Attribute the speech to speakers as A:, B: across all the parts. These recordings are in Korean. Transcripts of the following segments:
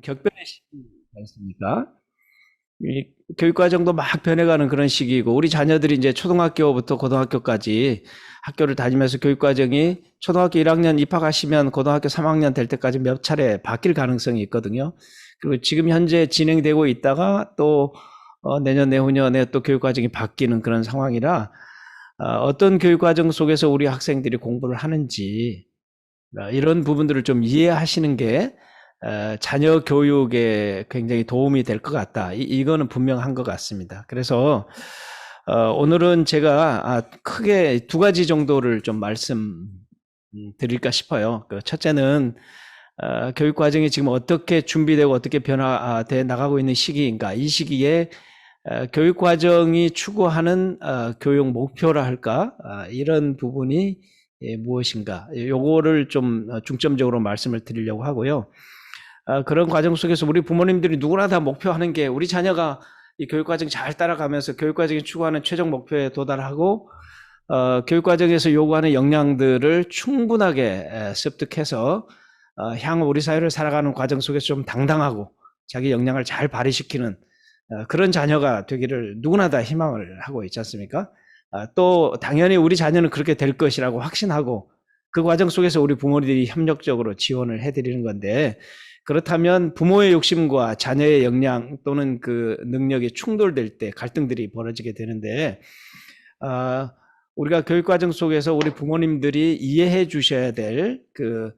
A: 격변의 시기가 있습니까? 이 교육과정도 막 변해가는 그런 시기이고, 우리 자녀들이 이제 초등학교부터 고등학교까지 학교를 다니면서 교육과정이 초등학교 1학년 입학하시면 고등학교 3학년 될 때까지 몇 차례 바뀔 가능성이 있거든요. 그리고 지금 현재 진행되고 있다가 또 내년, 내후년에 또 교육과정이 바뀌는 그런 상황이라 어떤 교육과정 속에서 우리 학생들이 공부를 하는지 이런 부분들을 좀 이해하시는 게 자녀 교육에 굉장히 도움이 될 것 같다. 이거는 분명한 것 같습니다. 그래서 오늘은 제가 크게 두 가지 정도를 좀 말씀드릴까 싶어요. 첫째는 교육 과정이 지금 어떻게 준비되고 어떻게 변화돼 나가고 있는 시기인가. 이 시기에 교육 과정이 추구하는 교육 목표라 할까, 이런 부분이 무엇인가. 요거를 좀 중점적으로 말씀을 드리려고 하고요. 그런 과정 속에서 우리 부모님들이 누구나 다 목표하는 게 우리 자녀가 이 교육과정 잘 따라가면서 교육과정이 추구하는 최종 목표에 도달하고 교육과정에서 요구하는 역량들을 충분하게 습득해서 향후 우리 사회를 살아가는 과정 속에서 좀 당당하고 자기 역량을 잘 발휘시키는 그런 자녀가 되기를 누구나 다 희망을 하고 있지 않습니까? 또 당연히 우리 자녀는 그렇게 될 것이라고 확신하고 그 과정 속에서 우리 부모님들이 협력적으로 지원을 해드리는 건데, 그렇다면 부모의 욕심과 자녀의 역량 또는 그 능력이 충돌될 때 갈등들이 벌어지게 되는데, 우리가 교육과정 속에서 우리 부모님들이 이해해 주셔야 될 그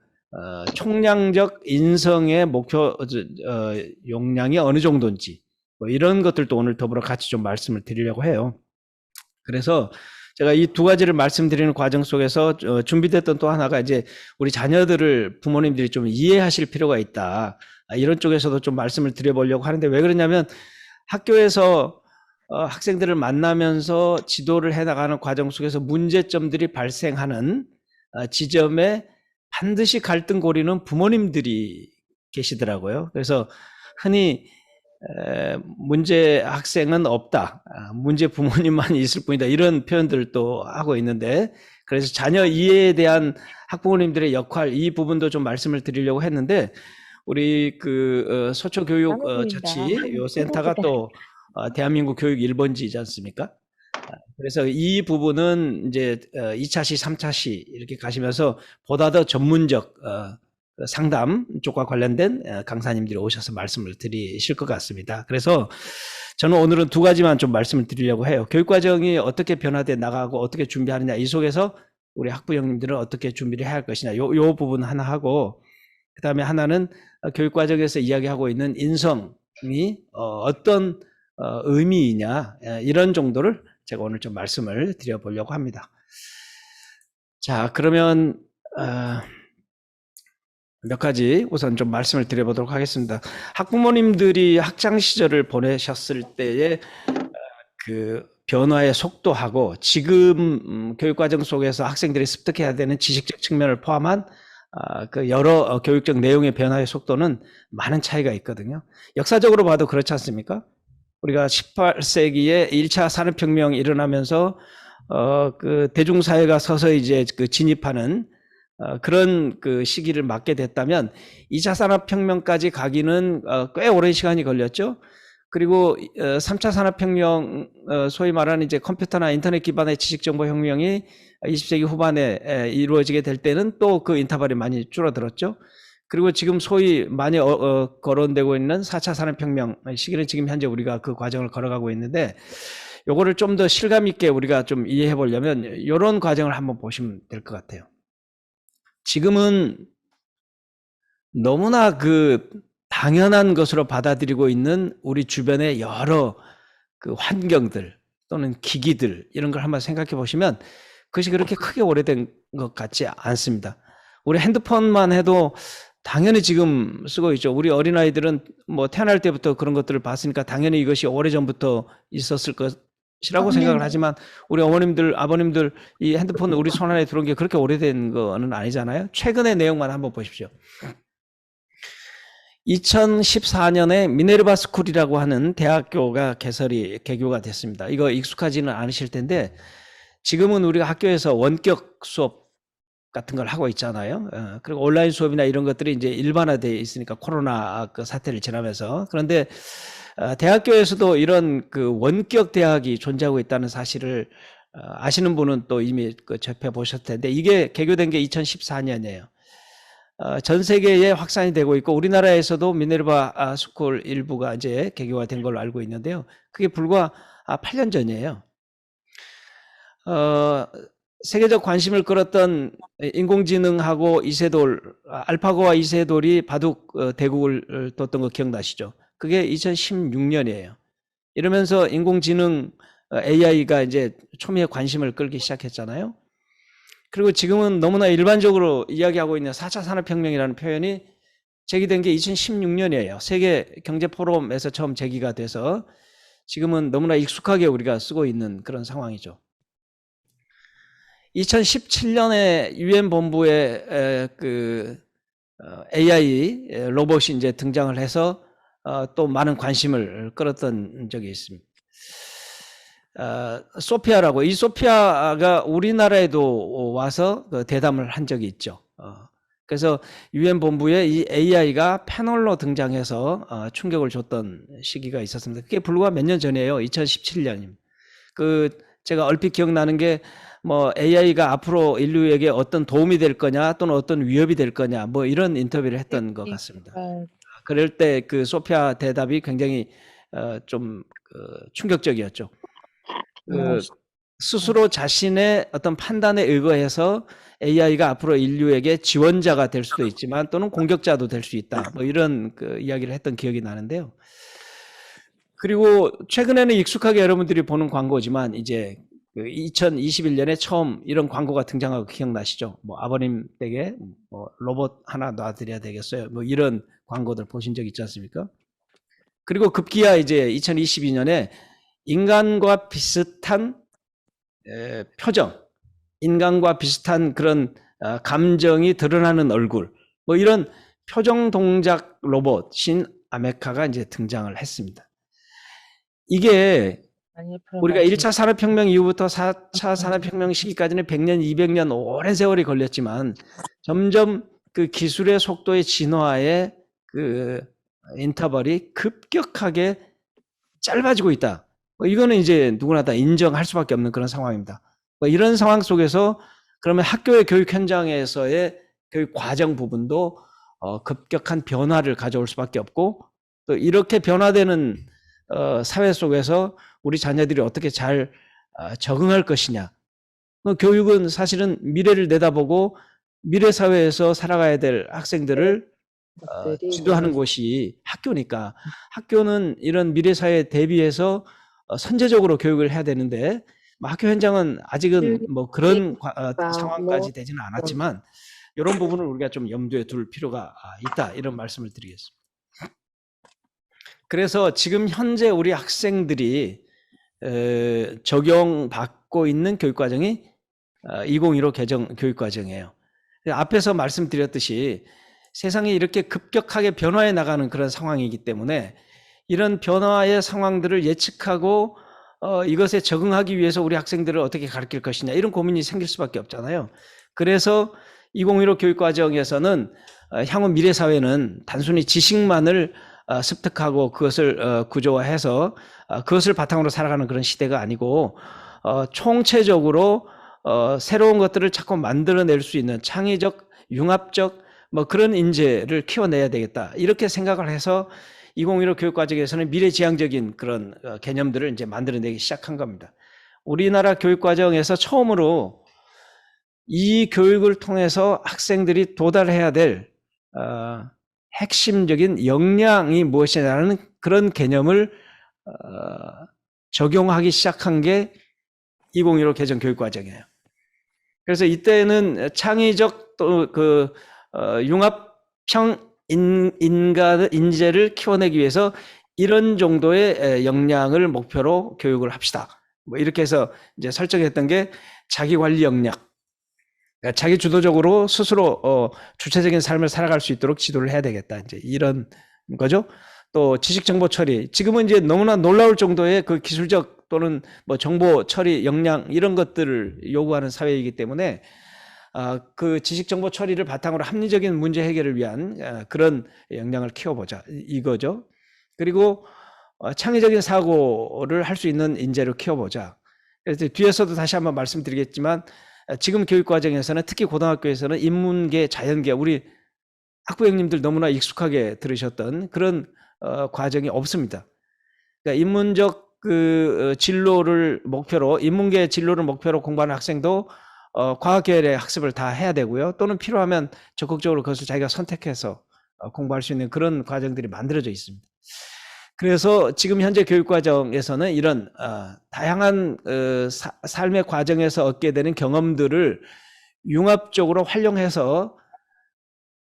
A: 총량적 인성의 목표 용량이 어느 정도인지 뭐 이런 것들도 오늘 더불어 같이 좀 말씀을 드리려고 해요. 그래서 제가 이 두 가지를 말씀드리는 과정 속에서 준비됐던 또 하나가 이제 우리 자녀들을 부모님들이 좀 이해하실 필요가 있다. 이런 쪽에서도 좀 말씀을 드려보려고 하는데, 왜 그러냐면 학교에서 학생들을 만나면서 지도를 해나가는 과정 속에서 문제점들이 발생하는 지점에 반드시 갈등고리는 부모님들이 계시더라고요. 그래서 흔히 문제 학생은 없다, 문제 부모님만 있을 뿐이다, 이런 표현들도 하고 있는데, 그래서 자녀 이해에 대한 학부모님들의 역할, 이 부분도 좀 말씀을 드리려고 했는데, 우리 그 소초교육자치 요 센터가 또 대한민국 교육 1번지이지 않습니까? 그래서 이 부분은 이제 2차시, 3차시 이렇게 가시면서 보다 더 전문적 상담 쪽과 관련된 강사님들이 오셔서 말씀을 드리실 것 같습니다. 그래서 저는 오늘은 두 가지만 좀 말씀을 드리려고 해요. 교육과정이 어떻게 변화돼 나가고 어떻게 준비하느냐, 이 속에서 우리 학부 형님들은 어떻게 준비를 해야 할 것이냐, 요 부분 하나 하고, 그 다음에 하나는 교육과정에서 이야기하고 있는 인성이 어떤 의미이냐, 이런 정도를 제가 오늘 좀 말씀을 드려보려고 합니다. 자, 그러면 몇 가지 우선 좀 말씀을 드려보도록 하겠습니다. 학부모님들이 학창 시절을 보내셨을 때의 그 변화의 속도하고 지금 교육과정 속에서 학생들이 습득해야 되는 지식적 측면을 포함한 그 여러 교육적 내용의 변화의 속도는 많은 차이가 있거든요. 역사적으로 봐도 그렇지 않습니까? 우리가 18세기에 1차 산업혁명이 일어나면서 그 대중사회가 서서히 이제 그 진입하는 그런 그 시기를 맞게 됐다면 2차 산업혁명까지 가기는 꽤 오랜 시간이 걸렸죠. 그리고 3차 산업혁명, 소위 말하는 이제 컴퓨터나 인터넷 기반의 지식정보혁명이 20세기 후반에 이루어지게 될 때는 또 그 인터벌이 많이 줄어들었죠. 그리고 지금 소위 많이 거론되고 있는 4차 산업혁명 시기는 지금 현재 우리가 그 과정을 걸어가고 있는데, 요거를 좀 더 실감 있게 우리가 좀 이해해 보려면 이런 과정을 한번 보시면 될 것 같아요. 지금은 너무나 그 당연한 것으로 받아들이고 있는 우리 주변의 여러 그 환경들 또는 기기들, 이런 걸 한번 생각해 보시면 그것이 그렇게 크게 오래된 것 같지 않습니다. 우리 핸드폰만 해도 당연히 지금 쓰고 있죠. 우리 어린아이들은 뭐 태어날 때부터 그런 것들을 봤으니까 당연히 이것이 오래전부터 있었을 것이라고 생각을 하지만, 우리 어머님들, 아버님들 이 핸드폰 우리 손 안에 들어온 게 그렇게 오래된 거는 아니잖아요. 최근의 내용만 한번 보십시오. 2014년에 미네르바 스쿨이라고 하는 대학교가 개교가 됐습니다. 이거 익숙하지는 않으실 텐데, 지금은 우리가 학교에서 원격 수업 같은 걸 하고 있잖아요. 그리고 온라인 수업이나 이런 것들이 이제 일반화되어 있으니까 코로나 그 사태를 지나면서. 그런데 대학교에서도 이런 그 원격 대학이 존재하고 있다는 사실을 아시는 분은 또 이미 그 접해 보셨을 텐데, 이게 개교된 게 2014년이에요. 전 세계에 확산이 되고 있고 우리나라에서도 미네르바 스쿨 일부가 이제 개교가 된 걸로 알고 있는데요. 그게 불과 8년 전이에요. 세계적 관심을 끌었던 인공지능하고 이세돌, 알파고와 이세돌이 바둑 대국을 뒀던 거 기억나시죠? 그게 2016년이에요. 이러면서 인공지능 AI가 이제 초미의 관심을 끌기 시작했잖아요. 그리고 지금은 너무나 일반적으로 이야기하고 있는 4차 산업혁명이라는 표현이 제기된 게 2016년이에요. 세계 경제 포럼에서 처음 제기가 돼서 지금은 너무나 익숙하게 우리가 쓰고 있는 그런 상황이죠. 2017년에 유엔 본부에 그 AI 로봇이 이제 등장을 해서 또 많은 관심을 끌었던 적이 있습니다. 소피아라고, 이 소피아가 우리나라에도 와서 대담을 한 적이 있죠. 그래서 유엔 본부에 이 AI가 패널로 등장해서 충격을 줬던 시기가 있었습니다. 그게 불과 몇 년 전이에요. 2017년입니다. 그 제가 얼핏 기억나는 게 뭐 AI가 앞으로 인류에게 어떤 도움이 될 거냐 또는 어떤 위협이 될 거냐 뭐 이런 인터뷰를 했던 것 같습니다. 그럴 때 그 소피아 대답이 굉장히 좀 충격적이었죠. 스스로 자신의 어떤 판단에 의거해서 AI가 앞으로 인류에게 지원자가 될 수도 있지만 또는 공격자도 될 수 있다. 뭐 이런 그 이야기를 했던 기억이 나는데요. 그리고 최근에는 익숙하게 여러분들이 보는 광고지만 이제 2021년에 처음 이런 광고가 등장하고 기억나시죠? 뭐 아버님 댁에 뭐 로봇 하나 놔드려야 되겠어요. 뭐 이런 광고들 보신 적 있지 않습니까? 그리고 급기야 이제 2022년에 인간과 비슷한 표정, 인간과 비슷한 그런 감정이 드러나는 얼굴, 뭐 이런 표정 동작 로봇인 아메카가 이제 등장을 했습니다. 이게 우리가 1차 산업혁명 이후부터 4차 산업혁명 시기까지는 100년, 200년 오랜 세월이 걸렸지만 점점 그 기술의 속도의 진화에 그 인터벌이 급격하게 짧아지고 있다. 이거는 이제 누구나 다 인정할 수밖에 없는 그런 상황입니다. 이런 상황 속에서 그러면 학교의 교육 현장에서의 교육 과정 부분도 급격한 변화를 가져올 수밖에 없고, 또 이렇게 변화되는 사회 속에서 우리 자녀들이 어떻게 잘 적응할 것이냐. 교육은 사실은 미래를 내다보고 미래 사회에서 살아가야 될 학생들을 지도하는 곳이 학교니까, 학교는 이런 미래 사회에 대비해서 선제적으로 교육을 해야 되는데 학교 현장은 아직은 뭐 그런 상황까지 되지는 않았지만 이런 부분을 우리가 좀 염두에 둘 필요가 있다, 이런 말씀을 드리겠습니다. 그래서 지금 현재 우리 학생들이 적용받고 있는 교육과정이 2015 개정 교육과정이에요. 앞에서 말씀드렸듯이 세상이 이렇게 급격하게 변화해 나가는 그런 상황이기 때문에 이런 변화의 상황들을 예측하고 이것에 적응하기 위해서 우리 학생들을 어떻게 가르칠 것이냐, 이런 고민이 생길 수밖에 없잖아요. 그래서 2015 교육과정에서는 향후 미래사회는 단순히 지식만을 습득하고 그것을 구조화해서 그것을 바탕으로 살아가는 그런 시대가 아니고 총체적으로 새로운 것들을 자꾸 만들어낼 수 있는 창의적, 융합적 뭐 그런 인재를 키워내야 되겠다, 이렇게 생각을 해서 2015 교육과정에서는 미래지향적인 그런 개념들을 이제 만들어내기 시작한 겁니다. 우리나라 교육과정에서 처음으로 이 교육을 통해서 학생들이 도달해야 될 핵심적인 역량이 무엇이냐는 그런 개념을 적용하기 시작한 게 2015 개정 교육과정이에요. 그래서 이때는 창의적 또 그 융합형 인재를 키워내기 위해서 이런 정도의 역량을 목표로 교육을 합시다. 뭐 이렇게 해서 이제 설정했던 게 자기관리 역량. 그러니까 자기 주도적으로 스스로 주체적인 삶을 살아갈 수 있도록 지도를 해야 되겠다, 이제 이런 거죠. 또 지식 정보 처리. 지금은 이제 너무나 놀라울 정도의 그 기술적 또는 뭐 정보 처리 역량 이런 것들을 요구하는 사회이기 때문에 그 지식정보 처리를 바탕으로 합리적인 문제 해결을 위한 그런 역량을 키워보자 이거죠. 그리고 창의적인 사고를 할 수 있는 인재로 키워보자. 그래서 뒤에서도 다시 한번 말씀드리겠지만 지금 교육과정에서는 특히 고등학교에서는 인문계, 자연계 우리 학부형님들 너무나 익숙하게 들으셨던 그런 과정이 없습니다. 그러니까 인문적 그 진로를 목표로 인문계 진로를 목표로 공부하는 학생도 과학 계열의 학습을 다 해야 되고요. 또는 필요하면 적극적으로 그것을 자기가 선택해서 공부할 수 있는 그런 과정들이 만들어져 있습니다. 그래서 지금 현재 교육과정에서는 이런 다양한 삶의 과정에서 얻게 되는 경험들을 융합적으로 활용해서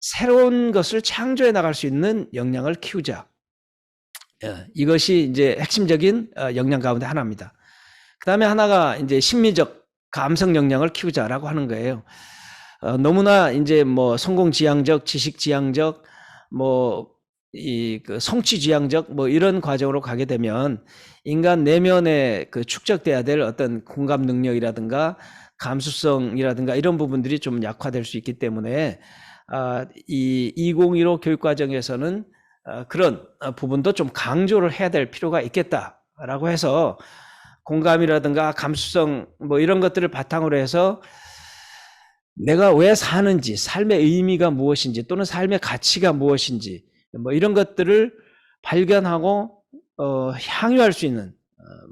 A: 새로운 것을 창조해 나갈 수 있는 역량을 키우자. 이것이 이제 핵심적인 역량 가운데 하나입니다. 그 다음에 하나가 이제 심미적 감성 역량을 키우자라고 하는 거예요. 너무나 이제 뭐 성공지향적, 지식지향적, 그 성취지향적 뭐 이런 과정으로 가게 되면 인간 내면에 그 축적돼야 될 어떤 공감 능력이라든가 감수성이라든가 이런 부분들이 좀 약화될 수 있기 때문에 이 2015 교육과정에서는 그런 부분도 좀 강조를 해야 될 필요가 있겠다라고 해서 공감이라든가 감수성 뭐 이런 것들을 바탕으로 해서 내가 왜 사는지, 삶의 의미가 무엇인지 또는 삶의 가치가 무엇인지 뭐 이런 것들을 발견하고 향유할 수 있는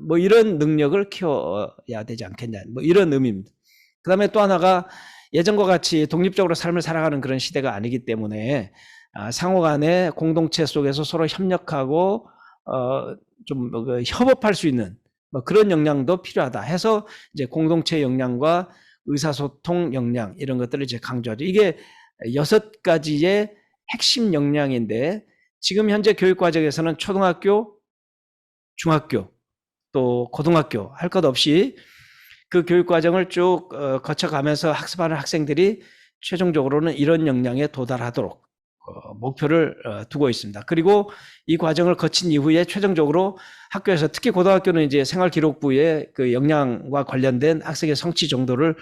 A: 뭐 이런 능력을 키워야 되지 않겠냐 뭐 이런 의미입니다. 그 다음에 또 하나가 예전과 같이 독립적으로 삶을 살아가는 그런 시대가 아니기 때문에 상호 간에 공동체 속에서 서로 협력하고 좀 협업할 수 있는 뭐 그런 역량도 필요하다 해서 이제 공동체 역량과 의사소통 역량 이런 것들을 이제 강조하죠. 이게 6가지의 핵심 역량인데 지금 현재 교육과정에서는 초등학교, 중학교, 또 고등학교 할 것 없이 그 교육과정을 쭉 거쳐가면서 학습하는 학생들이 최종적으로는 이런 역량에 도달하도록 목표를 두고 있습니다. 그리고 이 과정을 거친 이후에 최종적으로 학교에서 특히 고등학교는 이제 생활기록부의 그 역량과 관련된 학생의 성취 정도를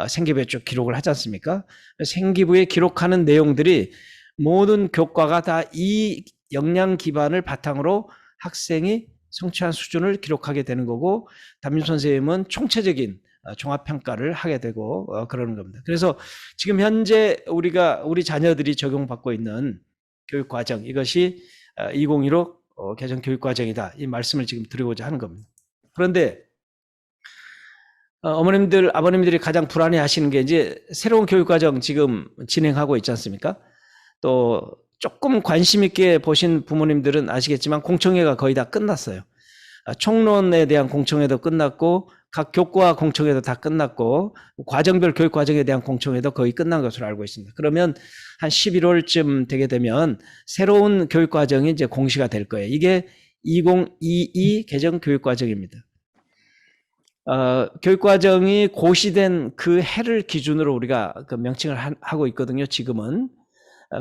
A: 생기부에 쭉 기록을 하지 않습니까? 생기부에 기록하는 내용들이 모든 교과가 다 이 역량 기반을 바탕으로 학생이 성취한 수준을 기록하게 되는 거고 담임 선생님은 총체적인 종합평가를 하게 되고 그러는 겁니다. 그래서 지금 현재 우리 자녀들이 적용받고 있는 교육과정 이것이 2015 개정 교육과정이다. 이 말씀을 지금 드리고자 하는 겁니다. 그런데 어머님들, 아버님들이 가장 불안해 하시는 게 이제 새로운 교육과정 지금 진행하고 있지 않습니까? 또 조금 관심 있게 보신 부모님들은 아시겠지만 공청회가 거의 다 끝났어요. 총론에 대한 공청회도 끝났고 각 교과 공청회도 다 끝났고 과정별 교육 과정에 대한 공청회도 거의 끝난 것으로 알고 있습니다. 그러면 한 11월쯤 되게 되면 새로운 교육 과정이 이제 공시가 될 거예요. 이게 2022 개정 교육 과정입니다. 교육 과정이 고시된 그 해를 기준으로 우리가 그 명칭을 하고 있거든요. 지금은.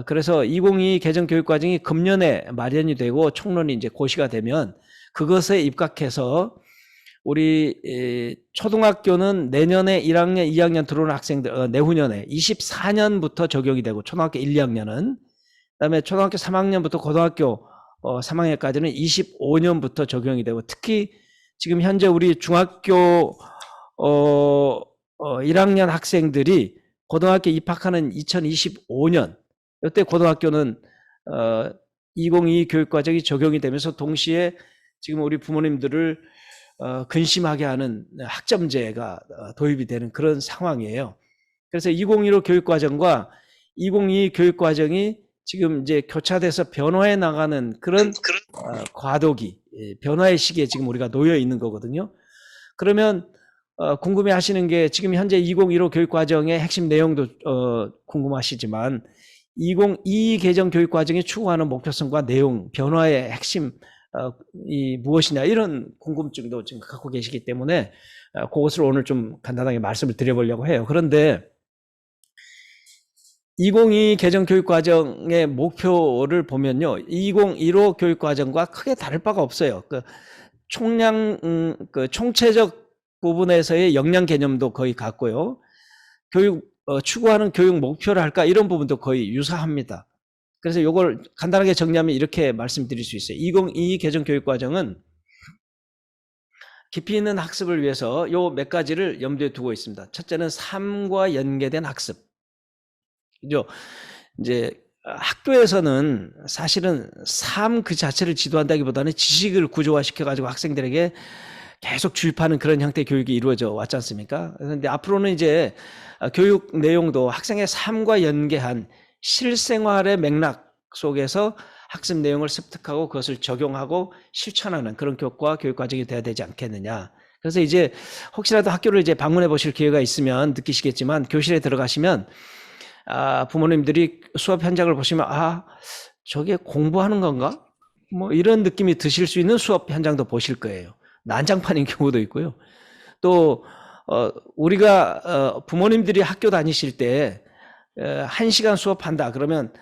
A: 그래서 2022 개정 교육 과정이 금년에 마련이 되고 총론이 이제 고시가 되면 그것에 입각해서 우리 초등학교는 내년에 1학년, 2학년 들어오는 학생들 내후년에 24년부터 적용이 되고 초등학교 1, 2학년은 그다음에 초등학교 3학년부터 고등학교 3학년까지는 25년부터 적용이 되고 특히 지금 현재 우리 중학교 1학년 학생들이 고등학교 입학하는 2025년 이때 고등학교는 2022 교육과정이 적용이 되면서 동시에 지금 우리 부모님들을 근심하게 하는 학점제가 도입이 되는 그런 상황이에요. 그래서 2015 교육과정과 2022 교육과정이 지금 이제 교차돼서 변화해 나가는 그런 과도기, 변화의 시기에 지금 우리가 놓여 있는 거거든요. 그러면 궁금해 하시는 게 지금 현재 2015 교육과정의 핵심 내용도 궁금하시지만 2022 개정 교육과정이 추구하는 목표성과 내용, 변화의 핵심 이 무엇이냐 이런 궁금증도 지금 갖고 계시기 때문에 그것을 오늘 좀 간단하게 말씀을 드려보려고 해요. 그런데 2022 개정 교육과정의 목표를 보면요, 2015 교육과정과 크게 다를 바가 없어요. 그 총량, 그 총체적 부분에서의 역량 개념도 거의 같고요. 교육 추구하는 교육 목표를 할까? 이런 부분도 거의 유사합니다. 그래서 이걸 간단하게 정리하면 이렇게 말씀드릴 수 있어요. 2022 개정 교육과정은 깊이 있는 학습을 위해서 요 몇 가지를 염두에 두고 있습니다. 첫째는 삶과 연계된 학습. 그죠? 이제 학교에서는 사실은 삶 그 자체를 지도한다기보다는 지식을 구조화시켜 가지고 학생들에게 계속 주입하는 그런 형태의 교육이 이루어져 왔지 않습니까? 그런데 앞으로는 이제 교육 내용도 학생의 삶과 연계한 실생활의 맥락 속에서 학습 내용을 습득하고 그것을 적용하고 실천하는 그런 교육 과정이 돼야 되지 않겠느냐. 그래서 이제 혹시라도 학교를 이제 방문해 보실 기회가 있으면 느끼시겠지만 교실에 들어가시면 부모님들이 수업 현장을 보시면 저게 공부하는 건가? 뭐 이런 느낌이 드실 수 있는 수업 현장도 보실 거예요. 난장판인 경우도 있고요. 또 우리가 부모님들이 학교 다니실 때 1시간 수업한다 그러면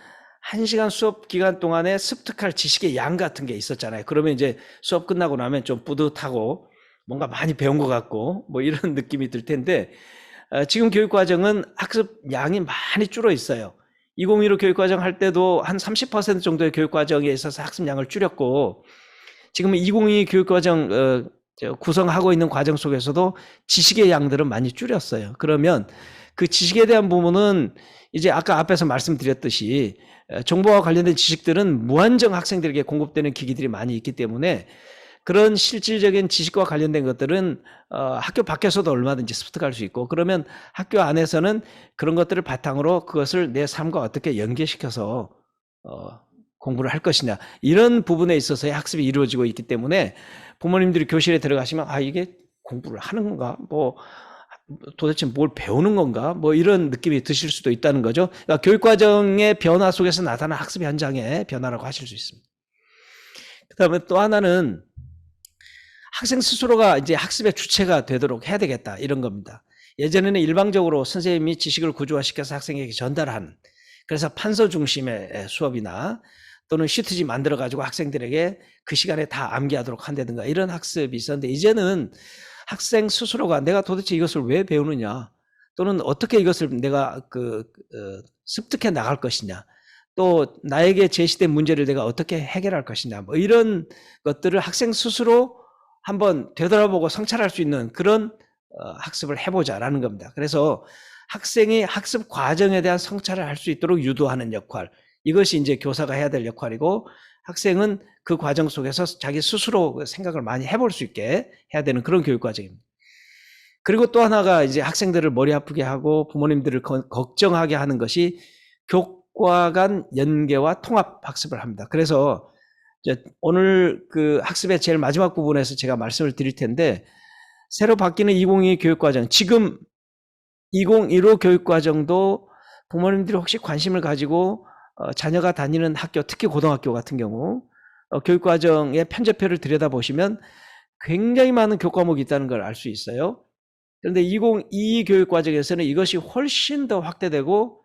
A: 1시간 수업 기간 동안에 습득할 지식의 양 같은 게 있었잖아요. 그러면 이제 수업 끝나고 나면 좀 뿌듯하고 뭔가 많이 배운 것 같고 뭐 이런 느낌이 들 텐데 지금 교육과정은 학습 양이 많이 줄어 있어요. 2015 교육과정 할 때도 한 30% 정도의 교육과정에 있어서 학습 양을 줄였고 지금 2022 교육과정 구성하고 있는 과정 속에서도 지식의 양들은 많이 줄였어요. 그러면 그 지식에 대한 부분은 이제 아까 앞에서 말씀드렸듯이 정보와 관련된 지식들은 무한정 학생들에게 공급되는 기기들이 많이 있기 때문에 그런 실질적인 지식과 관련된 것들은 학교 밖에서도 얼마든지 습득할 수 있고 그러면 학교 안에서는 그런 것들을 바탕으로 그것을 내 삶과 어떻게 연계시켜서 공부를 할 것이냐 이런 부분에 있어서의 학습이 이루어지고 있기 때문에 부모님들이 교실에 들어가시면 이게 공부를 하는 건가 뭐 도대체 뭘 배우는 건가 뭐 이런 느낌이 드실 수도 있다는 거죠. 그러니까 교육과정의 변화 속에서 나타난 학습 현장의 변화라고 하실 수 있습니다. 그 다음에 또 하나는 학생 스스로가 이제 학습의 주체가 되도록 해야 되겠다 이런 겁니다. 예전에는 일방적으로 선생님이 지식을 구조화시켜서 학생에게 전달하는 그래서 판서 중심의 수업이나 또는 시트지 만들어 가지고 학생들에게 그 시간에 다 암기하도록 한다든가 이런 학습이 있었는데 이제는 학생 스스로가 내가 도대체 이것을 왜 배우느냐 또는 어떻게 이것을 내가 습득해 나갈 것이냐 또 나에게 제시된 문제를 내가 어떻게 해결할 것이냐 뭐 이런 것들을 학생 스스로 한번 되돌아보고 성찰할 수 있는 그런 학습을 해보자라는 겁니다. 그래서 학생이 학습 과정에 대한 성찰을 할 수 있도록 유도하는 역할 이것이 이제 교사가 해야 될 역할이고 학생은 그 과정 속에서 자기 스스로 생각을 많이 해볼 수 있게 해야 되는 그런 교육 과정입니다. 그리고 또 하나가 이제 학생들을 머리 아프게 하고 부모님들을 걱정하게 하는 것이 교과 간 연계와 통합 학습을 합니다. 그래서 오늘 그 학습의 제일 마지막 부분에서 제가 말씀을 드릴 텐데 새로 바뀌는 2022 교육과정 지금 2015 교육과정도 부모님들이 혹시 관심을 가지고 자녀가 다니는 학교 특히 고등학교 같은 경우 교육과정의 편제표를 들여다보시면 굉장히 많은 교과목이 있다는 걸 알 수 있어요. 그런데 2022 교육과정에서는 이것이 훨씬 더 확대되고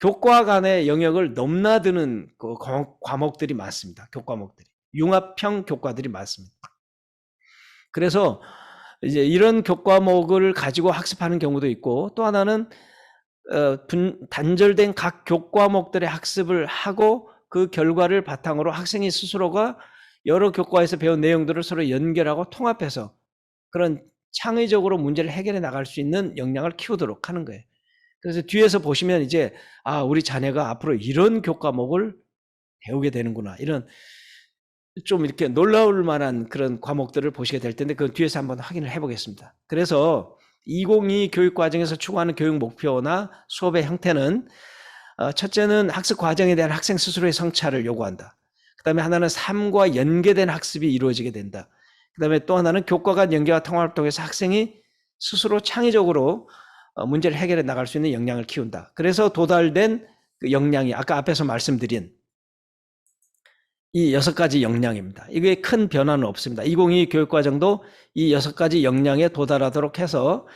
A: 교과 간의 영역을 넘나드는 그 과목들이 많습니다. 교과목들이. 융합형 교과들이 많습니다. 그래서 이제 이런 교과목을 가지고 학습하는 경우도 있고 또 하나는 단절된 각 교과목들의 학습을 하고 그 결과를 바탕으로 학생이 스스로가 여러 교과에서 배운 내용들을 서로 연결하고 통합해서 그런 창의적으로 문제를 해결해 나갈 수 있는 역량을 키우도록 하는 거예요. 그래서 뒤에서 보시면 이제 우리 자녀가 앞으로 이런 교과목을 배우게 되는구나 이런 좀 이렇게 놀라울 만한 그런 과목들을 보시게 될 텐데 그 뒤에서 한번 확인을 해보겠습니다. 그래서 2022 교육과정에서 추구하는 교육 목표나 수업의 형태는 첫째는 학습 과정에 대한 학생 스스로의 성찰을 요구한다. 그 다음에 하나는 삶과 연계된 학습이 이루어지게 된다. 그 다음에 또 하나는 교과 간 연계와 통합을 통해서 학생이 스스로 창의적으로 문제를 해결해 나갈 수 있는 역량을 키운다. 그래서 도달된 그 역량이 아까 앞에서 말씀드린 이 6가지 역량입니다. 이게 큰 변화는 없습니다. 2022 교육과정도 이 6가지 역량에 도달하도록 해서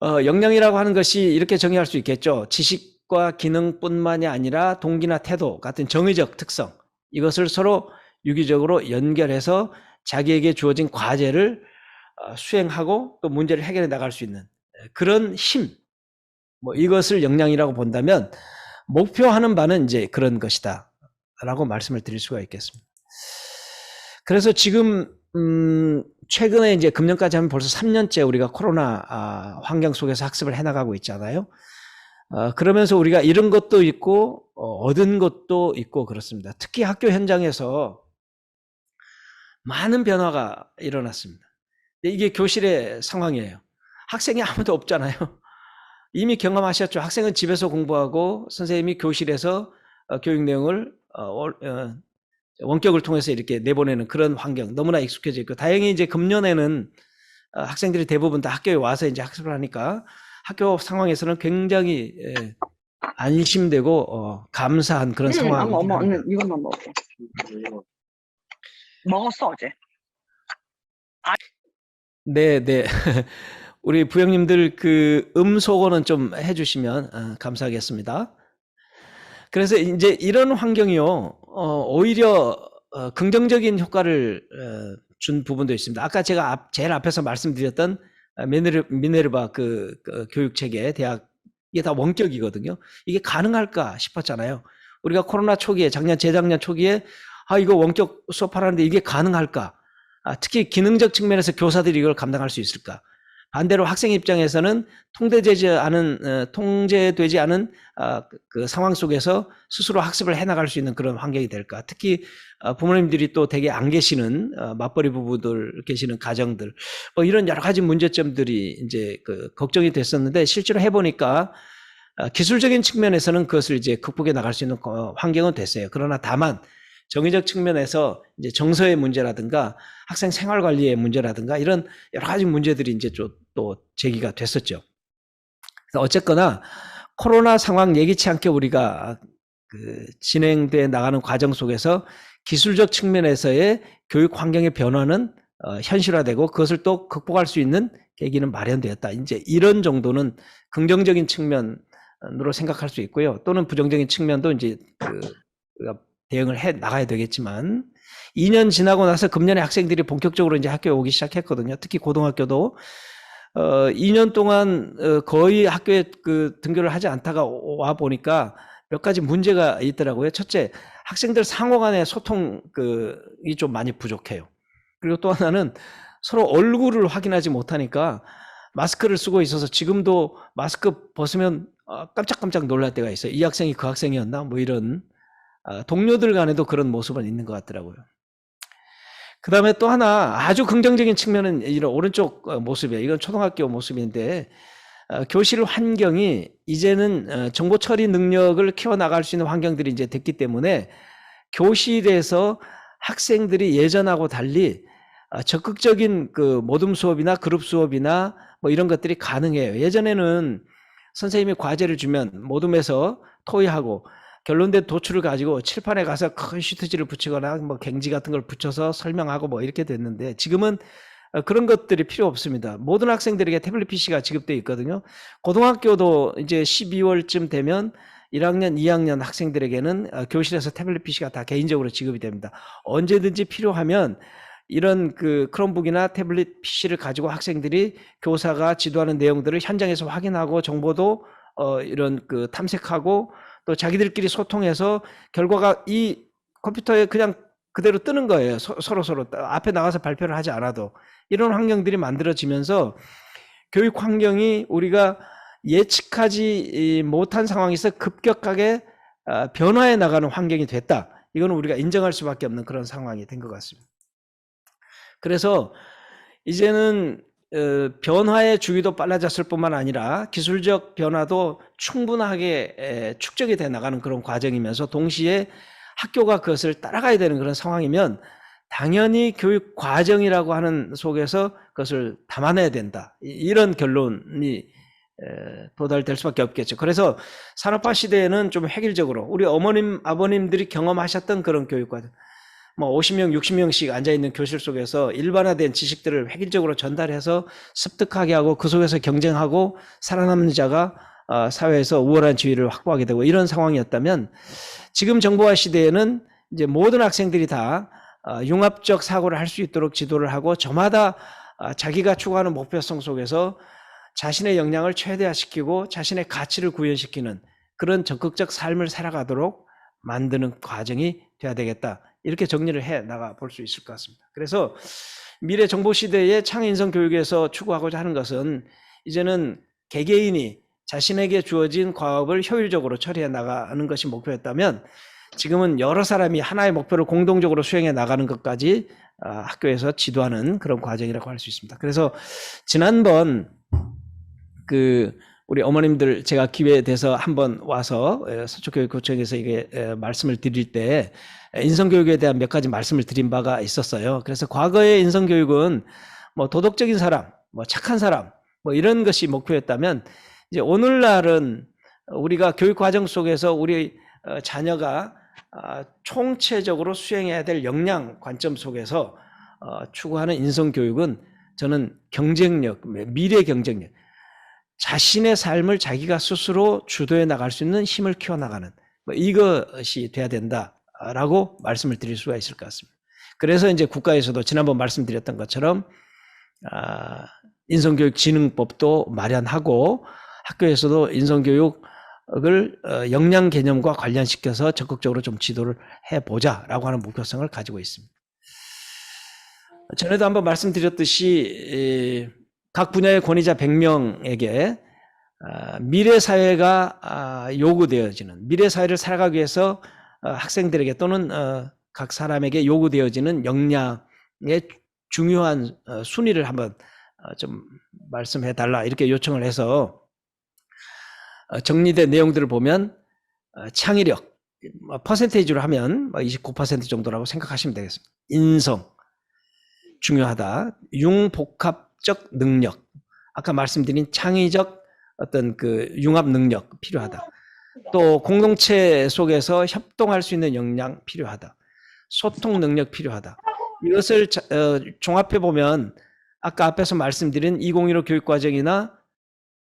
A: 역량이라고 하는 것이 이렇게 정의할 수 있겠죠. 지식과 기능뿐만이 아니라 동기나 태도 같은 정의적 특성 이것을 서로 유기적으로 연결해서 자기에게 주어진 과제를 수행하고 또 문제를 해결해 나갈 수 있는 그런 힘 뭐 이것을 역량이라고 본다면 목표하는 바는 이제 그런 것이다 라고 말씀을 드릴 수가 있겠습니다. 그래서 지금 최근에 이제 금년까지 하면 벌써 3년째 우리가 코로나 환경 속에서 학습을 해나가고 있잖아요. 그러면서 우리가 잃은 것도 있고 얻은 것도 있고 그렇습니다. 특히 학교 현장에서 많은 변화가 일어났습니다. 이게 교실의 상황이에요. 학생이 아무도 없잖아요. 이미 경험하셨죠. 학생은 집에서 공부하고 선생님이 교실에서 교육 내용을 원격을 통해서 이렇게 내보내는 그런 환경 너무나 익숙해져 있고, 다행히 이제 금년에는 학생들이 대부분 다 학교에 와서 이제 학습을 하니까 학교 상황에서는 굉장히 안심되고 감사한 그런 상황이
B: 엄마 이것만 먹을게. 먹었어 어제.
A: 네. 우리 부형님들 그 음소거는 좀 해주시면 감사하겠습니다. 그래서 이제 이런 환경이요, 오히려 긍정적인 효과를 준 부분도 있습니다. 아까 제가 제일 앞에서 말씀드렸던 미네르바 그 교육 체계 대학, 이게 다 원격이거든요. 이게 가능할까 싶었잖아요. 우리가 코로나 초기에, 재작년 초기에 이거 원격 수업하라는데 이게 가능할까? 특히 기능적 측면에서 교사들이 이걸 감당할 수 있을까? 반대로 학생 입장에서는 통제되지 않은 그 상황 속에서 스스로 학습을 해나갈 수 있는 그런 환경이 될까? 특히 부모님들이 또 되게 안 계시는 맞벌이 부부들 계시는 가정들, 뭐 이런 여러 가지 문제점들이 이제 걱정이 됐었는데, 실제로 해보니까 기술적인 측면에서는 그것을 이제 극복해 나갈 수 있는 환경은 됐어요. 그러나 다만 정의적 측면에서 이제 정서의 문제라든가 학생 생활 관리의 문제라든가 이런 여러 가지 문제들이 이제 또 제기가 됐었죠. 그래서 어쨌거나 코로나 상황 예기치 않게 우리가 진행돼 나가는 과정 속에서 기술적 측면에서의 교육 환경의 변화는 현실화되고 그것을 또 극복할 수 있는 계기는 마련되었다. 이제 이런 정도는 긍정적인 측면으로 생각할 수 있고요. 또는 부정적인 측면도 이제 우리가 대응을 해 나가야 되겠지만, 2년 지나고 나서 금년에 학생들이 본격적으로 이제 학교에 오기 시작했거든요. 특히 고등학교도 2년 동안 거의 학교에 등교를 하지 않다가 와 보니까 몇 가지 문제가 있더라고요. 첫째, 학생들 상호 간의 소통이 좀 많이 부족해요. 그리고 또 하나는 서로 얼굴을 확인하지 못하니까 마스크를 쓰고 있어서 지금도 마스크 벗으면 깜짝깜짝 놀랄 때가 있어요. 이 학생이 그 학생이었나? 뭐 이런 동료들 간에도 그런 모습은 있는 것 같더라고요. 그 다음에 또 하나 아주 긍정적인 측면은 이런 오른쪽 모습이에요. 이건 초등학교 모습인데, 교실 환경이 이제는 정보 처리 능력을 키워나갈 수 있는 환경들이 이제 됐기 때문에 교실에서 학생들이 예전하고 달리 적극적인 모둠 수업이나 그룹 수업이나 뭐 이런 것들이 가능해요. 예전에는 선생님이 과제를 주면 모둠에서 토의하고 결론된 도출을 가지고 칠판에 가서 큰 시트지를 붙이거나 뭐 갱지 같은 걸 붙여서 설명하고 뭐 이렇게 됐는데, 지금은 그런 것들이 필요 없습니다. 모든 학생들에게 태블릿 PC가 지급되어 있거든요. 고등학교도 이제 12월쯤 되면 1학년, 2학년 학생들에게는 교실에서 태블릿 PC가 다 개인적으로 지급이 됩니다. 언제든지 필요하면 이런 크롬북이나 태블릿 PC를 가지고 학생들이 교사가 지도하는 내용들을 현장에서 확인하고 정보도 이런 탐색하고 또 자기들끼리 소통해서 결과가 이 컴퓨터에 그냥 그대로 뜨는 거예요. 서로 앞에 나가서 발표를 하지 않아도. 이런 환경들이 만들어지면서 교육 환경이 우리가 예측하지 못한 상황에서 급격하게 변화해 나가는 환경이 됐다. 이거는 우리가 인정할 수밖에 없는 그런 상황이 된 것 같습니다. 그래서 이제는 변화의 주기도 빨라졌을 뿐만 아니라 기술적 변화도 충분하게 축적이 돼 나가는 그런 과정이면서 동시에 학교가 그것을 따라가야 되는 그런 상황이면 당연히 교육 과정이라고 하는 속에서 그것을 담아내야 된다. 이런 결론이 도달될 수밖에 없겠죠. 그래서 산업화 시대에는 좀 획일적으로 우리 어머님, 아버님들이 경험하셨던 그런 교육 과정, 뭐 50명, 60명씩 앉아있는 교실 속에서 일반화된 지식들을 획일적으로 전달해서 습득하게 하고 그 속에서 경쟁하고 살아남는 자가 사회에서 우월한 지위를 확보하게 되고 이런 상황이었다면, 지금 정보화 시대에는 이제 모든 학생들이 다 융합적 사고를 할 수 있도록 지도를 하고 저마다 자기가 추구하는 목표성 속에서 자신의 역량을 최대화시키고 자신의 가치를 구현시키는 그런 적극적 삶을 살아가도록 만드는 과정이 돼야 되겠다. 이렇게 정리를 해 나가 볼 수 있을 것 같습니다. 그래서 미래 정보 시대의 창의 인성 교육에서 추구하고자 하는 것은 이제는 개개인이 자신에게 주어진 과업을 효율적으로 처리해 나가는 것이 목표였다면 지금은 여러 사람이 하나의 목표를 공동적으로 수행해 나가는 것까지 학교에서 지도하는 그런 과정이라고 할 수 있습니다. 그래서 지난번 우리 어머님들 제가 기회에 대해서 한번 와서 서초교육구청에서 이게 말씀을 드릴 때 인성교육에 대한 몇 가지 말씀을 드린 바가 있었어요. 그래서 과거의 인성교육은 뭐 도덕적인 사람, 뭐 착한 사람, 뭐 이런 것이 목표였다면 이제 오늘날은 우리가 교육 과정 속에서 우리 자녀가 총체적으로 수행해야 될 역량 관점 속에서 추구하는 인성교육은 저는 경쟁력, 미래 경쟁력, 자신의 삶을 자기가 스스로 주도해 나갈 수 있는 힘을 키워나가는 이것이 돼야 된다라고 말씀을 드릴 수가 있을 것 같습니다. 그래서 이제 국가에서도 지난번 말씀드렸던 것처럼 인성교육진흥법도 마련하고 학교에서도 인성교육을 역량 개념과 관련시켜서 적극적으로 좀 지도를 해보자라고 하는 목표성을 가지고 있습니다. 전에도 한번 말씀드렸듯이 각 분야의 권위자 100명에게 미래 사회가 요구되어지는, 미래 사회를 살아가기 위해서 학생들에게 또는 각 사람에게 요구되어지는 역량의 중요한 순위를 한번 좀 말씀해 달라 이렇게 요청을 해서 정리된 내용들을 보면 창의력, 퍼센테이지로 하면 29% 정도라고 생각하시면 되겠습니다. 인성, 중요하다. 융복합적 능력, 아까 말씀드린 창의적 어떤 융합 능력 필요하다. 또 공동체 속에서 협동할 수 있는 역량 필요하다. 소통 능력 필요하다. 이것을 종합해 보면 아까 앞에서 말씀드린 2015 교육과정이나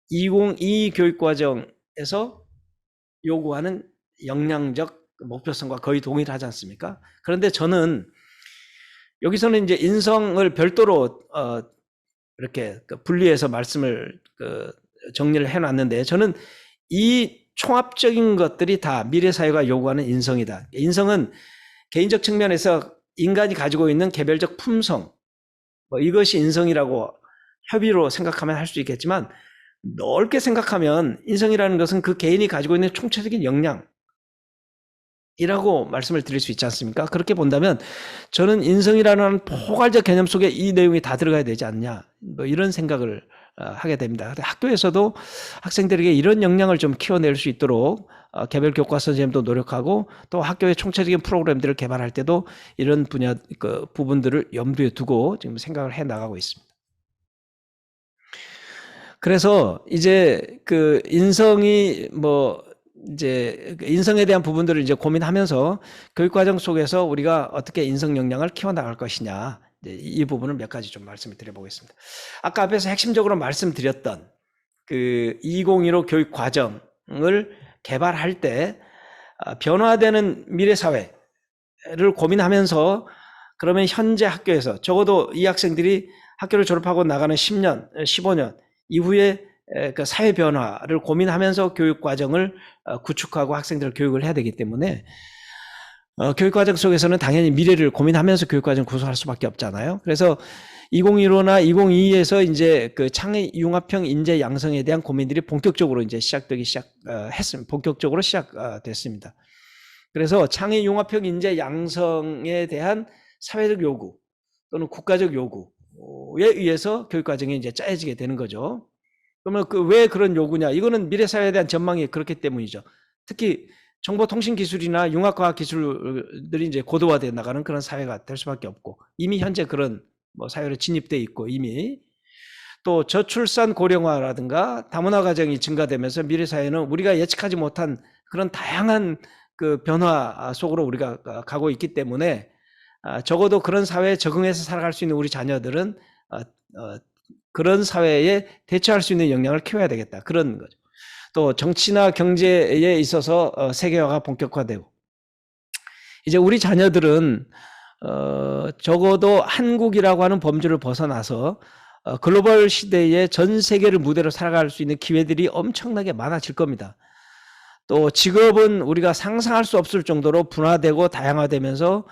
A: 2022 교육과정에서 요구하는 역량적 목표성과 거의 동일하지 않습니까? 그런데 저는 여기서는 이제 인성을 별도로 이렇게 분리해서 말씀을 정리를 해놨는데 저는 이 총합적인 것들이 다 미래 사회가 요구하는 인성이다. 인성은 개인적 측면에서 인간이 가지고 있는 개별적 품성, 이것이 인성이라고 협의로 생각하면 할 수 있겠지만 넓게 생각하면 인성이라는 것은 그 개인이 가지고 있는 총체적인 역량이라고 말씀을 드릴 수 있지 않습니까? 그렇게 본다면 저는 인성이라는 포괄적 개념 속에 이 내용이 다 들어가야 되지 않냐, 이런 생각을 하게 됩니다. 학교에서도 학생들에게 이런 역량을 좀 키워낼 수 있도록 개별 교과 선생님도 노력하고 또 학교의 총체적인 프로그램들을 개발할 때도 이런 분야 부분들을 염두에 두고 지금 생각을 해 나가고 있습니다. 그래서 이제 인성이 이제 인성에 대한 부분들을 이제 고민하면서 교육과정 속에서 우리가 어떻게 인성 역량을 키워나갈 것이냐, 이 부분을 몇 가지 좀 말씀을 드려보겠습니다. 아까 앞에서 핵심적으로 말씀드렸던 2015 교육과정을 개발할 때 변화되는 미래 사회를 고민하면서 그러면 현재 학교에서 적어도 이 학생들이 학교를 졸업하고 나가는 10년, 15년 이후에 그 사회 변화를 고민하면서 교육과정을 구축하고 학생들을 교육을 해야 되기 때문에 교육과정 속에서는 당연히 미래를 고민하면서 교육과정을 구성할 수밖에 없잖아요. 그래서 2015나 2022에서 이제 창의 융합형 인재 양성에 대한 고민들이 본격적으로 이제 본격적으로 시작됐습니다. 그래서 창의 융합형 인재 양성에 대한 사회적 요구 또는 국가적 요구에 의해서 교육과정이 이제 짜여지게 되는 거죠. 그러면 왜 그런 요구냐? 이거는 미래 사회에 대한 전망이 그렇기 때문이죠. 특히 정보통신기술이나 융합과학기술들이 이제 고도화되어 나가는 그런 사회가 될 수밖에 없고, 이미 현재 그런 사회로 진입돼 있고, 이미 또 저출산 고령화라든가 다문화 가정이 증가되면서 미래 사회는 우리가 예측하지 못한 그런 다양한 변화 속으로 우리가 가고 있기 때문에 적어도 그런 사회에 적응해서 살아갈 수 있는 우리 자녀들은 그런 사회에 대처할 수 있는 역량을 키워야 되겠다, 그런 거죠. 또 정치나 경제에 있어서 세계화가 본격화되고, 이제 우리 자녀들은 적어도 한국이라고 하는 범주를 벗어나서 글로벌 시대에 전 세계를 무대로 살아갈 수 있는 기회들이 엄청나게 많아질 겁니다. 또 직업은 우리가 상상할 수 없을 정도로 분화되고 다양화되면서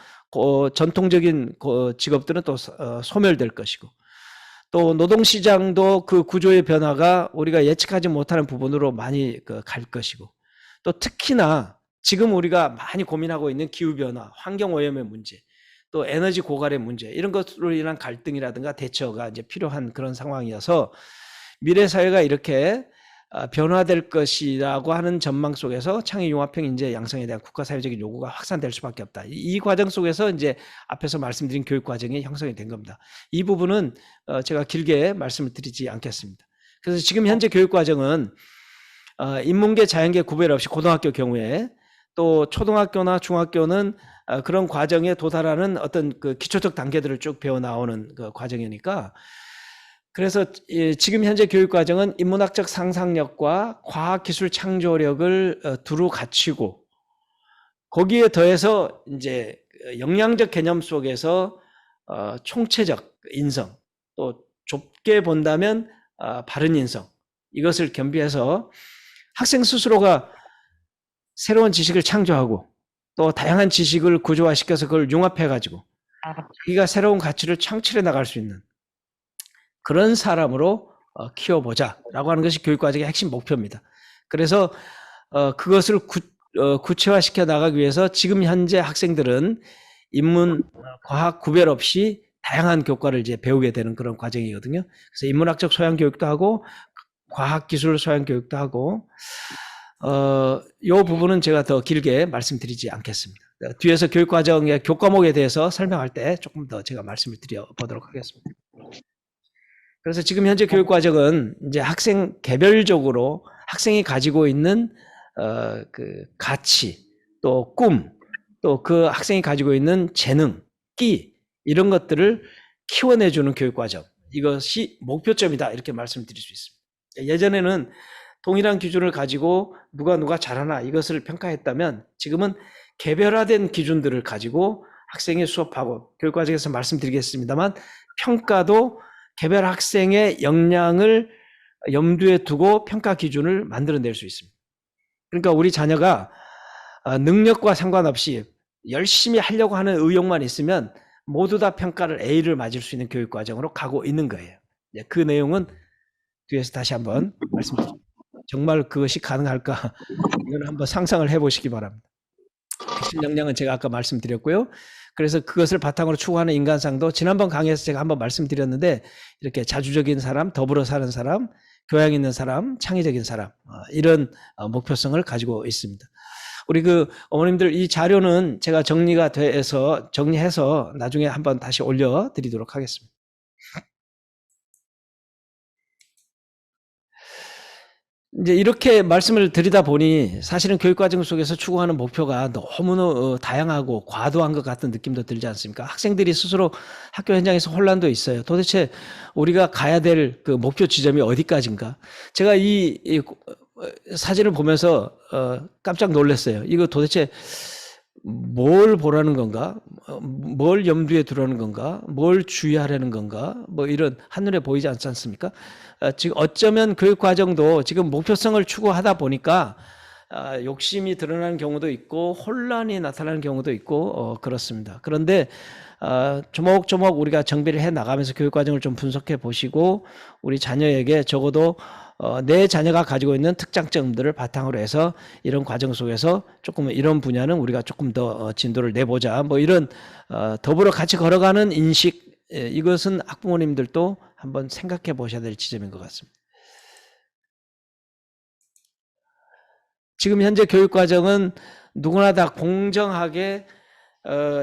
A: 전통적인 직업들은 또 소멸될 것이고, 또 노동시장도 그 구조의 변화가 우리가 예측하지 못하는 부분으로 많이 갈 것이고, 또 특히나 지금 우리가 많이 고민하고 있는 기후변화, 환경오염의 문제, 또 에너지 고갈의 문제, 이런 것으로 인한 갈등이라든가 대처가 이제 필요한 그런 상황이어서 미래 사회가 이렇게 변화될 것이라고 하는 전망 속에서 창의융합형 인재 양성에 대한 국가사회적인 요구가 확산될 수밖에 없다. 이 과정 속에서 이제 앞에서 말씀드린 교육 과정이 형성이 된 겁니다. 이 부분은 제가 길게 말씀을 드리지 않겠습니다. 그래서 지금 현재 교육 과정은 인문계, 자연계 구별 없이 고등학교 경우에, 또 초등학교나 중학교는 그런 과정에 도달하는 어떤 그 기초적 단계들을 쭉 배워 나오는 그 과정이니까, 그래서 지금 현재 교육 과정은 인문학적 상상력과 과학기술 창조력을 두루 갖추고, 거기에 더해서 이제 역량적 개념 속에서 총체적 인성, 또 좁게 본다면 바른 인성, 이것을 겸비해서 학생 스스로가 새로운 지식을 창조하고 또 다양한 지식을 구조화시켜서 그걸 융합해가지고 자기가 새로운 가치를 창출해 나갈 수 있는 그런 사람으로 키워보자라고 하는 것이 교육과정의 핵심 목표입니다. 그래서 그것을 구체화시켜 나가기 위해서 지금 현재 학생들은 인문, 과학 구별 없이 다양한 교과를 이제 배우게 되는 그런 과정이거든요. 그래서 인문학적 소양 교육도 하고 과학기술 소양 교육도 하고, 이 부분은 제가 더 길게 말씀드리지 않겠습니다. 뒤에서 교육과정의 교과목에 대해서 설명할 때 조금 더 제가 말씀을 드려보도록 하겠습니다. 그래서 지금 현재 교육과정은 이제 학생 개별적으로 학생이 가지고 있는 그 가치, 또 꿈, 또 그 학생이 가지고 있는 재능, 끼, 이런 것들을 키워내주는 교육과정, 이것이 목표점이다, 이렇게 말씀드릴 수 있습니다. 예전에는 동일한 기준을 가지고 누가 잘하나 이것을 평가했다면, 지금은 개별화된 기준들을 가지고 학생이 수업하고, 교육과정에서 말씀드리겠습니다만 평가도 개별 학생의 역량을 염두에 두고 평가 기준을 만들어낼 수 있습니다. 그러니까 우리 자녀가 능력과 상관없이 열심히 하려고 하는 의욕만 있으면 모두 다 평가를 A를 맞을 수 있는 교육과정으로 가고 있는 거예요. 그 내용은 뒤에서 다시 한번 말씀드립니다. 정말 그것이 가능할까? 이건 한번 상상을 해보시기 바랍니다. 핵심 역량은 제가 아까 말씀드렸고요. 그래서 그것을 바탕으로 추구하는 인간상도 지난번 강의에서 제가 한번 말씀드렸는데, 이렇게 자주적인 사람, 더불어 사는 사람, 교양 있는 사람, 창의적인 사람, 이런 목표성을 가지고 있습니다. 우리 그 어머님들, 이 자료는 제가 정리해서 나중에 한번 다시 올려드리도록 하겠습니다. 이제 이렇게 말씀을 드리다 보니 사실은 교육과정 속에서 추구하는 목표가 너무나 다양하고 과도한 것 같은 느낌도 들지 않습니까? 학생들이 스스로 학교 현장에서 혼란도 있어요. 도대체 우리가 가야 될 그 목표 지점이 어디까지인가? 제가 이 사진을 보면서 깜짝 놀랐어요. 이거 도대체 뭘 보라는 건가? 뭘 염두에 두라는 건가? 뭘 주의하라는 건가? 뭐 이런 한눈에 보이지 않지 않습니까? 지금 어쩌면 교육과정도 지금 목표성을 추구하다 보니까 욕심이 드러나는 경우도 있고 혼란이 나타나는 경우도 있고 그렇습니다. 그런데 조목조목 우리가 정비를 해 나가면서 교육과정을 좀 분석해 보시고 우리 자녀에게 적어도 내 자녀가 가지고 있는 특장점들을 바탕으로 해서 이런 과정 속에서 조금 이런 분야는 우리가 조금 더 진도를 내보자, 뭐 이런 더불어 같이 걸어가는 인식, 이것은 학부모님들도 한번 생각해 보셔야 될 지점인 것 같습니다. 지금 현재 교육과정은 누구나 다 공정하게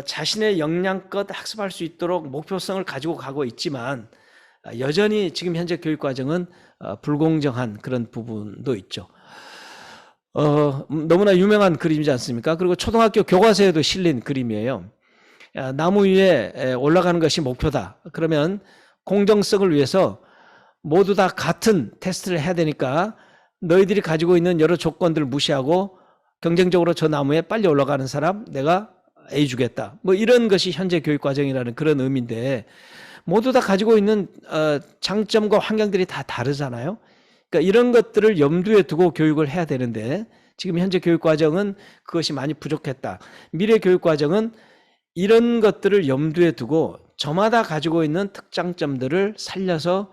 A: 자신의 역량껏 학습할 수 있도록 목표성을 가지고 가고 있지만, 여전히 지금 현재 교육과정은 불공정한 그런 부분도 있죠. 너무나 유명한 그림이지 않습니까? 그리고 초등학교 교과서에도 실린 그림이에요. 나무 위에 올라가는 것이 목표다. 그러면 공정성을 위해서 모두 다 같은 테스트를 해야 되니까 너희들이 가지고 있는 여러 조건들을 무시하고 경쟁적으로 저 나무에 빨리 올라가는 사람 내가 A 주겠다. 뭐 이런 것이 현재 교육과정이라는 그런 의미인데, 모두 다 가지고 있는 장점과 환경들이 다 다르잖아요. 그러니까 이런 것들을 염두에 두고 교육을 해야 되는데 지금 현재 교육과정은 그것이 많이 부족했다. 미래 교육과정은 이런 것들을 염두에 두고 저마다 가지고 있는 특장점들을 살려서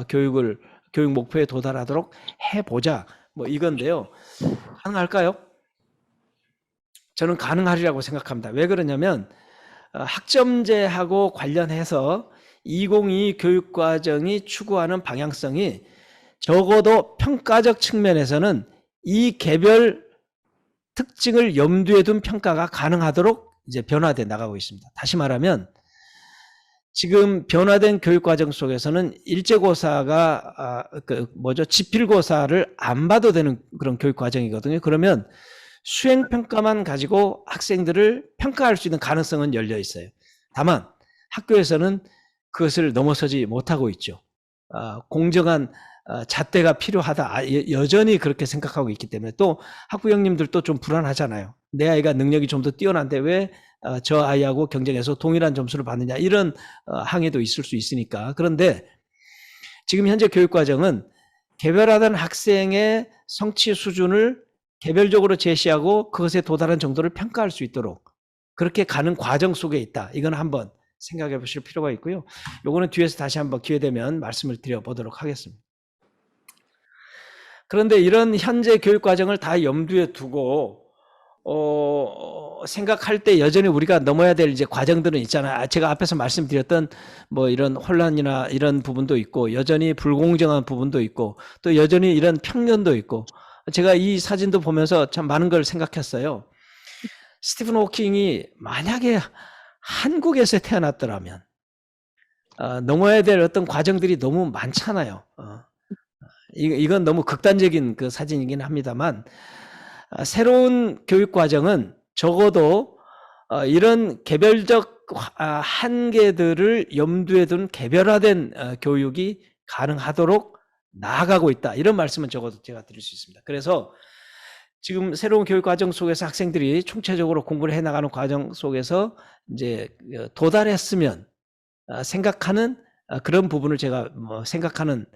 A: 교육 목표에 도달하도록 해보자. 뭐 이건데요. 가능할까요? 저는 가능하리라고 생각합니다. 왜 그러냐면 학점제하고 관련해서 2022 교육과정이 추구하는 방향성이 적어도 평가적 측면에서는 이 개별 특징을 염두에 둔 평가가 가능하도록 이제 변화돼 나가고 있습니다. 다시 말하면 지금 변화된 교육과정 속에서는 일제고사가 지필고사를 안 봐도 되는 그런 교육과정이거든요. 그러면 수행평가만 가지고 학생들을 평가할 수 있는 가능성은 열려 있어요. 다만 학교에서는 그것을 넘어서지 못하고 있죠. 공정한 잣대가 필요하다. 여전히 그렇게 생각하고 있기 때문에 또 학부형님들도 좀 불안하잖아요. 내 아이가 능력이 좀 더 뛰어난데 왜 저 아이하고 경쟁해서 동일한 점수를 받느냐 이런 항의도 있을 수 있으니까. 그런데 지금 현재 교육과정은 개별화된 학생의 성취 수준을 개별적으로 제시하고 그것에 도달한 정도를 평가할 수 있도록 그렇게 가는 과정 속에 있다. 이건 한번 생각해 보실 필요가 있고요. 요거는 뒤에서 다시 한번 기회 되면 말씀을 드려보도록 하겠습니다. 그런데 이런 현재 교육 과정을 다 염두에 두고 생각할 때 여전히 우리가 넘어야 될 이제 과정들은 있잖아요. 제가 앞에서 말씀드렸던 뭐 이런 혼란이나 이런 부분도 있고 여전히 불공정한 부분도 있고 또 여전히 이런 편견도 있고 제가 이 사진도 보면서 참 많은 걸 생각했어요. 스티븐 호킹이 만약에 한국에서 태어났더라면 넘어야 될 어떤 과정들이 너무 많잖아요. 이건 너무 극단적인 그 사진이긴 합니다만 새로운 교육 과정은 적어도 이런 개별적 한계들을 염두에 둔 개별화된 교육이 가능하도록 나아가고 있다. 이런 말씀은 적어도 제가 드릴 수 있습니다. 그래서 지금 새로운 교육 과정 속에서 학생들이 총체적으로 공부를 해나가는 과정 속에서 이제 도달했으면 생각하는 그런 부분을 제가 생각하는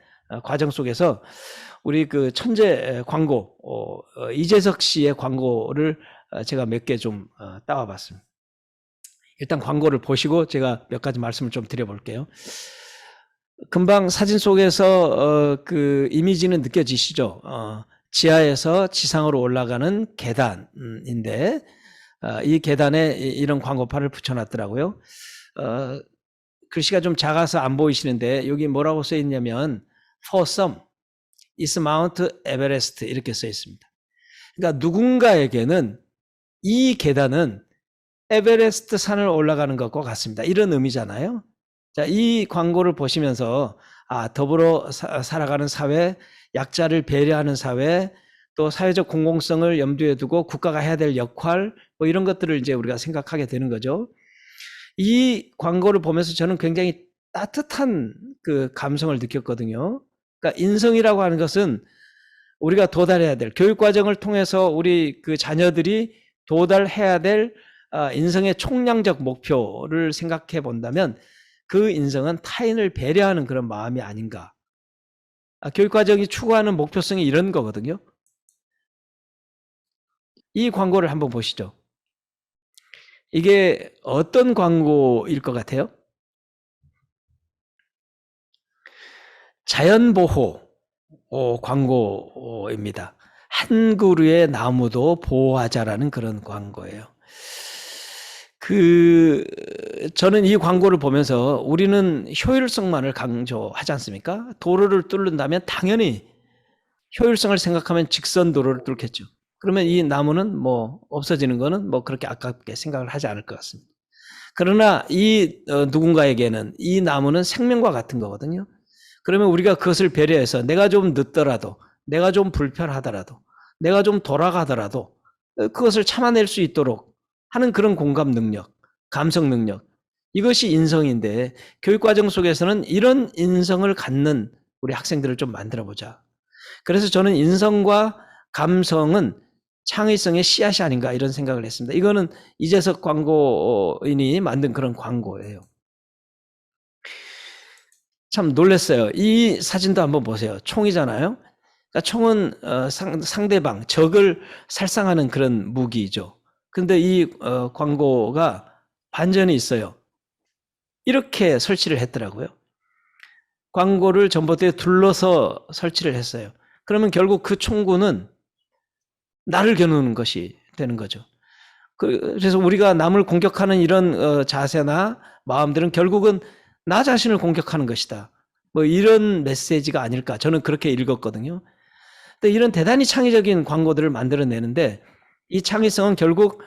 A: 과정 속에서 우리 그 천재 광고 이재석 씨의 광고를 제가 몇 개 좀 따와 봤습니다. 일단 광고를 보시고 제가 몇 가지 말씀을 좀 드려볼게요. 금방 사진 속에서 그 이미지는 느껴지시죠? 지하에서 지상으로 올라가는 계단인데 이 계단에 이런 광고판을 붙여놨더라고요. 글씨가 좀 작아서 안 보이시는데 여기 뭐라고 써 있냐면 For some, is Mount Everest 이렇게 써 있습니다. 그러니까 누군가에게는 이 계단은 에베레스트 산을 올라가는 것과 같습니다. 이런 의미잖아요. 자, 이 광고를 보시면서 더불어 살아가는 사회, 약자를 배려하는 사회, 또 사회적 공공성을 염두에 두고 국가가 해야 될 역할, 뭐 이런 것들을 이제 우리가 생각하게 되는 거죠. 이 광고를 보면서 저는 굉장히 따뜻한 그 감성을 느꼈거든요. 그러니까 인성이라고 하는 것은 우리가 도달해야 될 교육 과정을 통해서 우리 그 자녀들이 도달해야 될 인성의 총량적 목표를 생각해 본다면 그 인성은 타인을 배려하는 그런 마음이 아닌가. 교육 과정이 추구하는 목표성이 이런 거거든요. 이 광고를 한번 보시죠. 이게 어떤 광고일 것 같아요? 자연보호 광고입니다. 한 그루의 나무도 보호하자라는 그런 광고예요. 저는 이 광고를 보면서 우리는 효율성만을 강조하지 않습니까? 도로를 뚫는다면 당연히 효율성을 생각하면 직선 도로를 뚫겠죠. 그러면 이 나무는 뭐 없어지는 거는 뭐 그렇게 아깝게 생각을 하지 않을 것 같습니다. 그러나 이 누군가에게는 이 나무는 생명과 같은 거거든요. 그러면 우리가 그것을 배려해서 내가 좀 늦더라도, 내가 좀 불편하더라도, 내가 좀 돌아가더라도 그것을 참아낼 수 있도록 하는 그런 공감 능력, 감성 능력, 이것이 인성인데 교육과정 속에서는 이런 인성을 갖는 우리 학생들을 좀 만들어보자. 그래서 저는 인성과 감성은 창의성의 씨앗이 아닌가 이런 생각을 했습니다. 이거는 이재석 광고인이 만든 그런 광고예요. 참 놀랐어요. 이 사진도 한번 보세요. 총이잖아요. 그러니까 총은 상대방, 적을 살상하는 그런 무기죠. 근데 이 광고가 반전이 있어요. 이렇게 설치를 했더라고요. 광고를 전봇대에 둘러서 설치를 했어요. 그러면 결국 그 총구는 나를 겨누는 것이 되는 거죠. 그래서 우리가 남을 공격하는 이런 자세나 마음들은 결국은 나 자신을 공격하는 것이다. 뭐 이런 메시지가 아닐까. 저는 그렇게 읽었거든요. 근데 이런 대단히 창의적인 광고들을 만들어내는데 이 창의성은 결국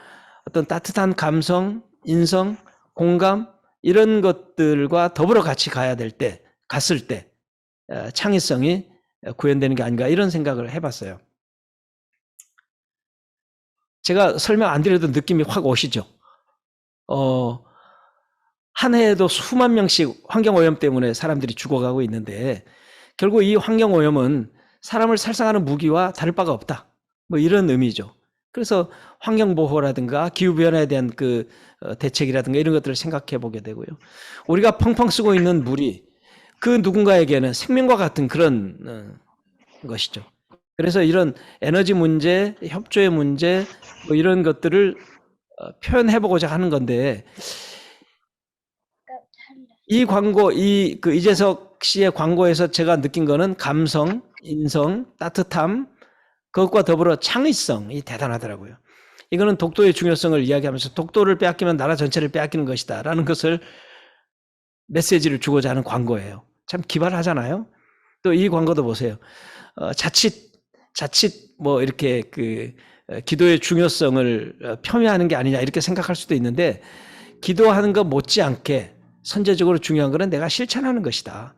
A: 어떤 따뜻한 감성, 인성, 공감 이런 것들과 더불어 같이 가야 될 때, 갔을 때 창의성이 구현되는 게 아닌가 이런 생각을 해봤어요. 제가 설명 안 드려도 느낌이 확 오시죠? 한 해에도 수만 명씩 환경오염 때문에 사람들이 죽어가고 있는데 결국 이 환경오염은 사람을 살상하는 무기와 다를 바가 없다. 뭐 이런 의미죠. 그래서 환경보호라든가 기후변화에 대한 그 대책이라든가 이런 것들을 생각해 보게 되고요. 우리가 펑펑 쓰고 있는 물이 그 누군가에게는 생명과 같은 그런 것이죠. 그래서 이런 에너지 문제, 협조의 문제 뭐 이런 것들을 표현해 보고자 하는 건데 이 광고, 그 이재석 씨의 광고에서 제가 느낀 거는 감성, 인성, 따뜻함, 그것과 더불어 창의성이 대단하더라고요. 이거는 독도의 중요성을 이야기하면서 독도를 빼앗기면 나라 전체를 빼앗기는 것이다 라는 것을 메시지를 주고자 하는 광고예요. 참 기발하잖아요. 또 이 광고도 보세요. 자칫 뭐 이렇게 그 기도의 중요성을 폄훼하는 게 아니냐 이렇게 생각할 수도 있는데 기도하는 것 못지않게 선제적으로 중요한 것은 내가 실천하는 것이다.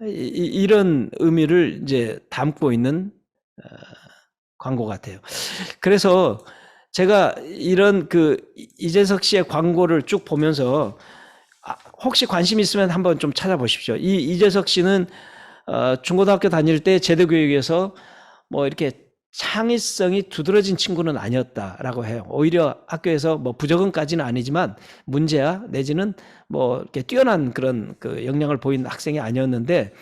A: 이런 의미를 이제 담고 있는 광고 같아요. 그래서 제가 이런 그 이재석 씨의 광고를 쭉 보면서 혹시 관심 있으면 한번 좀 찾아보십시오. 이 이재석 씨는 중고등학교 다닐 때 제도교육에서 뭐 이렇게 창의성이 두드러진 친구는 아니었다라고 해요. 오히려 학교에서 뭐 부적응까지는 아니지만 문제야 내지는 뭐 이렇게 뛰어난 그런 그 역량을 보인 학생이 아니었는데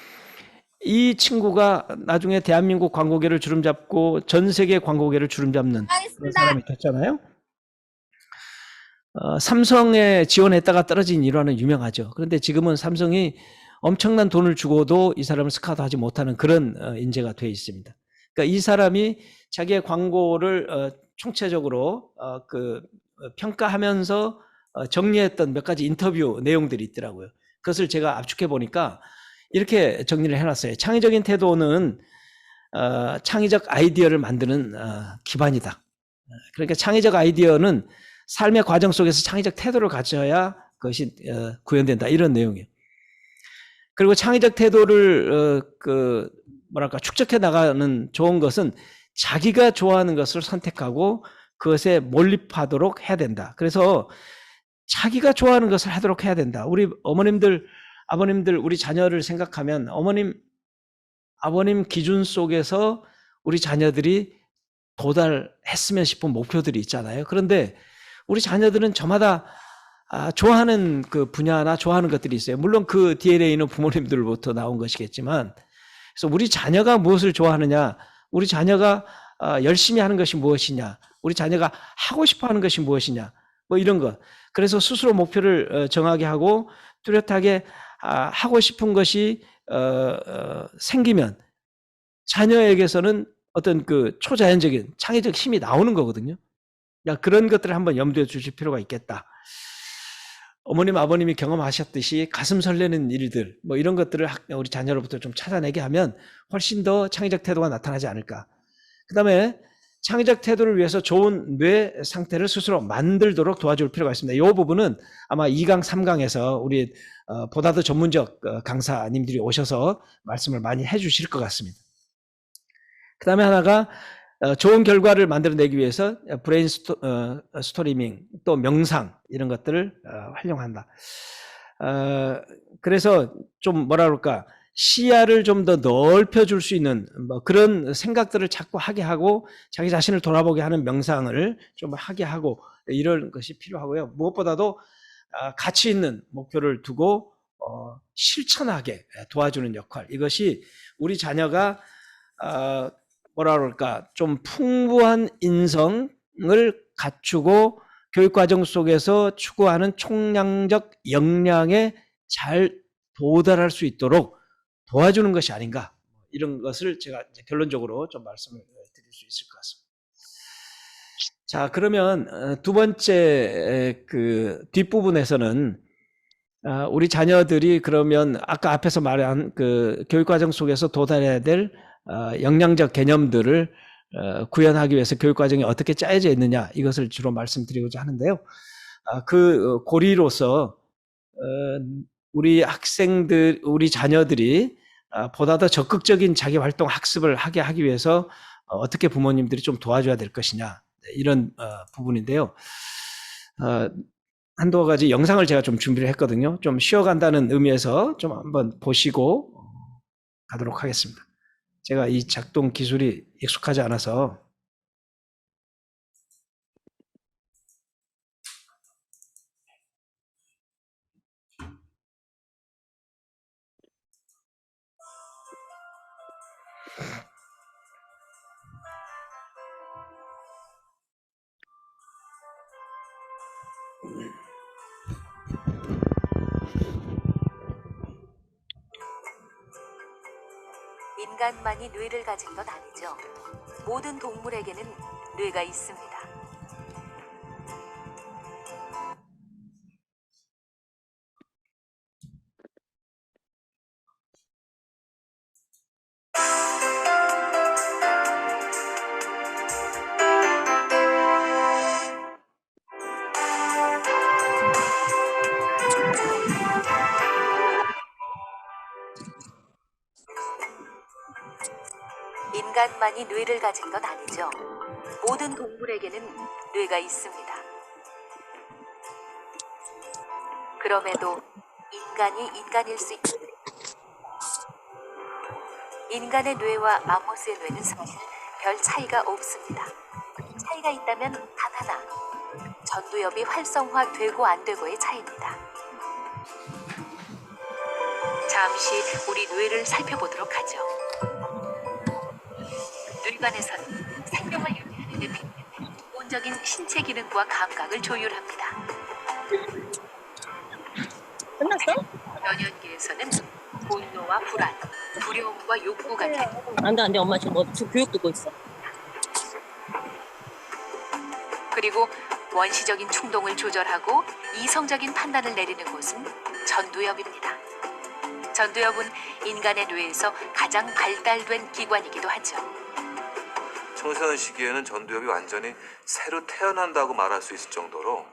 A: 이 친구가 나중에 대한민국 광고계를 주름잡고 전 세계 광고계를 주름잡는 그런 사람이 됐잖아요. 삼성에 지원했다가 떨어진 일화는 유명하죠. 그런데 지금은 삼성이 엄청난 돈을 주고도 이 사람을 스카우트하지 못하는 그런 인재가 되어 있습니다. 그러니까 이 사람이 자기의 광고를 총체적으로 평가하면서 정리했던 몇 가지 인터뷰 내용들이 있더라고요. 그것을 제가 압축해 보니까 이렇게 정리를 해놨어요. 창의적인 태도는 창의적 아이디어를 만드는 기반이다. 그러니까 창의적 아이디어는 삶의 과정 속에서 창의적 태도를 가져야 그것이 구현된다. 이런 내용이에요. 그리고 창의적 태도를 축적해 나가는 좋은 것은 자기가 좋아하는 것을 선택하고 그것에 몰입하도록 해야 된다. 그래서 자기가 좋아하는 것을 하도록 해야 된다. 우리 어머님들, 아버님들, 우리 자녀를 생각하면 어머님, 아버님 기준 속에서 우리 자녀들이 도달했으면 싶은 목표들이 있잖아요. 그런데 우리 자녀들은 저마다 좋아하는 그 분야나 좋아하는 것들이 있어요. 물론 그 DNA는 부모님들로부터 나온 것이겠지만, 그래서 우리 자녀가 무엇을 좋아하느냐, 우리 자녀가 열심히 하는 것이 무엇이냐, 우리 자녀가 하고 싶어 하는 것이 무엇이냐, 뭐 이런 것. 그래서 스스로 목표를 정하게 하고 뚜렷하게 하고 싶은 것이 생기면 자녀에게서는 어떤 그 초자연적인 창의적 힘이 나오는 거거든요. 그러니까 그런 것들을 한번 염두에 주실 필요가 있겠다. 어머님, 아버님이 경험하셨듯이 가슴 설레는 일들, 뭐 이런 것들을 우리 자녀로부터 좀 찾아내게 하면 훨씬 더 창의적 태도가 나타나지 않을까. 그 다음에 창의적 태도를 위해서 좋은 뇌 상태를 스스로 만들도록 도와줄 필요가 있습니다. 이 부분은 아마 2강, 3강에서 우리 보다 더 전문적 강사님들이 오셔서 말씀을 많이 해주실 것 같습니다. 그 다음에 하나가 좋은 결과를 만들어내기 위해서 브레인 스토리밍, 또 명상 이런 것들을 활용한다. 그래서 좀 뭐라 그럴까, 시야를 좀 더 넓혀줄 수 있는 뭐 그런 생각들을 자꾸 하게 하고 자기 자신을 돌아보게 하는 명상을 좀 하게 하고 이런 것이 필요하고요. 무엇보다도 가치 있는 목표를 두고 실천하게 도와주는 역할. 이것이 우리 자녀가 뭐라 그럴까 좀 풍부한 인성을 갖추고 교육과정 속에서 추구하는 총량적 역량에 잘 도달할 수 있도록 도와주는 것이 아닌가, 이런 것을 제가 이제 결론적으로 좀 말씀을 드릴 수 있을 것 같습니다. 자, 그러면 두 번째 그 뒷부분에서는 우리 자녀들이 그러면 아까 앞에서 말한 그 교육과정 속에서 도달해야 될 역량적 개념들을 구현하기 위해서 교육과정이 어떻게 짜여져 있느냐, 이것을 주로 말씀드리고자 하는데요. 그 고리로서 우리 학생들, 우리 자녀들이 보다 더 적극적인 자기 활동 학습을 하게 하기 위해서 어떻게 부모님들이 좀 도와줘야 될 것이냐, 이런 부분인데요. 한두 가지 영상을 제가 좀 준비를 했거든요. 좀 쉬어간다는 의미에서 좀 한번 보시고 가도록 하겠습니다. 제가 이 작동 기술이 익숙하지 않아서.
C: 인간만이 뇌를 가진 건 아니죠. 모든 동물에게는 뇌가 있습니다. 인간만이 뇌를 가진 건 아니죠. 모든 동물에게는 뇌가 있습니다. 그럼에도 인간이 인간일 수 있습니다. 인간의 뇌와 마모스의 뇌는 사실 별 차이가 없습니다. 차이가 있다면 단 하나, 전두엽이 활성화되고 안 되고의 차이입니다. 잠시 우리 뇌를 살펴보도록 하죠. 뇌관에서는 생명을 유지하는 데 필요한 기본적인 신체 기능과 감각을 조율합니다.
D: 끝났어?
C: 면역계에서는 분노와 불안, 두려움과 욕구 같은
D: 안 돼, 안 돼. 엄마 지금 교육 듣고 있어.
C: 그리고 원시적인 충동을 조절하고 이성적인 판단을 내리는 곳은 전두엽입니다. 전두엽은 인간의 뇌에서 가장 발달된 기관이기도 하죠.
E: 청소년 시기에는 전두엽이 완전히 새로 태어난다고 말할 수 있을 정도로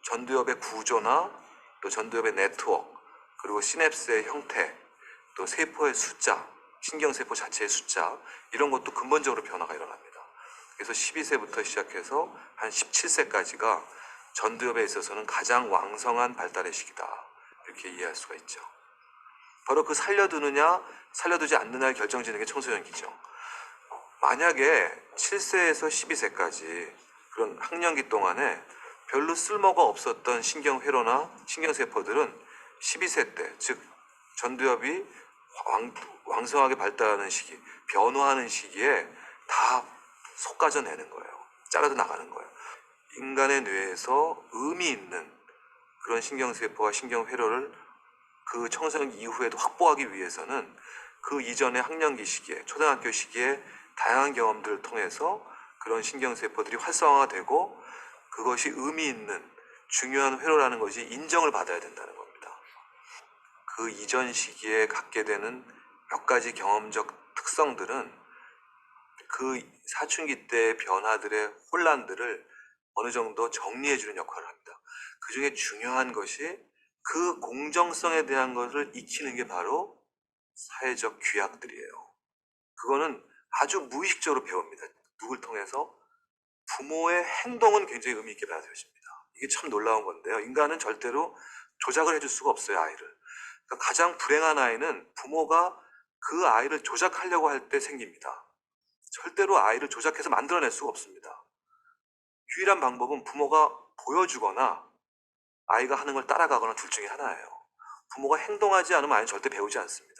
E: 전두엽의 구조나 또 전두엽의 네트워크, 그리고 시냅스의 형태, 또 세포의 숫자, 신경세포 자체의 숫자, 이런 것도 근본적으로 변화가 일어납니다. 그래서 12세부터 시작해서 한 17세까지가 전두엽에 있어서는 가장 왕성한 발달의 시기다, 이렇게 이해할 수가 있죠. 바로 그 살려두느냐 살려두지 않느냐를 결정지는 게 청소년기죠. 만약에 7세에서 12세까지 그런 학령기 동안에 별로 쓸모가 없었던 신경회로나 신경세포들은 12세 때, 즉 전두엽이 왕성하게 발달하는 시기, 변화하는 시기에 다 솎아져내는 거예요. 잘라도 나가는 거예요. 인간의 뇌에서 의미 있는 그런 신경세포와 신경회로를 그 청소년 이후에도 확보하기 위해서는 그 이전의 학령기 시기에, 초등학교 시기에 다양한 경험들을 통해서 그런 신경세포들이 활성화되고 그것이 의미 있는 중요한 회로라는 것이 인정을 받아야 된다는 겁니다. 그 이전 시기에 갖게 되는 몇 가지 경험적 특성들은 그 사춘기 때의 변화들의 혼란들을 어느 정도 정리해주는 역할을 합니다. 그 중에 중요한 것이 그 공정성에 대한 것을 익히는 게 바로 사회적 규약들이에요. 그거는 아주 무의식적으로 배웁니다. 누굴 통해서? 부모의 행동은 굉장히 의미 있게 받아들여집니다. 이게 참 놀라운 건데요. 인간은 절대로 조작을 해줄 수가 없어요, 아이를. 그러니까 가장 불행한 아이는 부모가 그 아이를 조작하려고 할 때 생깁니다. 절대로 아이를 조작해서 만들어낼 수가 없습니다. 유일한 방법은 부모가 보여주거나 아이가 하는 걸 따라가거나 둘 중에 하나예요. 부모가 행동하지 않으면 아이는 절대 배우지 않습니다.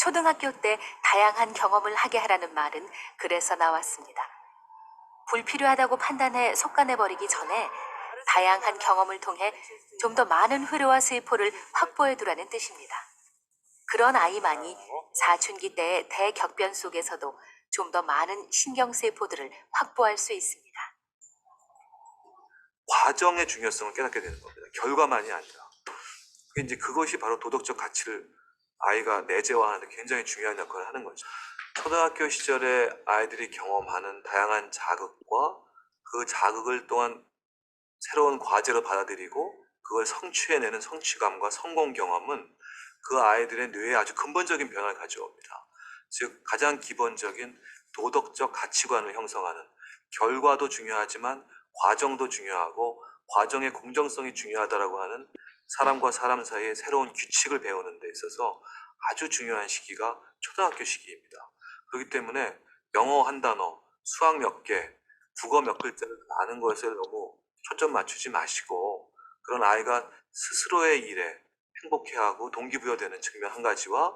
C: 초등학교 때 다양한 경험을 하게 하라는 말은 그래서 나왔습니다. 불필요하다고 판단해 속간해버리기 전에 다양한 경험을 통해 좀 더 많은 회로와 세포를 확보해두라는 뜻입니다. 그런 아이만이 사춘기 때의 대격변 속에서도 좀 더 많은 신경세포들을 확보할 수 있습니다.
E: 과정의 중요성을 깨닫게 되는 겁니다. 결과만이 아니라. 이제 그것이 바로 도덕적 가치를 아이가 내재화하는 데 굉장히 중요한 역할을 하는 거죠. 초등학교 시절에 아이들이 경험하는 다양한 자극과 그 자극을 또한 새로운 과제로 받아들이고 그걸 성취해내는 성취감과 성공 경험은 그 아이들의 뇌에 아주 근본적인 변화를 가져옵니다. 즉 가장 기본적인 도덕적 가치관을 형성하는, 결과도 중요하지만 과정도 중요하고 과정의 공정성이 중요하다라고 하는 사람과 사람 사이의 새로운 규칙을 배우는 데 있어서 아주 중요한 시기가 초등학교 시기입니다. 그렇기 때문에 영어 한 단어, 수학 몇 개, 국어 몇 글자를 아는 것에 너무 초점 맞추지 마시고 그런 아이가 스스로의 일에 행복해하고 동기부여되는 측면 한 가지와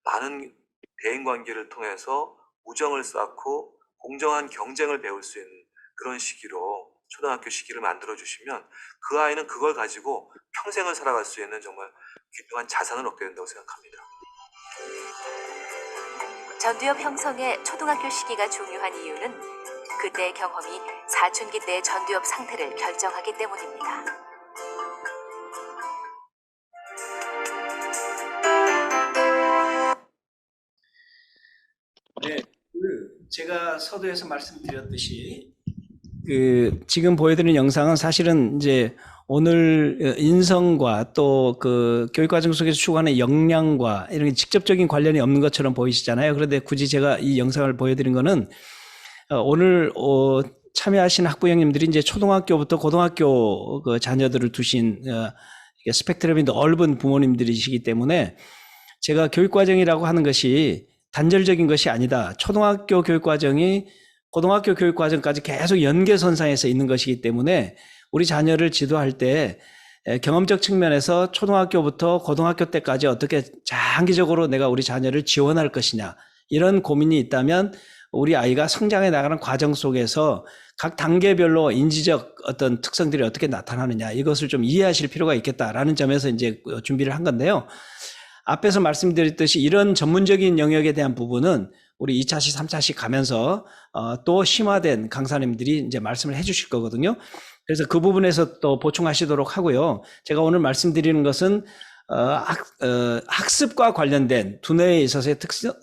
E: 많은 대인관계를 통해서 우정을 쌓고 공정한 경쟁을 배울 수 있는 그런 시기로 초등학교 시기를 만들어주시면 그 아이는 그걸 가지고 평생을 살아갈 수 있는 정말 귀중한 자산을 얻게 된다고 생각합니다.
C: 전두엽 형성의 초등학교 시기가 중요한 이유는 그때의 경험이 사춘기 때의 전두엽 상태를 결정하기 때문입니다.
A: 네, 제가 서두에서 말씀드렸듯이 지금 보여드리는 영상은 사실은 이제 오늘 인성과 또 그 교육과정 속에서 추구하는 역량과 이런 직접적인 관련이 없는 것처럼 보이시잖아요. 그런데 굳이 제가 이 영상을 보여드린 거는 오늘 참여하신 학부형님들이 이제 초등학교부터 고등학교 그 자녀들을 두신 스펙트럼이 넓은 부모님들이시기 때문에 제가 교육과정이라고 하는 것이 단절적인 것이 아니다. 초등학교 교육과정이 고등학교 교육과정까지 계속 연계선상에서 있는 것이기 때문에 우리 자녀를 지도할 때 경험적 측면에서 초등학교부터 고등학교 때까지 어떻게 장기적으로 내가 우리 자녀를 지원할 것이냐 이런 고민이 있다면 우리 아이가 성장해 나가는 과정 속에서 각 단계별로 인지적 어떤 특성들이 어떻게 나타나느냐 이것을 좀 이해하실 필요가 있겠다라는 점에서 이제 준비를 한 건데요. 앞에서 말씀드렸듯이 이런 전문적인 영역에 대한 부분은 우리 2차시, 3차시 가면서 또 심화된 강사님들이 이제 말씀을 해 주실 거거든요. 그래서 그 부분에서 또 보충하시도록 하고요. 제가 오늘 말씀드리는 것은 학습과 관련된 두뇌에 있어서의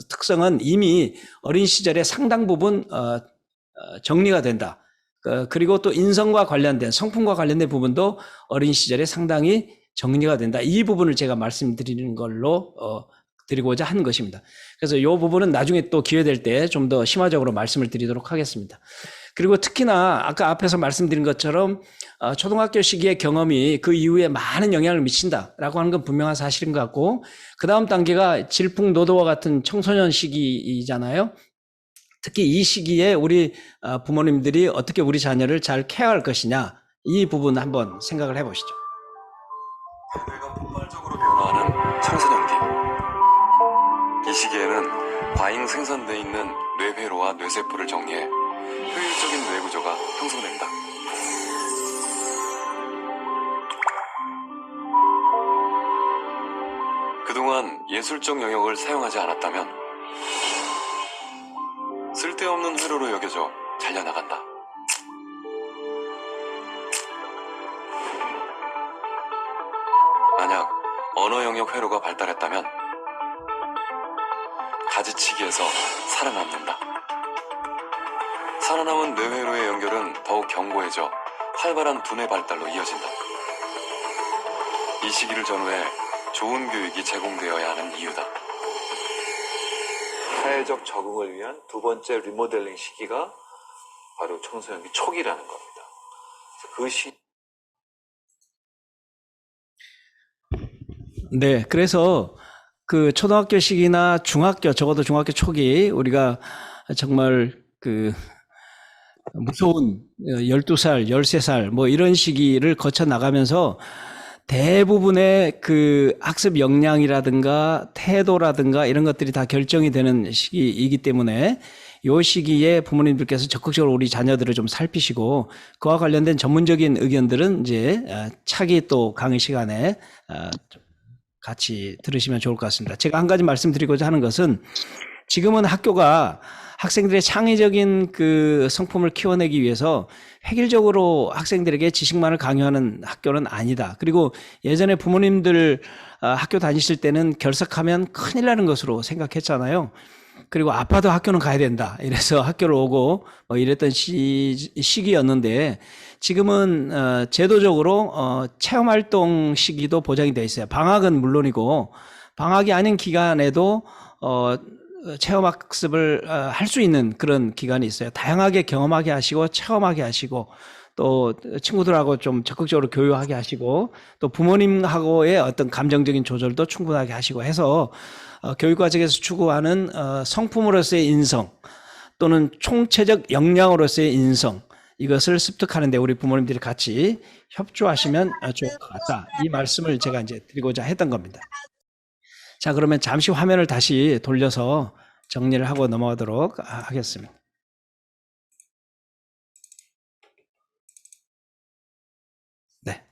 A: 특성은 이미 어린 시절에 상당 부분 정리가 된다. 그리고 또 인성과 관련된 성품과 관련된 부분도 어린 시절에 상당히 정리가 된다. 이 부분을 제가 말씀드리는 걸로 드리고자 한 것입니다. 그래서 이 부분은 나중에 또 기회 될 때 좀 더 심화적으로 말씀을 드리도록 하겠습니다. 그리고 특히나 아까 앞에서 말씀드린 것처럼 초등학교 시기의 경험이 그 이후에 많은 영향을 미친다라고 하는 건 분명한 사실인 것 같고 그 다음 단계가 질풍노도와 같은 청소년 시기이잖아요. 특히 이 시기에 우리 부모님들이 어떻게 우리 자녀를 잘 케어할 것이냐 이 부분 한번 생각을 해보시죠.
F: 뇌가 폭발적으로 변화하는 청소년기. 이 시기에는 과잉 생산되어 있는 뇌회로와 뇌세포를 정리해 효율적인 뇌구조가 형성된다. 그동안 예술적 영역을 사용하지 않았다면 쓸데없는 회로로 여겨져 잘려나간다. 만약 언어 영역 회로가 발달했다면 가지치기에서 살아남는다. 살아남은 뇌회로의 연결은 더욱 견고해져 활발한 두뇌 발달로 이어진다. 이 시기를 전후해 좋은 교육이 제공되어야 하는 이유다.
E: 사회적 적응을 위한 두 번째 리모델링 시기가 바로 청소년기 초기라는 겁니다. 그 시기
A: 네, 그래서 그 초등학교 시기나 중학교, 적어도 중학교 초기 우리가 정말 무서운 12살, 13살 뭐 이런 시기를 거쳐 나가면서 대부분의 그 학습 역량이라든가 태도라든가 이런 것들이 다 결정이 되는 시기이기 때문에 이 시기에 부모님들께서 적극적으로 우리 자녀들을 좀 살피시고 그와 관련된 전문적인 의견들은 이제 차기 또 강의 시간에 같이 들으시면 좋을 것 같습니다. 제가 한 가지 말씀드리고자 하는 것은 지금은 학교가 학생들의 창의적인 그 성품을 키워내기 위해서 획일적으로 학생들에게 지식만을 강요하는 학교는 아니다. 그리고 예전에 부모님들 학교 다니실 때는 결석하면 큰일 나는 것으로 생각했잖아요. 그리고 아파도 학교는 가야 된다. 이래서 학교를 오고 뭐 이랬던 시기였는데 지금은 제도적으로 체험활동 시기도 보장이 되어 있어요. 방학은 물론이고 방학이 아닌 기간에도 체험학습을 할 수 있는 그런 기간이 있어요. 다양하게 경험하게 하시고 체험하게 하시고 또 친구들하고 좀 적극적으로 교류하게 하시고 또 부모님하고의 어떤 감정적인 조절도 충분하게 하시고 해서 교육과정에서 추구하는 성품으로서의 인성 또는 총체적 역량으로서의 인성 이것을 습득하는 데 우리 부모님들이 같이 협조하시면 좋을 것 같다. 이 말씀을 제가 이제 드리고자 했던 겁니다. 자, 그러면 잠시 화면을 다시 돌려서 정리를 하고 넘어가도록 하겠습니다. 네.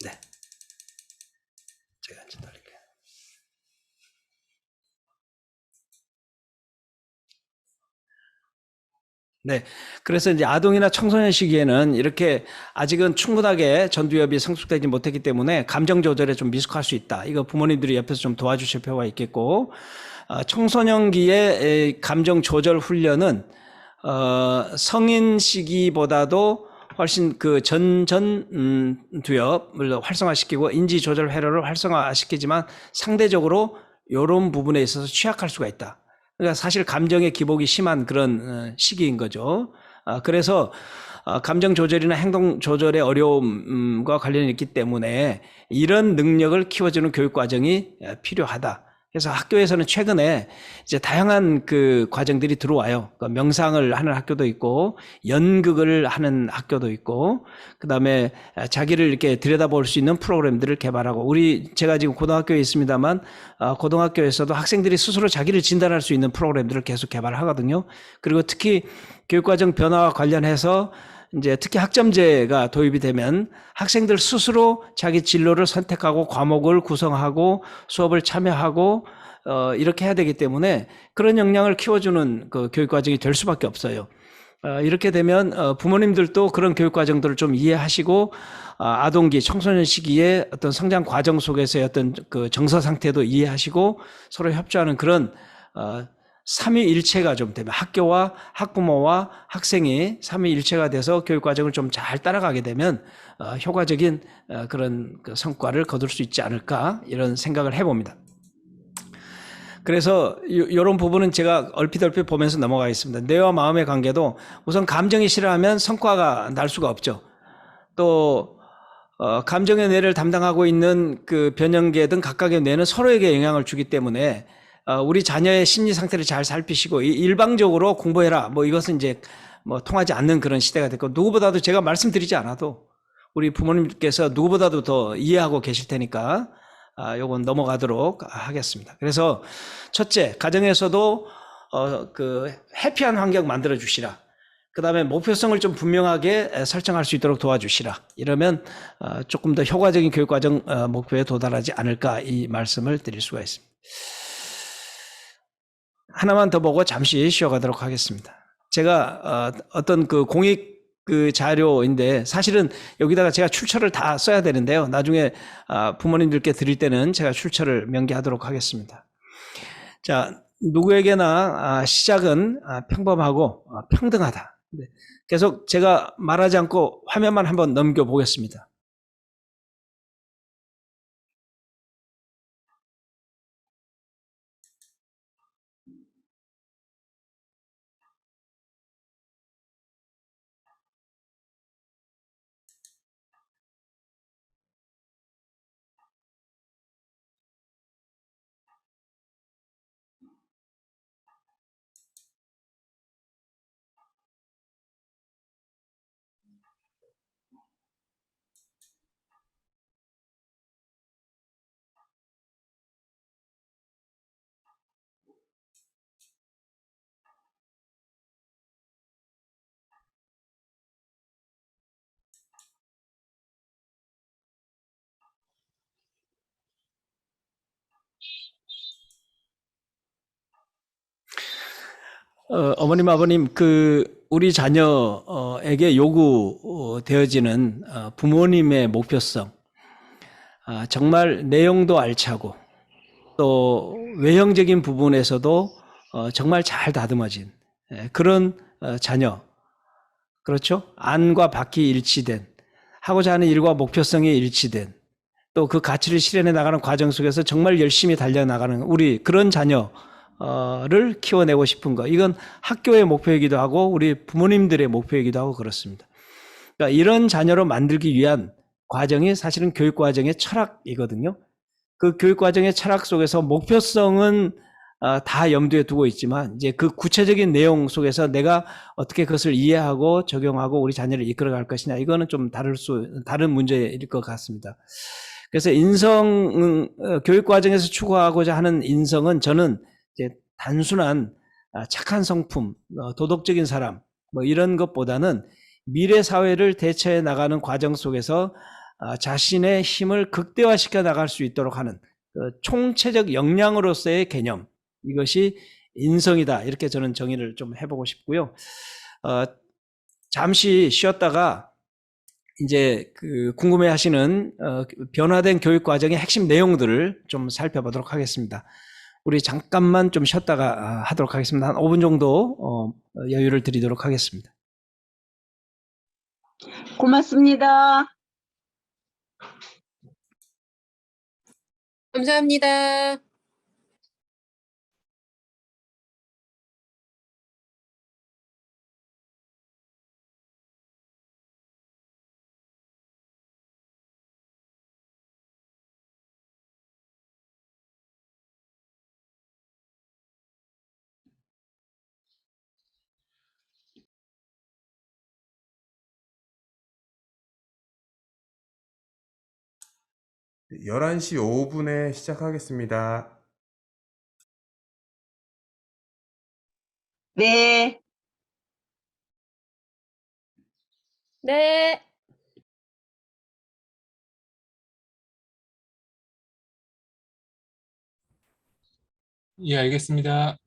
A: 네. 제가 이제 돌릴게요. 네. 그래서 이제 아동이나 청소년 시기에는 이렇게 아직은 충분하게 전두엽이 성숙되지 못했기 때문에 감정 조절에 좀 미숙할 수 있다. 이거 부모님들이 옆에서 좀 도와주실 필요가 있겠고, 청소년기의 감정 조절 훈련은 성인 시기보다도 훨씬 그 두엽을 활성화시키고 인지 조절 회로를 활성화시키지만 상대적으로 이런 부분에 있어서 취약할 수가 있다. 그러니까 사실 감정의 기복이 심한 그런 시기인 거죠. 그래서 감정 조절이나 행동 조절의 어려움과 관련이 있기 때문에 이런 능력을 키워주는 교육 과정이 필요하다. 그래서 학교에서는 최근에 이제 다양한 그 과정들이 들어와요. 그러니까 명상을 하는 학교도 있고, 연극을 하는 학교도 있고, 그 다음에 자기를 이렇게 들여다볼 수 있는 프로그램들을 개발하고, 제가 지금 고등학교에 있습니다만, 고등학교에서도 학생들이 스스로 자기를 진단할 수 있는 프로그램들을 계속 개발하거든요. 그리고 특히 교육과정 변화와 관련해서 이제 특히 학점제가 도입이 되면 학생들 스스로 자기 진로를 선택하고 과목을 구성하고 수업을 참여하고 이렇게 해야 되기 때문에 그런 역량을 키워주는 그 교육과정이 될 수밖에 없어요. 이렇게 되면 부모님들도 그런 교육과정들을 좀 이해하시고 아동기, 청소년 시기의 어떤 성장 과정 속에서의 어떤 그 정서 상태도 이해하시고 서로 협조하는 그런 삼위일체가 좀 되면 학교와 학부모와 학생이 삼위일체가 돼서 교육과정을 좀 잘 따라가게 되면 효과적인 그런 그 성과를 거둘 수 있지 않을까 이런 생각을 해봅니다. 그래서 이런 부분은 제가 얼핏 보면서 넘어가겠습니다. 뇌와 마음의 관계도 우선 감정이 싫어하면 성과가 날 수가 없죠. 또 감정의 뇌를 담당하고 있는 그 변형계 등 각각의 뇌는 서로에게 영향을 주기 때문에 우리 자녀의 심리 상태를 잘 살피시고 일방적으로 공부해라. 뭐 이것은 이제 뭐 통하지 않는 그런 시대가 됐고 누구보다도 제가 말씀드리지 않아도 우리 부모님께서 누구보다도 더 이해하고 계실 테니까 요건 넘어가도록 하겠습니다. 그래서 첫째, 가정에서도 그 해피한 환경 만들어 주시라. 그 다음에 목표성을 좀 분명하게 설정할 수 있도록 도와주시라. 이러면 조금 더 효과적인 교육과정 목표에 도달하지 않을까 이 말씀을 드릴 수가 있습니다. 하나만 더 보고 잠시 쉬어가도록 하겠습니다. 제가 어떤 그 공익 그 자료인데 사실은 여기다가 제가 출처를 다 써야 되는데요. 나중에 부모님들께 드릴 때는 제가 출처를 명기하도록 하겠습니다. 자, 누구에게나 시작은 평범하고 평등하다. 계속 제가 말하지 않고 화면만 한번 넘겨보겠습니다. 어머님, 아버님, 우리 자녀에게 요구되어지는 부모님의 목표성, 정말 내용도 알차고 또 외형적인 부분에서도 정말 잘 다듬어진 그런 자녀, 그렇죠? 안과 밖이 일치된, 하고자 하는 일과 목표성이 일치된, 또 그 가치를 실현해 나가는 과정 속에서 정말 열심히 달려나가는 우리 그런 자녀를 키워내고 싶은 거. 이건 학교의 목표이기도 하고 우리 부모님들의 목표이기도 하고 그렇습니다. 그러니까 이런 자녀로 만들기 위한 과정이 사실은 교육 과정의 철학이거든요. 그 교육 과정의 철학 속에서 목표성은 다 염두에 두고 있지만 이제 그 구체적인 내용 속에서 내가 어떻게 그것을 이해하고 적용하고 우리 자녀를 이끌어갈 것이냐, 이거는 좀 다른 문제일 것 같습니다. 그래서 교육 과정에서 추구하고자 하는 인성은 저는 이제 단순한 착한 성품, 도덕적인 사람, 뭐 이런 것보다는 미래 사회를 대처해 나가는 과정 속에서 자신의 힘을 극대화시켜 나갈 수 있도록 하는 총체적 역량으로서의 개념, 이것이 인성이다. 이렇게 저는 정의를 좀 해보고 싶고요. 잠시 쉬었다가 이제 궁금해하시는 변화된 교육 과정의 핵심 내용들을 좀 살펴보도록 하겠습니다. 우리 잠깐만 좀 쉬었다가 하도록 하겠습니다. 한 5분 정도 여유를 드리도록 하겠습니다.
B: 고맙습니다.
G: 감사합니다.
H: 네, 11시 5분에 시작하겠습니다.
B: 네.
G: 네.
I: 예, 알겠습니다.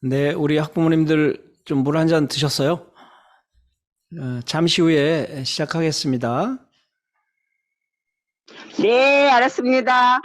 A: 네, 우리 학부모님들 좀 물 한 잔 드셨어요? 잠시 후에 시작하겠습니다.
B: 네, 알았습니다.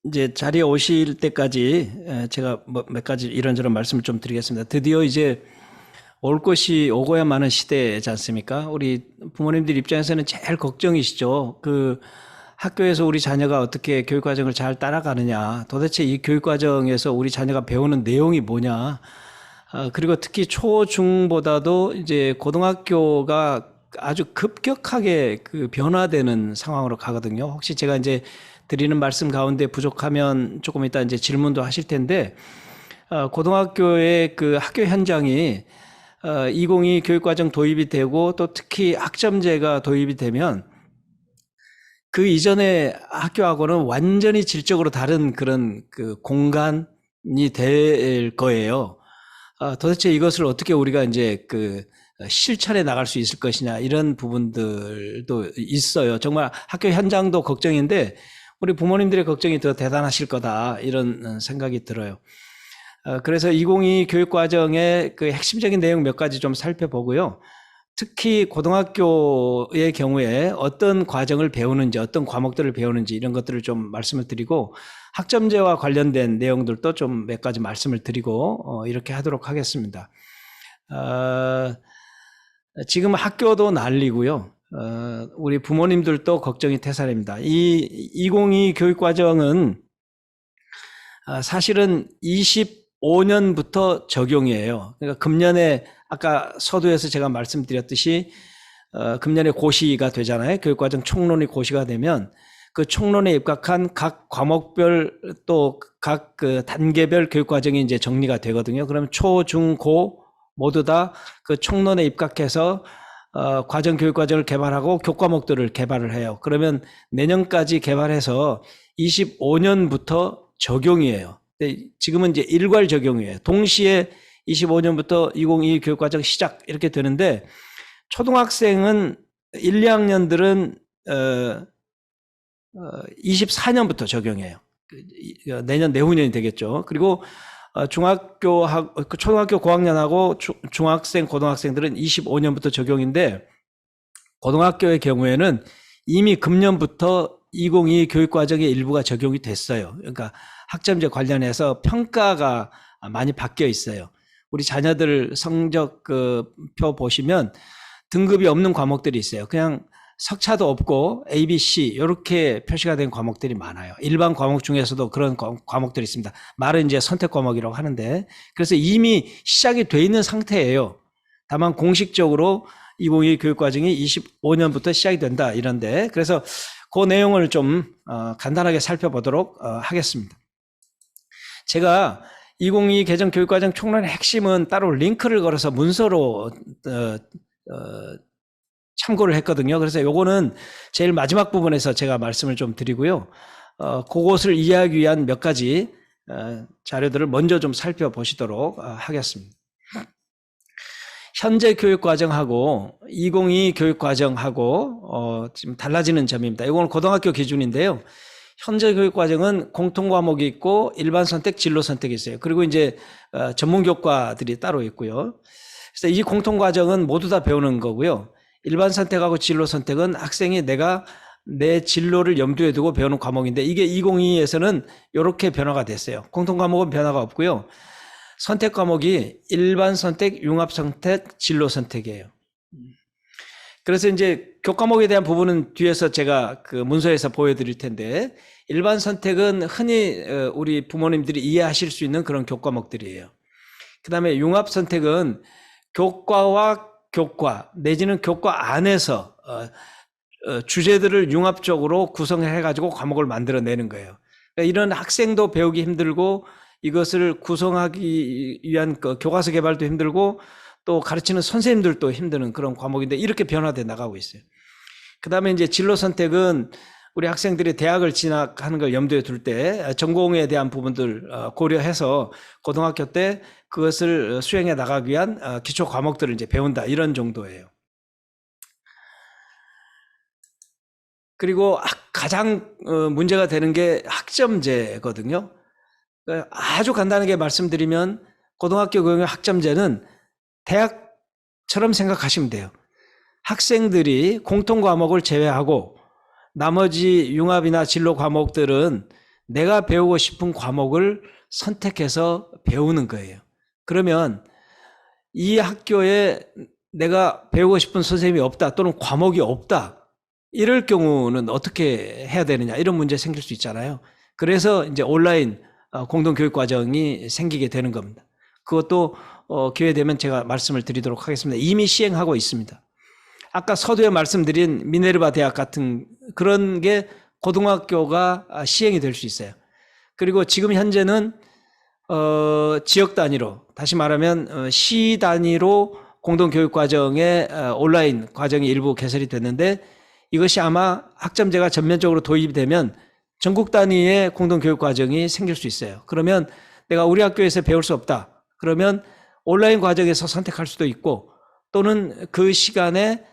A: 이제 자리에 오실 때까지 제가 몇 가지 이런저런 말씀을 좀 드리겠습니다. 드디어 이제 올 것이 오고야 마는 시대지 않습니까? 우리 부모님들 입장에서는 제일 걱정이시죠. 그 학교에서 우리 자녀가 어떻게 교육 과정을 잘 따라가느냐, 도대체 이 교육 과정에서 우리 자녀가 배우는 내용이 뭐냐, 그리고 특히 초, 중보다도 이제 고등학교가 아주 급격하게 그 변화되는 상황으로 가거든요. 혹시 제가 이제 드리는 말씀 가운데 부족하면 조금 이따 이제 질문도 하실 텐데, 고등학교의 그 학교 현장이 2022 교육과정 도입이 되고 또 특히 학점제가 도입이 되면 그 이전의 학교하고는 완전히 질적으로 다른 그런 그 공간이 될 거예요. 도대체 이것을 어떻게 우리가 이제 그 실천해 나갈 수 있을 것이냐, 이런 부분들도 있어요. 정말 학교 현장도 걱정인데 우리 부모님들의 걱정이 더 대단하실 거다, 이런 생각이 들어요. 그래서 2022 교육과정의 그 핵심적인 내용 몇 가지 좀 살펴보고요. 특히 고등학교의 경우에 어떤 과정을 배우는지, 어떤 과목들을 배우는지 이런 것들을 좀 말씀을 드리고, 학점제와 관련된 내용들도 좀 몇 가지 말씀을 드리고 이렇게 하도록 하겠습니다. 지금 학교도 난리고요. 우리 부모님들도 걱정이 태산입니다. 이 2022 교육과정은 사실은 25년부터 적용이에요. 그러니까 금년에 아까 서두에서 제가 말씀드렸듯이 금년에 고시가 되잖아요. 교육과정 총론이 고시가 되면 그 총론에 입각한 각 과목별 또 각 그 단계별 교육과정이 이제 정리가 되거든요. 그러면 초, 중, 고 모두 다 그 총론에 입각해서 과정 교육과정을 개발하고 교과목들을 개발을 해요. 그러면 내년까지 개발해서 25년부터 적용이에요. 지금은 이제 일괄 적용이에요. 동시에 25년부터 2022 교육과정 시작 이렇게 되는데, 초등학생은 1, 2학년들은 24년부터 적용해요. 내년 내후년이 되겠죠. 그리고 초등학교 고학년하고 중학생, 고등학생들은 25년부터 적용인데, 고등학교의 경우에는 이미 금년부터 2022 교육과정의 일부가 적용이 됐어요. 그러니까 학점제 관련해서 평가가 많이 바뀌어 있어요. 우리 자녀들 성적 표 보시면 등급이 없는 과목들이 있어요. 그냥 석차도 없고 A, B, C 이렇게 표시가 된 과목들이 많아요. 일반 과목 중에서도 그런 과목들이 있습니다. 말은 이제 선택 과목이라고 하는데, 그래서 이미 시작이 돼 있는 상태예요. 다만 공식적으로 2022 교육과정이 25년부터 시작이 된다, 이런데, 그래서 그 내용을 좀 간단하게 살펴보도록 하겠습니다. 제가 2022 개정 교육과정 총론의 핵심은 따로 링크를 걸어서 문서로 참고를 했거든요. 그래서 요거는 제일 마지막 부분에서 제가 말씀을 좀 드리고요. 그것을 이해하기 위한 몇 가지 자료들을 먼저 좀 살펴보시도록 하겠습니다. 현재 교육과정하고 2022 교육과정하고 지금 달라지는 점입니다. 이건 고등학교 기준인데요. 현재 교육과정은 공통과목이 있고 일반 선택, 진로 선택이 있어요. 그리고 이제 전문 교과들이 따로 있고요. 그래서 이 공통과정은 모두 다 배우는 거고요. 일반 선택하고 진로 선택은 학생이 내가 내 진로를 염두에 두고 배우는 과목인데, 이게 2022에서는 이렇게 변화가 됐어요. 공통과목은 변화가 없고요. 선택 과목이 일반 선택, 융합 선택, 진로 선택이에요. 그래서 이제 교과목에 대한 부분은 뒤에서 제가 그 문서에서 보여드릴 텐데, 일반 선택은 흔히 우리 부모님들이 이해하실 수 있는 그런 교과목들이에요. 그 다음에 융합 선택은 교과와 교과 내지는 교과 안에서 주제들을 융합적으로 구성해가지고 과목을 만들어내는 거예요. 그러니까 이런 학생도 배우기 힘들고, 이것을 구성하기 위한 교과서 개발도 힘들고, 또 가르치는 선생님들도 힘드는 그런 과목인데, 이렇게 변화돼 나가고 있어요. 그 다음에 이제 진로 선택은 우리 학생들이 대학을 진학하는 걸 염두에 둘 때 전공에 대한 부분들 고려해서 고등학교 때 그것을 수행해 나가기 위한 기초 과목들을 이제 배운다, 이런 정도예요. 그리고 가장 문제가 되는 게 학점제거든요. 아주 간단하게 말씀드리면 고등학교 교육의 학점제는 대학처럼 생각하시면 돼요. 학생들이 공통 과목을 제외하고 나머지 융합이나 진로 과목들은 내가 배우고 싶은 과목을 선택해서 배우는 거예요. 그러면 이 학교에 내가 배우고 싶은 선생님이 없다 또는 과목이 없다. 이럴 경우는 어떻게 해야 되느냐 이런 문제 생길 수 있잖아요. 그래서 이제 온라인 공동교육과정이 생기게 되는 겁니다. 그것도 기회 되면 제가 말씀을 드리도록 하겠습니다. 이미 시행하고 있습니다. 아까 서두에 말씀드린 미네르바 대학 같은 그런 게 고등학교가 시행이 될 수 있어요. 그리고 지금 현재는 지역 단위로, 다시 말하면 시 단위로 공동교육과정에 온라인 과정이 일부 개설이 됐는데 이것이 아마 학점제가 전면적으로 도입이 되면 전국 단위의 공동교육과정이 생길 수 있어요. 그러면 내가 우리 학교에서 배울 수 없다. 그러면 온라인 과정에서 선택할 수도 있고 또는 그 시간에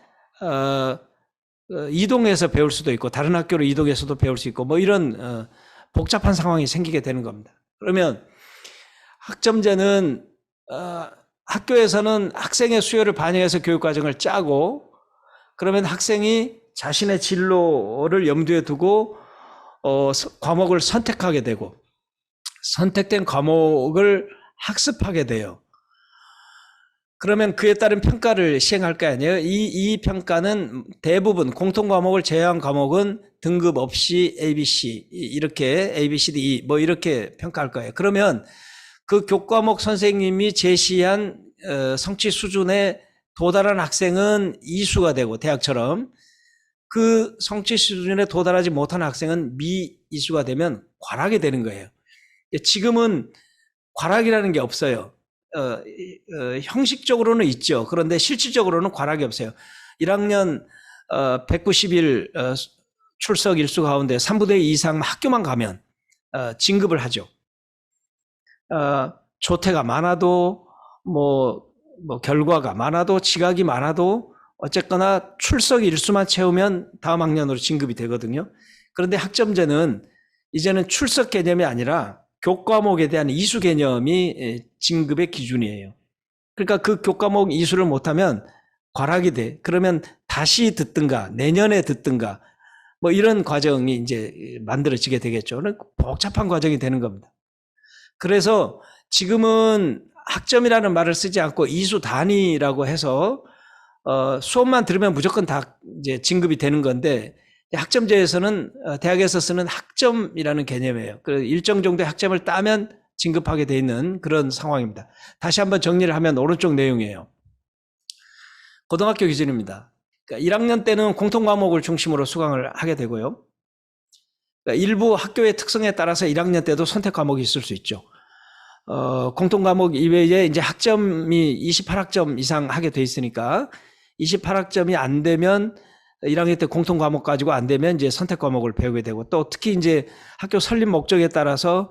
A: 이동해서 배울 수도 있고 다른 학교로 이동해서도 배울 수 있고 뭐 이런 복잡한 상황이 생기게 되는 겁니다. 그러면 학점제는 학교에서는 학생의 수요를 반영해서 교육과정을 짜고 그러면 학생이 자신의 진로를 염두에 두고 과목을 선택하게 되고 선택된 과목을 학습하게 돼요. 그러면 그에 따른 평가를 시행할 거 아니에요? 이 평가는 대부분 공통 과목을 제외한 과목은 등급 없이 ABC 이렇게 ABCD 뭐 이렇게 평가할 거예요. 그러면 그 교과목 선생님이 제시한 성취 수준에 도달한 학생은 이수가 되고 대학처럼 그 성취 수준에 도달하지 못한 학생은 미이수가 되면 과락이 되는 거예요. 지금은 과락이라는 게 없어요. 형식적으로는 있죠. 그런데 실질적으로는 과락이 없어요. 1학년 190일 출석 일수 가운데 3분의 2 이상 학교만 가면 진급을 하죠. 조퇴가 많아도 뭐 결과가 많아도 지각이 많아도 어쨌거나 출석 일수만 채우면 다음 학년으로 진급이 되거든요. 그런데 학점제는 이제는 출석 개념이 아니라 교과목에 대한 이수 개념이 진급의 기준이에요. 그러니까 그 교과목 이수를 못하면 과락이 돼. 그러면 다시 듣든가 내년에 듣든가 뭐 이런 과정이 이제 만들어지게 되겠죠. 복잡한 과정이 되는 겁니다. 그래서 지금은 학점이라는 말을 쓰지 않고 이수 단위라고 해서 수업만 들으면 무조건 다 이제 진급이 되는 건데 학점제에서는 대학에서 쓰는 학점이라는 개념이에요. 그 일정 정도의 학점을 따면 진급하게 돼 있는 그런 상황입니다. 다시 한번 정리를 하면 오른쪽 내용이에요. 고등학교 기준입니다. 그러니까 1학년 때는 공통 과목을 중심으로 수강을 하게 되고요. 그러니까 일부 학교의 특성에 따라서 1학년 때도 선택 과목이 있을 수 있죠. 공통 과목 이외에 이제 학점이 28학점 이상 하게 돼 있으니까 28학점이 안 되면 1학년 때 공통 과목 가지고 안 되면 이제 선택 과목을 배우게 되고 또 특히 이제 학교 설립 목적에 따라서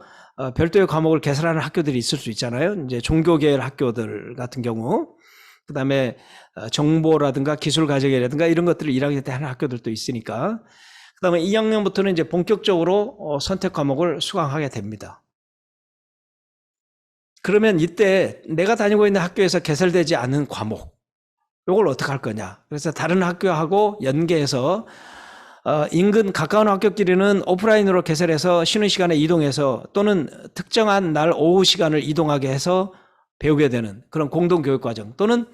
A: 별도의 과목을 개설하는 학교들이 있을 수 있잖아요. 이제 종교계열 학교들 같은 경우, 그 다음에 정보라든가 기술 과정이라든가 이런 것들을 1학년 때 하는 학교들도 있으니까, 그 다음에 2학년부터는 이제 본격적으로 선택 과목을 수강하게 됩니다. 그러면 이때 내가 다니고 있는 학교에서 개설되지 않은 과목, 이걸 어떻게 할 거냐. 그래서 다른 학교하고 연계해서 인근 가까운 학교끼리는 오프라인으로 개설해서 쉬는 시간에 이동해서 또는 특정한 날 오후 시간을 이동하게 해서 배우게 되는 그런 공동교육과정 또는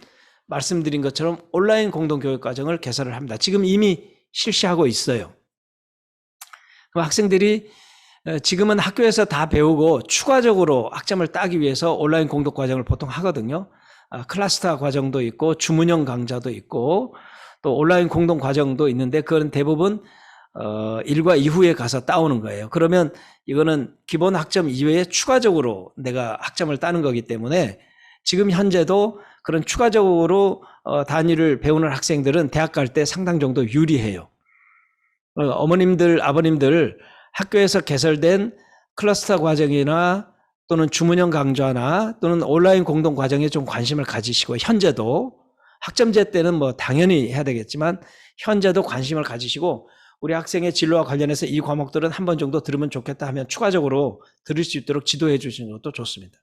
A: 말씀드린 것처럼 온라인 공동교육과정을 개설을 합니다. 지금 이미 실시하고 있어요. 그럼 학생들이 지금은 학교에서 다 배우고 추가적으로 학점을 따기 위해서 온라인 공동과정을 보통 하거든요. 클러스터 과정도 있고 주문형 강좌도 있고 또 온라인 공동 과정도 있는데 그건 대부분 일과 이후에 가서 따오는 거예요. 그러면 이거는 기본 학점 이외에 추가적으로 내가 학점을 따는 거기 때문에 지금 현재도 그런 추가적으로 단위를 배우는 학생들은 대학 갈 때 상당 정도 유리해요. 어머님들, 아버님들 학교에서 개설된 클러스터 과정이나 또는 주문형 강좌나 또는 온라인 공동 과정에 좀 관심을 가지시고 현재도 학점제 때는 뭐 당연히 해야 되겠지만 현재도 관심을 가지시고 우리 학생의 진로와 관련해서 이 과목들은 한 번 정도 들으면 좋겠다 하면 추가적으로 들을 수 있도록 지도해 주시는 것도 좋습니다.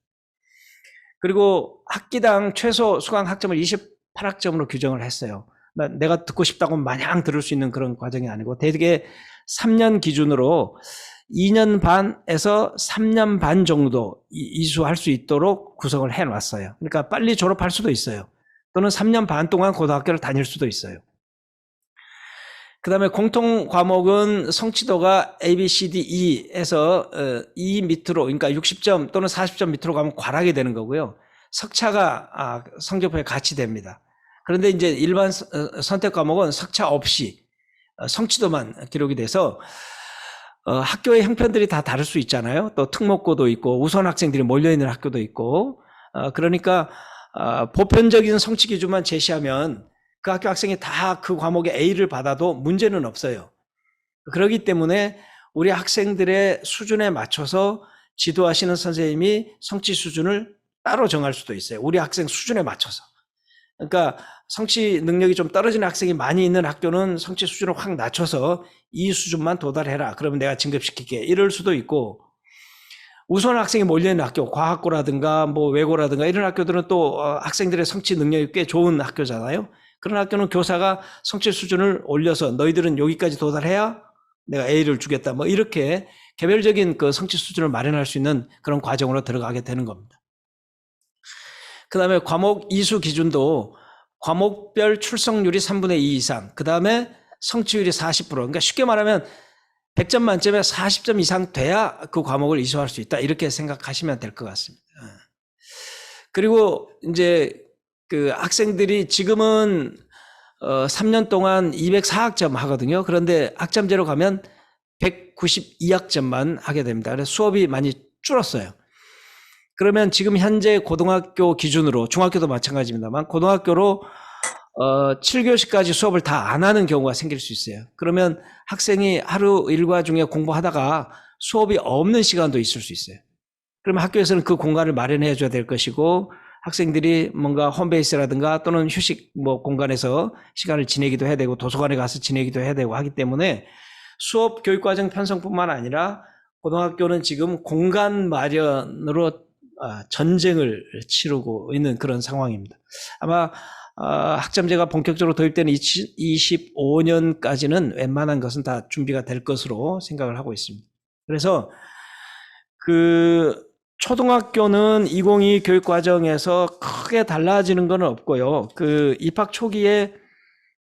A: 그리고 학기당 최소 수강 학점을 28학점으로 규정을 했어요. 내가 듣고 싶다고 마냥 들을 수 있는 그런 과정이 아니고 대개 3년 기준으로 2년 반에서 3년 반 정도 이수할 수 있도록 구성을 해놨어요. 그러니까 빨리 졸업할 수도 있어요. 또는 3년 반 동안 고등학교를 다닐 수도 있어요. 그 다음에 공통 과목은 성취도가 A, B, C, D, E에서 E 밑으로, 그러니까 60점 또는 40점 밑으로 가면 과락이 되는 거고요. 석차가 성적표에 같이 됩니다. 그런데 이제 일반 선택 과목은 석차 없이 성취도만 기록이 돼서 학교의 형편들이 다 다를 수 있잖아요. 또 특목고도 있고 우선 학생들이 몰려있는 학교도 있고 그러니까 보편적인 성취 기준만 제시하면 그 학교 학생이 다 그 과목에 A를 받아도 문제는 없어요. 그렇기 때문에 우리 학생들의 수준에 맞춰서 지도하시는 선생님이 성취 수준을 따로 정할 수도 있어요. 우리 학생 수준에 맞춰서. 그러니까 성취 능력이 좀 떨어지는 학생이 많이 있는 학교는 성취 수준을 확 낮춰서 이 수준만 도달해라. 그러면 내가 진급시킬게. 이럴 수도 있고 우선 학생이 몰려있는 학교, 과학고라든가 뭐 외고라든가 이런 학교들은 또 학생들의 성취 능력이 꽤 좋은 학교잖아요. 그런 학교는 교사가 성취 수준을 올려서 너희들은 여기까지 도달해야 내가 A를 주겠다. 뭐 이렇게 개별적인 그 성취 수준을 마련할 수 있는 그런 과정으로 들어가게 되는 겁니다. 그 다음에 과목 이수 기준도 과목별 출석률이 3분의 2 이상, 그 다음에 성취율이 40%. 그러니까 쉽게 말하면 100점 만점에 40점 이상 돼야 그 과목을 이수할 수 있다. 이렇게 생각하시면 될 것 같습니다. 그리고 이제 그 학생들이 지금은 3년 동안 204학점 하거든요. 그런데 학점제로 가면 192학점만 하게 됩니다. 그래서 수업이 많이 줄었어요. 그러면 지금 현재 고등학교 기준으로, 중학교도 마찬가지입니다만 고등학교로 7교시까지 수업을 다 안 하는 경우가 생길 수 있어요. 그러면 학생이 하루 일과 중에 공부하다가 수업이 없는 시간도 있을 수 있어요. 그러면 학교에서는 그 공간을 마련해 줘야 될 것이고 학생들이 뭔가 홈베이스라든가 또는 휴식 뭐 공간에서 시간을 지내기도 해야 되고 도서관에 가서 지내기도 해야 되고 하기 때문에 수업 교육과정 편성뿐만 아니라 고등학교는 지금 공간 마련으로 전쟁을 치르고 있는 그런 상황입니다. 아마 학점제가 본격적으로 도입되는 2025년까지는 웬만한 것은 다 준비가 될 것으로 생각을 하고 있습니다. 그래서 그 초등학교는 2022 교육과정에서 크게 달라지는 건 없고요. 그 입학 초기에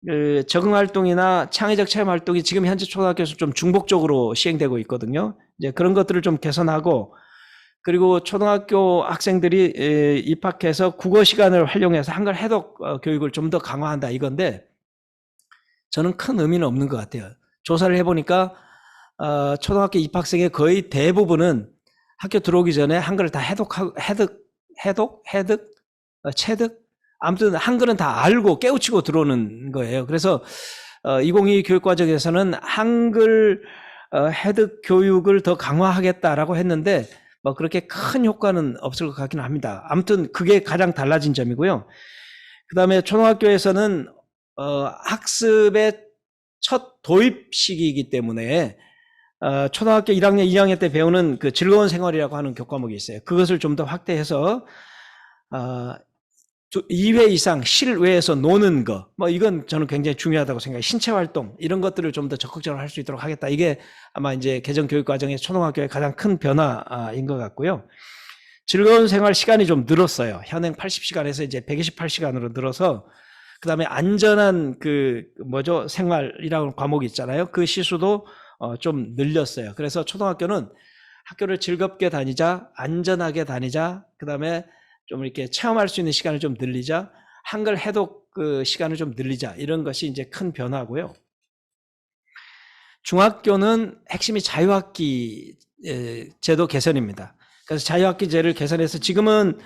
A: 그 적응활동이나 창의적 체험활동이 지금 현재 초등학교에서 좀 중복적으로 시행되고 있거든요. 이제 그런 것들을 좀 개선하고 그리고 초등학교 학생들이 입학해서 국어 시간을 활용해서 한글 해독 교육을 좀 더 강화한다 이건데 저는 큰 의미는 없는 것 같아요. 조사를 해보니까 초등학교 입학생의 거의 대부분은 학교 들어오기 전에 한글을 다 체득 아무튼 한글은 다 알고 깨우치고 들어오는 거예요. 그래서 2022 교육과정에서는 한글 해득 교육을 더 강화하겠다라고 했는데 뭐 그렇게 큰 효과는 없을 것 같기는 합니다. 아무튼 그게 가장 달라진 점이고요. 그 다음에 초등학교에서는 학습의 첫 도입 시기이기 때문에 초등학교 1학년, 2학년 때 배우는 그 즐거운 생활이라고 하는 교과목이 있어요. 그것을 좀 더 확대해서 2회 이상 실외에서 노는 거, 뭐 이건 저는 굉장히 중요하다고 생각해요. 신체 활동 이런 것들을 좀 더 적극적으로 할 수 있도록 하겠다. 이게 아마 이제 개정 교육 과정의 초등학교의 가장 큰 변화인 것 같고요. 즐거운 생활 시간이 좀 늘었어요. 현행 80시간에서 이제 128시간으로 늘어서 그다음에 안전한 생활이라는 과목이 있잖아요. 그 시수도 좀 늘렸어요. 그래서 초등학교는 학교를 즐겁게 다니자, 안전하게 다니자, 그다음에 좀 이렇게 체험할 수 있는 시간을 좀 늘리자, 한글 해독 시간을 좀 늘리자, 이런 것이 이제 큰 변화고요. 중학교는 핵심이 자유학기 제도 개선입니다. 그래서 자유학기제를 개선해서 지금은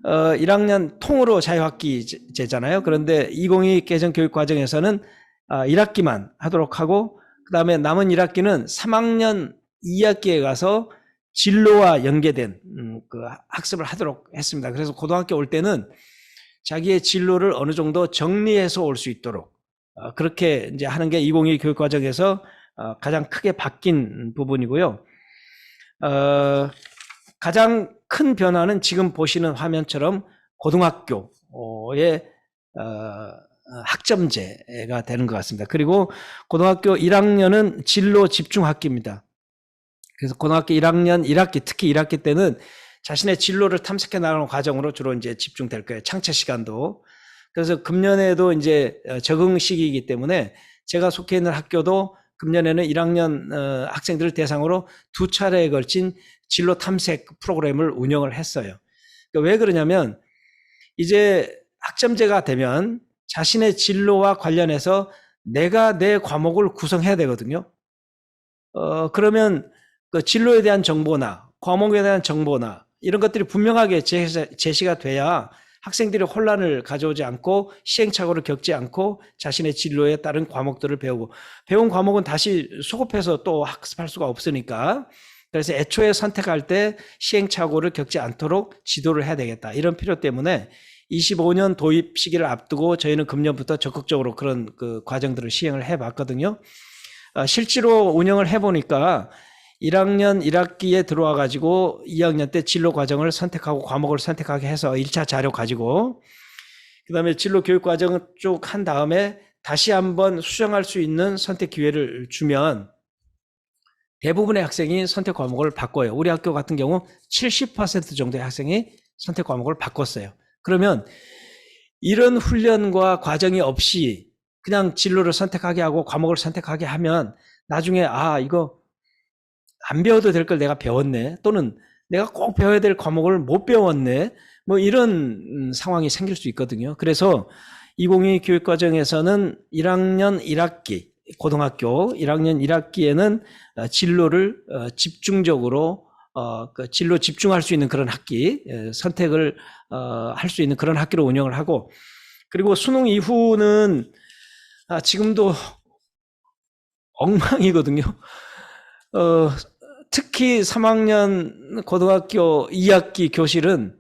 A: 1학년 통으로 자유학기제잖아요. 그런데 2022 개정 교육 과정에서는 1학기만 하도록 하고 그 다음에 남은 1학기는 3학년 2학기에 가서 진로와 연계된 그 학습을 하도록 했습니다. 그래서 고등학교 올 때는 자기의 진로를 어느 정도 정리해서 올 수 있도록 그렇게 이제 하는 게 2022 교육 과정에서 가장 크게 바뀐 부분이고요. 가장 큰 변화는 지금 보시는 화면처럼 고등학교의 학점제가 되는 것 같습니다. 그리고 고등학교 1학년은 진로 집중 학기입니다. 그래서 고등학교 1학년 1학기, 특히 1학기 때는 자신의 진로를 탐색해 나가는 과정으로 주로 이제 집중될 거예요. 창체 시간도. 그래서 금년에도 이제 적응 시기이기 때문에 제가 속해 있는 학교도 금년에는 1학년 학생들을 대상으로 2차례에 걸친 진로 탐색 프로그램을 운영을 했어요. 그러니까 왜 그러냐면 이제 학점제가 되면 자신의 진로와 관련해서 내가 내 과목을 구성해야 되거든요. 그러면 그 진로에 대한 정보나 과목에 대한 정보나 이런 것들이 분명하게 제시가 돼야 학생들이 혼란을 가져오지 않고 시행착오를 겪지 않고 자신의 진로에 따른 과목들을 배우고, 배운 과목은 다시 소급해서 또 학습할 수가 없으니까, 그래서 애초에 선택할 때 시행착오를 겪지 않도록 지도를 해야 되겠다, 이런 필요 때문에 25년 도입 시기를 앞두고 저희는 금년부터 적극적으로 그런 그 과정들을 시행을 해봤거든요. 실제로 운영을 해보니까 1학년 1학기에 들어와 가지고 2학년 때 진로 과정을 선택하고 과목을 선택하게 해서 1차 자료 가지고, 그다음에 진로 교육 과정을 쭉 한 다음에 다시 한번 수정할 수 있는 선택 기회를 주면 대부분의 학생이 선택 과목을 바꿔요. 우리 학교 같은 경우 70% 정도의 학생이 선택 과목을 바꿨어요. 그러면 이런 훈련과 과정이 없이 그냥 진로를 선택하게 하고 과목을 선택하게 하면 나중에 이거 안 배워도 될 걸 내가 배웠네, 또는 내가 꼭 배워야 될 과목을 못 배웠네, 뭐 이런 상황이 생길 수 있거든요. 그래서 2022 교육과정에서는 1학년 1학기, 고등학교 1학년 1학기에는 진로를 집중적으로 그 진로 집중할 수 있는 그런 학기, 선택을 할 수 있는 그런 학기로 운영을 하고, 그리고 수능 이후는 지금도 엉망이거든요. 특히 3학년 고등학교 2학기 교실은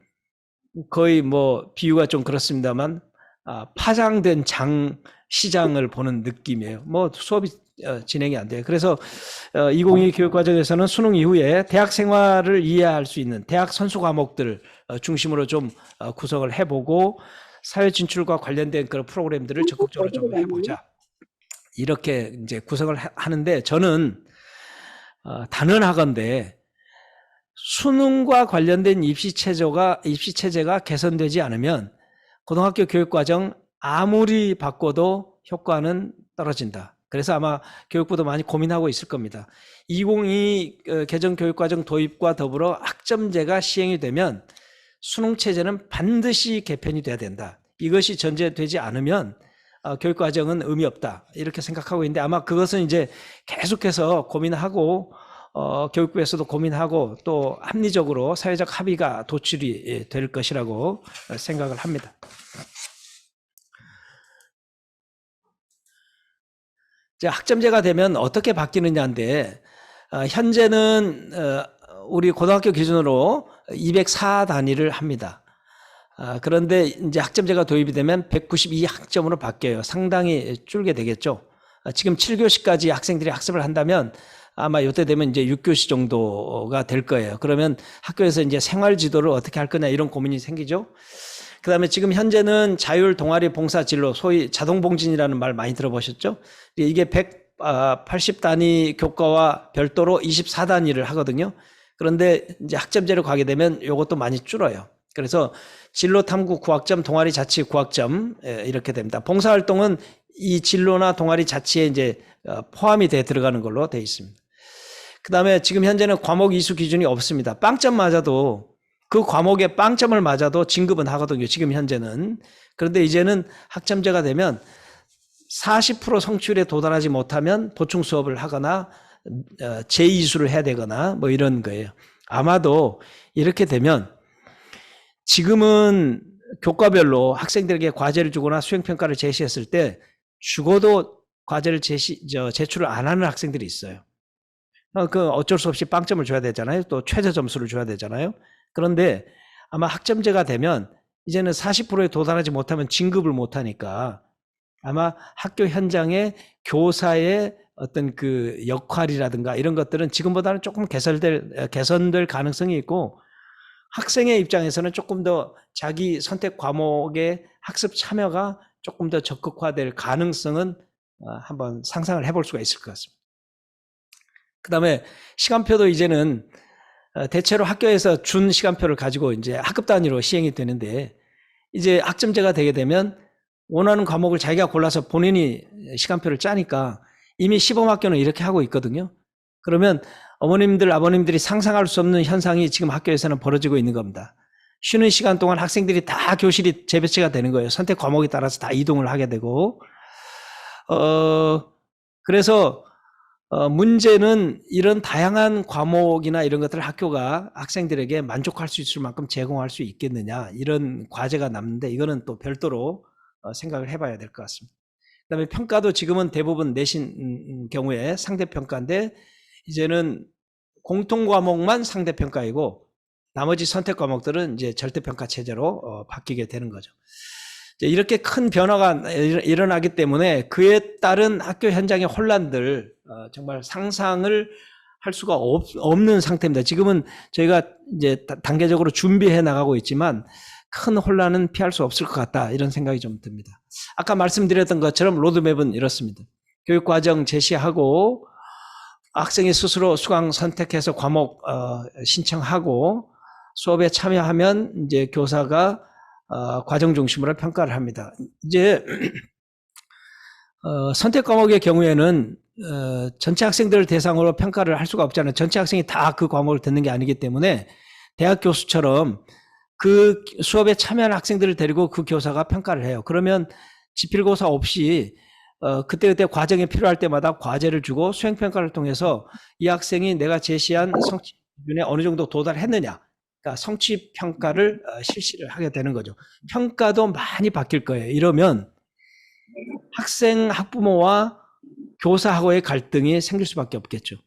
A: 거의 뭐 비유가 좀 그렇습니다만 파장된 시장을 보는 느낌이에요. 뭐 수업이 진행이 안 돼요. 그래서 2022 교육과정에서는 수능 이후에 대학 생활을 이해할 수 있는 대학 선수 과목들 중심으로 좀 구성을 해보고, 사회 진출과 관련된 그런 프로그램들을 적극적으로 좀 해보자, 이렇게 이제 구성을 하는데, 저는 단언하건대 수능과 관련된 입시 체제가 개선되지 않으면 고등학교 교육과정 아무리 바꿔도 효과는 떨어진다. 그래서 아마 교육부도 많이 고민하고 있을 겁니다. 2022 개정 교육과정 도입과 더불어 학점제가 시행이 되면 수능 체제는 반드시 개편이 돼야 된다. 이것이 전제되지 않으면 교육과정은 의미 없다, 이렇게 생각하고 있는데, 아마 그것은 이제 계속해서 고민하고 교육부에서도 고민하고 또 합리적으로 사회적 합의가 도출이 될 것이라고 생각을 합니다. 이제 학점제가 되면 어떻게 바뀌느냐인데, 현재는 우리 고등학교 기준으로 204단위를 합니다. 그런데 이제 학점제가 도입이 되면 192학점으로 바뀌어요. 상당히 줄게 되겠죠. 지금 7교시까지 학생들이 학습을 한다면 아마 이때 되면 이제 6교시 정도가 될 거예요. 그러면 학교에서 이제 생활 지도를 어떻게 할 거냐, 이런 고민이 생기죠. 그다음에 지금 현재는 자율 동아리 봉사 진로, 소위 자동봉진이라는 말 많이 들어보셨죠? 이게 180단위 교과와 별도로 24단위를 하거든요. 그런데 이제 학점제로 가게 되면 이것도 많이 줄어요. 그래서 진로 탐구 9학점, 동아리 자치 9학점 이렇게 됩니다. 봉사활동은 이 진로나 동아리 자치에 이제 포함이 돼 들어가는 걸로 돼 있습니다. 그다음에 지금 현재는 과목 이수 기준이 없습니다. 빵점 맞아도, 그 과목에 빵점을 맞아도 진급은 하거든요, 지금 현재는. 그런데 이제는 학점제가 되면 40% 성취율에 도달하지 못하면 보충 수업을 하거나 재이수를 해야 되거나 뭐 이런 거예요. 아마도 이렇게 되면, 지금은 교과별로 학생들에게 과제를 주거나 수행평가를 제시했을 때 죽어도 과제를 제출을 안 하는 학생들이 있어요. 그 어쩔 수 없이 빵점을 줘야 되잖아요. 또 최저 점수를 줘야 되잖아요. 그런데 아마 학점제가 되면 이제는 40%에 도달하지 못하면 진급을 못 하니까 아마 학교 현장에 교사의 어떤 그 역할이라든가 이런 것들은 지금보다는 조금 개선될 가능성이 있고, 학생의 입장에서는 조금 더 자기 선택 과목의 학습 참여가 조금 더 적극화될 가능성은 한번 상상을 해볼 수가 있을 것 같습니다. 그다음에 시간표도 이제는 대체로 학교에서 준 시간표를 가지고 이제 학급 단위로 시행이 되는데, 이제 학점제가 되게 되면 원하는 과목을 자기가 골라서 본인이 시간표를 짜니까 이미 시범학교는 이렇게 하고 있거든요. 그러면 어머님들, 아버님들이 상상할 수 없는 현상이 지금 학교에서는 벌어지고 있는 겁니다. 쉬는 시간 동안 학생들이 다 교실이 재배치가 되는 거예요. 선택 과목에 따라서 다 이동을 하게 되고, 그래서 문제는 이런 다양한 과목이나 이런 것들을 학교가 학생들에게 만족할 수 있을 만큼 제공할 수 있겠느냐, 이런 과제가 남는데, 이거는 또 별도로 생각을 해봐야 될 것 같습니다. 그다음에 평가도 지금은 대부분 내신 경우에 상대평가인데, 이제는 공통 과목만 상대평가이고 나머지 선택 과목들은 이제 절대평가 체제로 바뀌게 되는 거죠. 이제 이렇게 큰 변화가 일어나기 때문에 그에 따른 학교 현장의 혼란들, 정말 상상을 할 수가 없는 상태입니다. 지금은 저희가 이제 단계적으로 준비해 나가고 있지만 큰 혼란은 피할 수 없을 것 같다, 이런 생각이 좀 듭니다. 아까 말씀드렸던 것처럼 로드맵은 이렇습니다. 교육과정 제시하고 학생이 스스로 수강 선택해서 과목 신청하고 수업에 참여하면 이제 교사가 과정 중심으로 평가를 합니다. 이제 선택 과목의 경우에는 전체 학생들을 대상으로 평가를 할 수가 없잖아요. 전체 학생이 다 그 과목을 듣는 게 아니기 때문에 대학 교수처럼 그 수업에 참여한 학생들을 데리고 그 교사가 평가를 해요. 그러면 지필고사 없이 그때그때 과정이 필요할 때마다 과제를 주고 수행평가를 통해서 이 학생이 내가 제시한 성취 기준에 어느 정도 도달했느냐, 그러니까 성취평가를 실시를 하게 되는 거죠. 평가도 많이 바뀔 거예요. 이러면 학생, 학부모와 교사하고의 갈등이 생길 수밖에 없겠죠.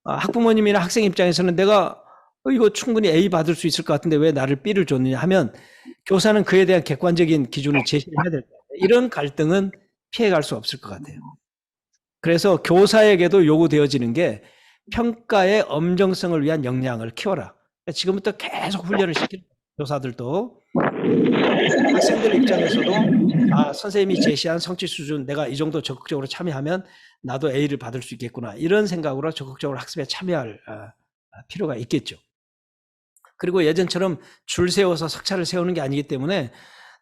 A: 학부모님이나 학생 입장에서는 내가 이거 충분히 A 받을 수 있을 것 같은데 왜 나를 B를 줬느냐 하면 교사는 그에 대한 객관적인 기준을 제시를 해야 될 거예요. 이런 갈등은 피해갈 수 없을 것 같아요. 그래서 교사에게도 요구되어지는 게 평가의 엄정성을 위한 역량을 키워라. 지금부터 계속 훈련을 시키는 교사들도 학생들 입장에서도 선생님이 제시한 성취 수준 내가 이 정도 적극적으로 참여하면 나도 A를 받을 수 있겠구나, 이런 생각으로 적극적으로 학습에 참여할 필요가 있겠죠. 그리고 예전처럼 줄 세워서 석차를 세우는 게 아니기 때문에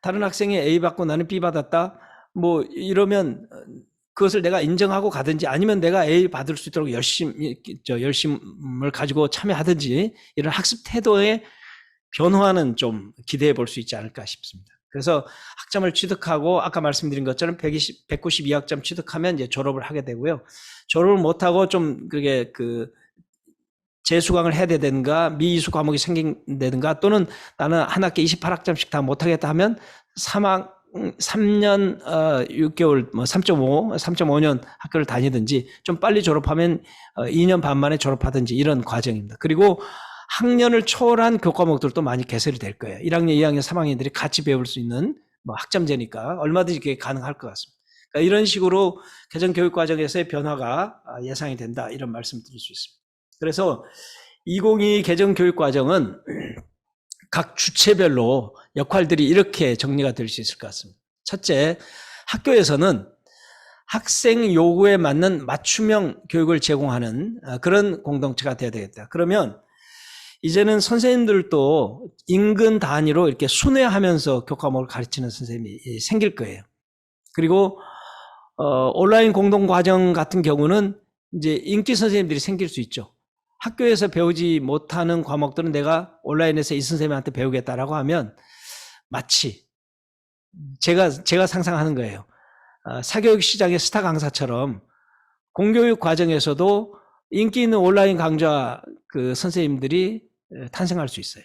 A: 다른 학생이 A 받고 나는 B 받았다, 뭐 이러면 그것을 내가 인정하고 가든지 아니면 내가 A 받을 수 있도록 열심을 가지고 참여하든지, 이런 학습 태도의 변화는 좀 기대해 볼 수 있지 않을까 싶습니다. 그래서 학점을 취득하고 아까 말씀드린 것처럼 192학점 취득하면 이제 졸업을 하게 되고요. 졸업을 못하고 좀 그게 재수강을 해야 되든가 미이수 과목이 생긴다든가, 또는 나는 한 학기 28학점씩 다 못하겠다 하면 3년 6개월 3.5년 학교를 다니든지, 좀 빨리 졸업하면 2년 반 만에 졸업하든지, 이런 과정입니다. 그리고 학년을 초월한 교과목들도 많이 개설이 될 거예요. 1학년, 2학년, 3학년들이 같이 배울 수 있는 학점제니까 얼마든지 그게 가능할 것 같습니다. 그러니까 이런 식으로 개정 교육 과정에서의 변화가 예상이 된다, 이런 말씀 드릴 수 있습니다. 그래서 2022 개정 교육 과정은 각 주체별로 역할들이 이렇게 정리가 될 수 있을 것 같습니다. 첫째, 학교에서는 학생 요구에 맞는 맞춤형 교육을 제공하는 그런 공동체가 되어야 되겠다. 그러면 이제는 선생님들도 인근 단위로 이렇게 순회하면서 교과목을 가르치는 선생님이 생길 거예요. 그리고 온라인 공동과정 같은 경우는 이제 인기 선생님들이 생길 수 있죠. 학교에서 배우지 못하는 과목들은 내가 온라인에서 이 선생님한테 배우겠다라고 하면 마치 제가 상상하는 거예요. 사교육 시장의 스타 강사처럼 공교육 과정에서도 인기 있는 온라인 강좌 선생님들이 탄생할 수 있어요.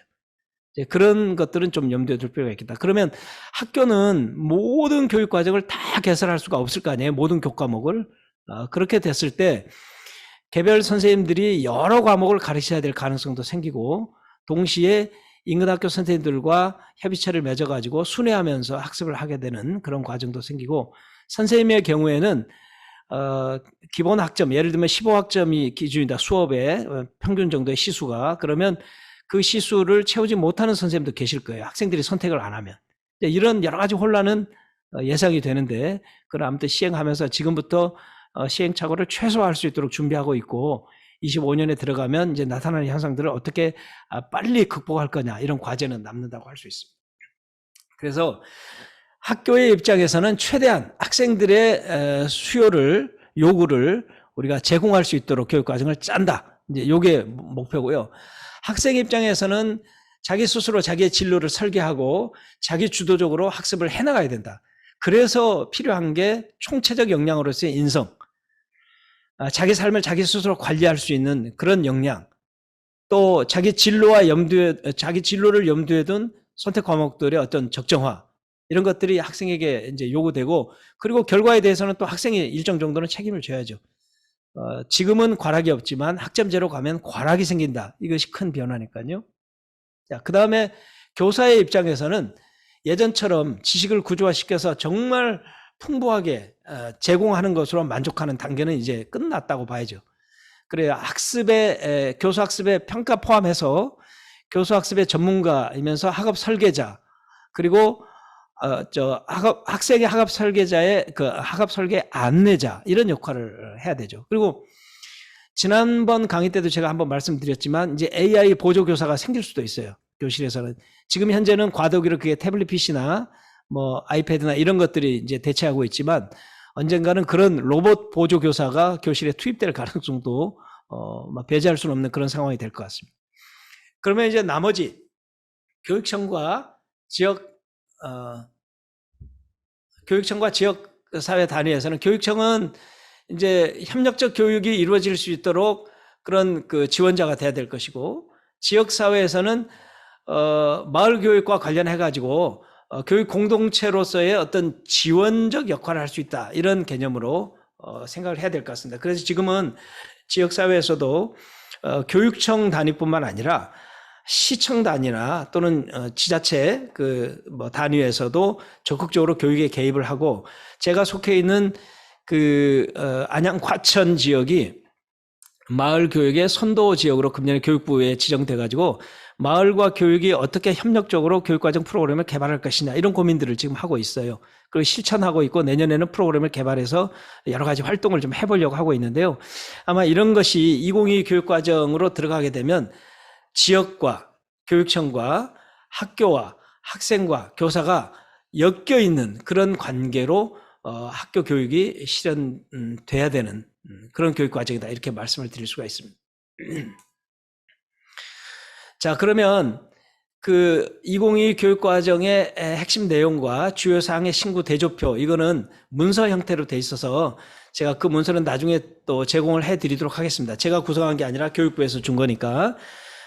A: 그런 것들은 좀 염두에 둘 필요가 있겠다. 그러면 학교는 모든 교육 과정을 다 개설할 수가 없을 거 아니에요. 모든 교과목을. 그렇게 됐을 때 개별 선생님들이 여러 과목을 가르쳐야 될 가능성도 생기고, 동시에 인근학교 선생님들과 협의체를 맺어가지고 순회하면서 학습을 하게 되는 그런 과정도 생기고, 선생님의 경우에는 기본 학점, 예를 들면 15학점이 기준이다, 수업의 평균 정도의 시수가. 그러면 그 시수를 채우지 못하는 선생님도 계실 거예요. 학생들이 선택을 안 하면. 이런 여러 가지 혼란은 예상이 되는데, 그럼 아무튼 시행하면서 지금부터 시행착오를 최소화할 수 있도록 준비하고 있고, 25년에 들어가면 이제 나타나는 현상들을 어떻게 빨리 극복할 거냐, 이런 과제는 남는다고 할 수 있습니다. 그래서 학교의 입장에서는 최대한 학생들의 요구를 우리가 제공할 수 있도록 교육 과정을 짠다. 이제 요게 목표고요. 학생 입장에서는 자기 스스로 자기의 진로를 설계하고 자기 주도적으로 학습을 해나가야 된다. 그래서 필요한 게 총체적 역량으로서의 인성, 자기 삶을 자기 스스로 관리할 수 있는 그런 역량, 또 자기 진로를 염두에 둔 선택 과목들의 어떤 적정화, 이런 것들이 학생에게 이제 요구되고, 그리고 결과에 대해서는 또 학생이 일정 정도는 책임을 져야죠. 지금은 과락이 없지만 학점제로 가면 과락이 생긴다. 이것이 큰 변화니까요. 자, 그 다음에 교사의 입장에서는 예전처럼 지식을 구조화시켜서 정말 풍부하게 제공하는 것으로 만족하는 단계는 이제 끝났다고 봐야죠. 그래야 교수 학습의 평가 포함해서 교수 학습의 전문가이면서 학업 설계자, 그리고 학생의 학업 설계자의 학업 설계 안내자, 이런 역할을 해야 되죠. 그리고 지난번 강의 때도 제가 한번 말씀드렸지만 이제 AI 보조 교사가 생길 수도 있어요. 교실에서는 지금 현재는 과도기로 그게 태블릿 PC나 뭐 아이패드나 이런 것들이 이제 대체하고 있지만 언젠가는 그런 로봇 보조 교사가 교실에 투입될 가능성도 배제할 수는 없는 그런 상황이 될 것 같습니다. 그러면 이제 나머지 교육청과 지역 사회 단위에서는 교육청은 이제 협력적 교육이 이루어질 수 있도록 그런 지원자가 돼야 될 것이고, 지역 사회에서는 마을 교육과 관련해 가지고 교육 공동체로서의 어떤 지원적 역할을 할 수 있다, 이런 개념으로 생각을 해야 될 것 같습니다. 그래서 지금은 지역 사회에서도 교육청 단위뿐만 아니라 시청 단위나 또는 지자체 단위에서도 적극적으로 교육에 개입을 하고, 제가 속해 있는 안양 과천 지역이 마을 교육의 선도 지역으로 금년에 교육부에 지정돼 가지고 마을과 교육이 어떻게 협력적으로 교육과정 프로그램을 개발할 것이냐, 이런 고민들을 지금 하고 있어요. 그리고 실천하고 있고, 내년에는 프로그램을 개발해서 여러 가지 활동을 좀 해보려고 하고 있는데요. 아마 이런 것이 2022 교육과정으로 들어가게 되면 지역과 교육청과 학교와 학생과 교사가 엮여 있는 그런 관계로 학교 교육이 실현돼야 되는 그런 교육 과정이다, 이렇게 말씀을 드릴 수가 있습니다. 자, 그러면 2022 교육 과정의 핵심 내용과 주요 사항의 신구 대조표, 이거는 문서 형태로 돼 있어서 제가 그 문서는 나중에 또 제공을 해 드리도록 하겠습니다. 제가 구성한 게 아니라 교육부에서 준 거니까.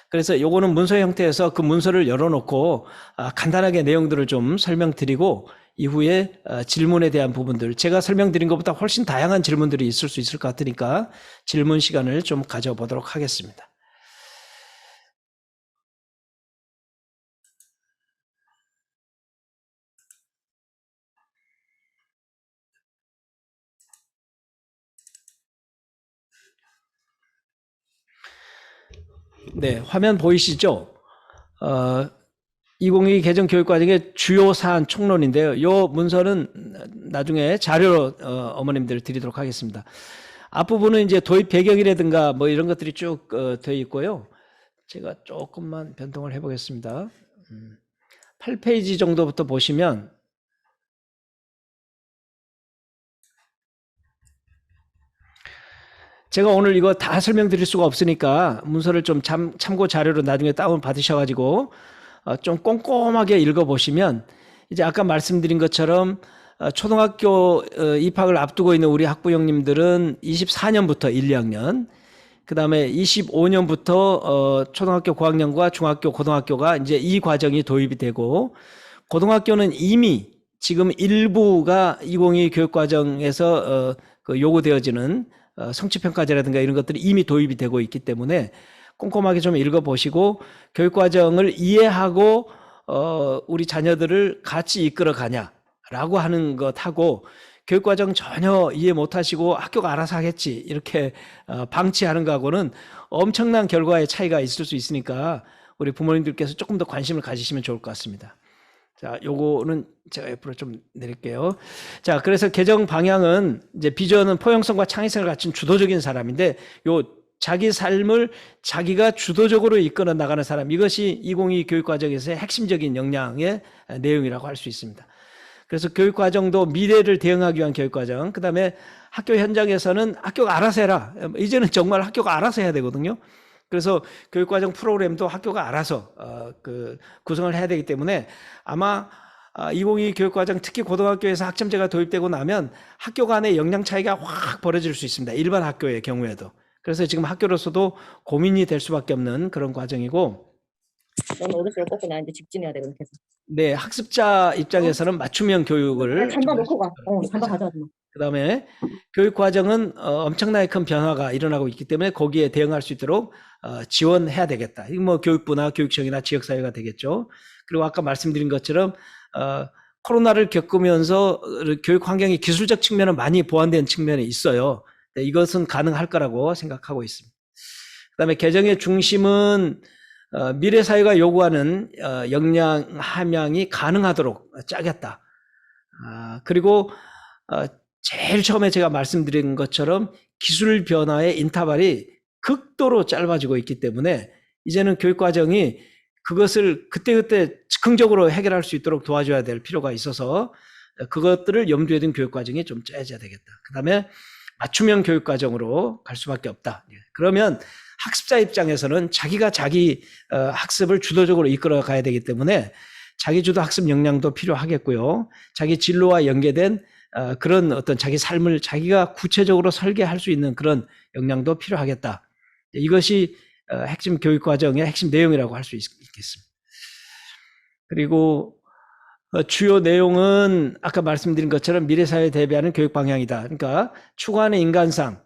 A: 그래서 요거는 문서 형태에서 그 문서를 열어놓고 간단하게 내용들을 좀 설명드리고, 이후에 질문에 대한 부분들, 제가 설명드린 것보다 훨씬 다양한 질문들이 있을 수 있을 것 같으니까 질문 시간을 좀 가져보도록 하겠습니다. 네, 화면 보이시죠? 2022 개정 교육과정의 주요 사안 총론인데요. 이 문서는 나중에 자료로 어머님들 드리도록 하겠습니다. 앞부분은 이제 도입 배경이라든가 뭐 이런 것들이 쭉 되어 있고요. 제가 조금만 변동을 해보겠습니다. 8페이지 정도부터 보시면 제가 오늘 이거 다 설명드릴 수가 없으니까 문서를 좀 참고 자료로 나중에 다운 받으셔가지고 좀 꼼꼼하게 읽어보시면, 이제 아까 말씀드린 것처럼 초등학교 입학을 앞두고 있는 우리 학부형님들은 24년부터 1, 2학년, 그 다음에 25년부터 초등학교 고학년과 중학교, 고등학교가 이제 이 과정이 도입이 되고, 고등학교는 이미 지금 일부가 2022 교육과정에서 요구되어지는 성취평가제라든가 이런 것들이 이미 도입이 되고 있기 때문에 꼼꼼하게 좀 읽어보시고, 교육과정을 이해하고 우리 자녀들을 같이 이끌어 가냐라고 하는 것하고, 교육과정 전혀 이해 못하시고 학교가 알아서 하겠지 이렇게 방치하는 거하고는 엄청난 결과의 차이가 있을 수 있으니까 우리 부모님들께서 조금 더 관심을 가지시면 좋을 것 같습니다. 자, 요거는 제가 옆으로 좀 내릴게요. 자, 그래서 개정 방향은 이제 비전은 포용성과 창의성을 갖춘 주도적인 사람인데, 요 자기 삶을 자기가 주도적으로 이끌어 나가는 사람, 이것이 2022 교육과정에서의 핵심적인 역량의 내용이라고 할 수 있습니다. 그래서 교육과정도 미래를 대응하기 위한 교육과정, 그 다음에 학교 현장에서는 학교가 알아서 해라. 이제는 정말 학교가 알아서 해야 되거든요. 그래서 교육과정 프로그램도 학교가 알아서 구성을 해야 되기 때문에 아마 2022 교육과정, 특히 고등학교에서 학점제가 도입되고 나면 학교 간의 역량 차이가 확 벌어질 수 있습니다. 일반 학교의 경우에도. 그래서 지금 학교로서도 고민이 될 수밖에 없는 그런 과정이고,
D: 너는 어렸을 때 꺾고 나한테 직진해야 되거든 계속.
A: 네, 학습자 입장에서는 맞춤형 교육을
D: 잠바 놓고 가. 잠바 가져와.
A: 그다음에 교육 과정은 엄청나게 큰 변화가 일어나고 있기 때문에 거기에 대응할 수 있도록 지원해야 되겠다. 이거 뭐 교육부나 교육청이나 지역사회가 되겠죠. 그리고 아까 말씀드린 것처럼 코로나를 겪으면서 교육 환경의 기술적 측면은 많이 보완된 측면이 있어요. 네, 이것은 가능할 거라고 생각하고 있습니다. 그다음에 개정의 중심은 미래 사회가 요구하는 역량 함양이 가능하도록 짜겠다. 그리고 제일 처음에 제가 말씀드린 것처럼 기술 변화의 인터벌이 극도로 짧아지고 있기 때문에 이제는 교육과정이 그것을 그때그때 즉흥적으로 해결할 수 있도록 도와줘야 될 필요가 있어서 그것들을 염두에 둔 교육과정이 좀 짜여져야 되겠다. 그 다음에 맞춤형 교육과정으로 갈 수밖에 없다. 그러면 학습자 입장에서는 자기가 자기 학습을 주도적으로 이끌어 가야 되기 때문에 자기 주도 학습 역량도 필요하겠고요. 자기 진로와 연계된 그런 어떤 자기 삶을 자기가 구체적으로 설계할 수 있는 그런 역량도 필요하겠다. 이것이 핵심 교육과정의 핵심 내용이라고 할 수 있겠습니다. 그리고 주요 내용은 아까 말씀드린 것처럼 미래사회에 대비하는 교육 방향이다. 그러니까 추구하는 인간상,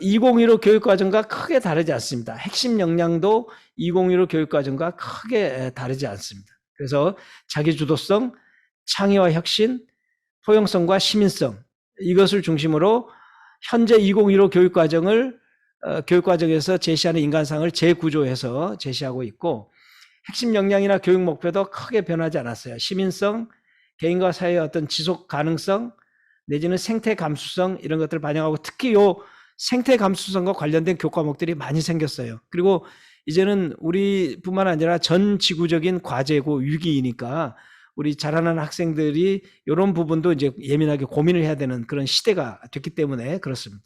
A: 2015 교육과정과 크게 다르지 않습니다. 핵심 역량도 2015 교육과정과 크게 다르지 않습니다. 그래서 자기주도성, 창의와 혁신, 포용성과 시민성, 이것을 중심으로 현재 2015 교육과정을 교육과정에서 제시하는 인간상을 재구조해서 제시하고 있고, 핵심 역량이나 교육 목표도 크게 변하지 않았어요. 시민성, 개인과 사회의 어떤 지속 가능성, 내지는 생태 감수성, 이런 것들을 반영하고, 특히 요 생태 감수성과 관련된 교과목들이 많이 생겼어요. 그리고 이제는 우리뿐만 아니라 전 지구적인 과제고 위기이니까 우리 자라나는 학생들이 이런 부분도 이제 예민하게 고민을 해야 되는 그런 시대가 됐기 때문에 그렇습니다.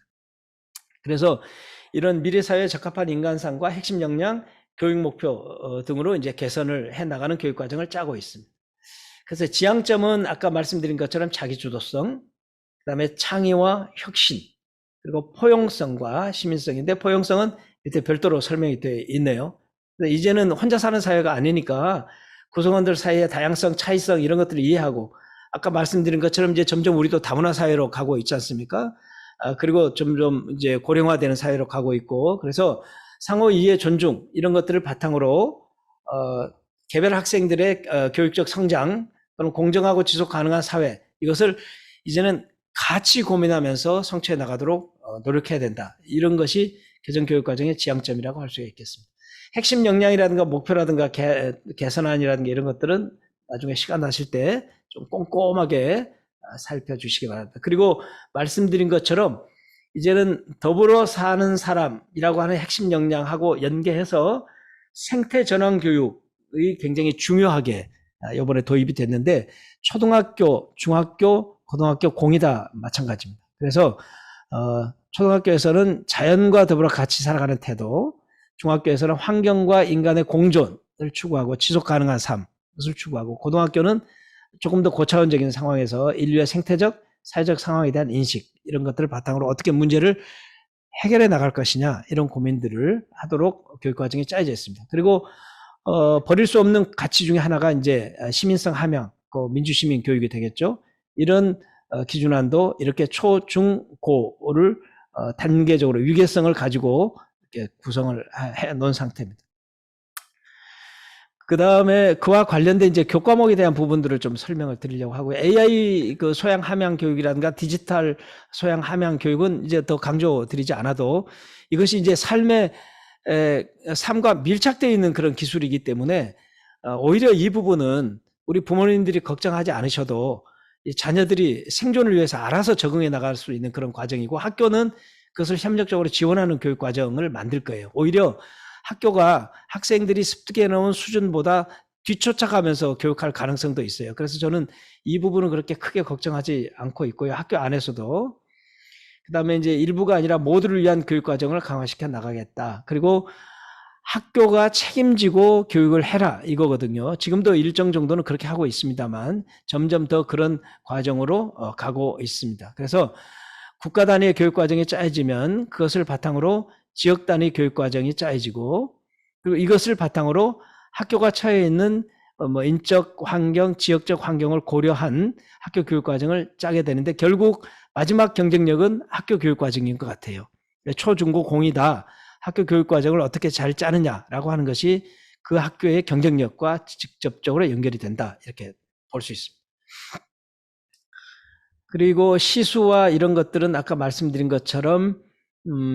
A: 그래서 이런 미래사회에 적합한 인간상과 핵심 역량, 교육 목표 등으로 이제 개선을 해 나가는 교육 과정을 짜고 있습니다. 그래서 지향점은 아까 말씀드린 것처럼 자기주도성, 그다음에 창의와 혁신, 그리고 포용성과 시민성인데, 포용성은 밑에 별도로 설명이 되어 있네요. 이제는 혼자 사는 사회가 아니니까 구성원들 사이의 다양성, 차이성 이런 것들을 이해하고, 아까 말씀드린 것처럼 이제 점점 우리도 다문화 사회로 가고 있지 않습니까? 그리고 점점 이제 고령화되는 사회로 가고 있고, 그래서 상호 이해, 존중 이런 것들을 바탕으로 개별 학생들의 교육적 성장 또는 공정하고 지속 가능한 사회, 이것을 이제는 같이 고민하면서 성취해 나가도록 노력해야 된다. 이런 것이 개정교육과정의 지향점이라고 할 수 있겠습니다. 핵심 역량이라든가 목표라든가 개선안이라든가 이런 것들은 나중에 시간 나실 때 좀 꼼꼼하게 살펴주시기 바랍니다. 그리고 말씀드린 것처럼 이제는 더불어 사는 사람이라고 하는 핵심 역량하고 연계해서 생태 전환 교육이 굉장히 중요하게 이번에 도입이 됐는데, 초등학교, 중학교, 고등학교 공이 다 마찬가지입니다. 그래서 초등학교에서는 자연과 더불어 같이 살아가는 태도, 중학교에서는 환경과 인간의 공존을 추구하고 지속 가능한 삶을 추구하고, 고등학교는 조금 더 고차원적인 상황에서 인류의 생태적, 사회적 상황에 대한 인식, 이런 것들을 바탕으로 어떻게 문제를 해결해 나갈 것이냐, 이런 고민들을 하도록 교육과정이 짜여져 있습니다. 그리고 버릴 수 없는 가치 중에 하나가 이제 시민성 함양, 민주시민 교육이 되겠죠. 이런 기준안도 이렇게 초, 중, 고를 단계적으로 위계성을 가지고 이렇게 구성을 해 놓은 상태입니다. 그 다음에 그와 관련된 이제 교과목에 대한 부분들을 좀 설명을 드리려고 하고요. AI 그 소양 함양 교육이라든가 디지털 소양 함양 교육은 이제 더 강조드리지 않아도 이것이 이제 삶과 밀착되어 있는 그런 기술이기 때문에 오히려 이 부분은 우리 부모님들이 걱정하지 않으셔도 이 자녀들이 생존을 위해서 알아서 적응해 나갈 수 있는 그런 과정이고, 학교는 그것을 협력적으로 지원하는 교육 과정을 만들 거예요. 오히려 학교가 학생들이 습득해 놓은 수준보다 뒤쫓아가면서 교육할 가능성도 있어요. 그래서 저는 이 부분은 그렇게 크게 걱정하지 않고 있고요. 학교 안에서도. 그다음에 이제 일부가 아니라 모두를 위한 교육 과정을 강화시켜 나가겠다. 그리고 학교가 책임지고 교육을 해라 이거거든요. 지금도 일정 정도는 그렇게 하고 있습니다만 점점 더 그런 과정으로 가고 있습니다. 그래서 국가 단위의 교육 과정이 짜여지면 그것을 바탕으로 지역 단위 교육 과정이 짜여지고, 그리고 이것을 바탕으로 학교가 처해 있는 인적 환경, 지역적 환경을 고려한 학교 교육 과정을 짜게 되는데, 결국 마지막 경쟁력은 학교 교육 과정인 것 같아요. 초, 중, 고, 공이 다 학교 교육 과정을 어떻게 잘 짜느냐라고 하는 것이 그 학교의 경쟁력과 직접적으로 연결이 된다, 이렇게 볼 수 있습니다. 그리고 시수와 이런 것들은 아까 말씀드린 것처럼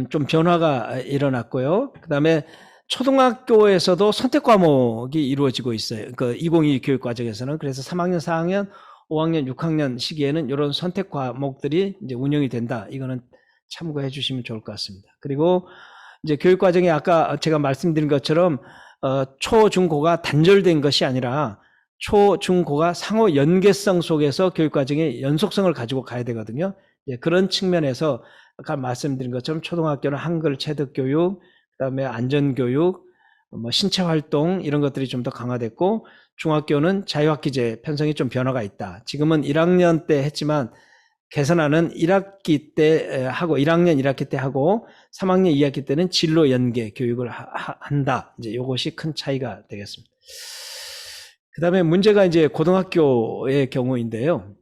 A: 좀 변화가 일어났고요. 그다음에 초등학교에서도 선택 과목이 이루어지고 있어요. 그 2022 교육 과정에서는. 그래서 3학년, 4학년, 5학년, 6학년 시기에는 이런 선택 과목들이 이제 운영이 된다. 이거는 참고해 주시면 좋을 것 같습니다. 그리고 이제 교육 과정이 아까 제가 말씀드린 것처럼 초, 중, 고가 단절된 것이 아니라 초, 중, 고가 상호 연계성 속에서 교육 과정의 연속성을 가지고 가야 되거든요. 그런 측면에서 아까 말씀드린 것처럼 초등학교는 한글 체득 교육, 그다음에 안전 교육, 신체 활동 이런 것들이 좀 더 강화됐고, 중학교는 자유학기제 편성이 좀 변화가 있다. 지금은 1학년 때 했지만 개선안은 1학기 때 하고 1학년 1학기 때 하고 3학년 2학기 때는 진로 연계 교육을 한다. 이제 이것이 큰 차이가 되겠습니다. 그다음에 문제가 이제 고등학교의 경우인데요.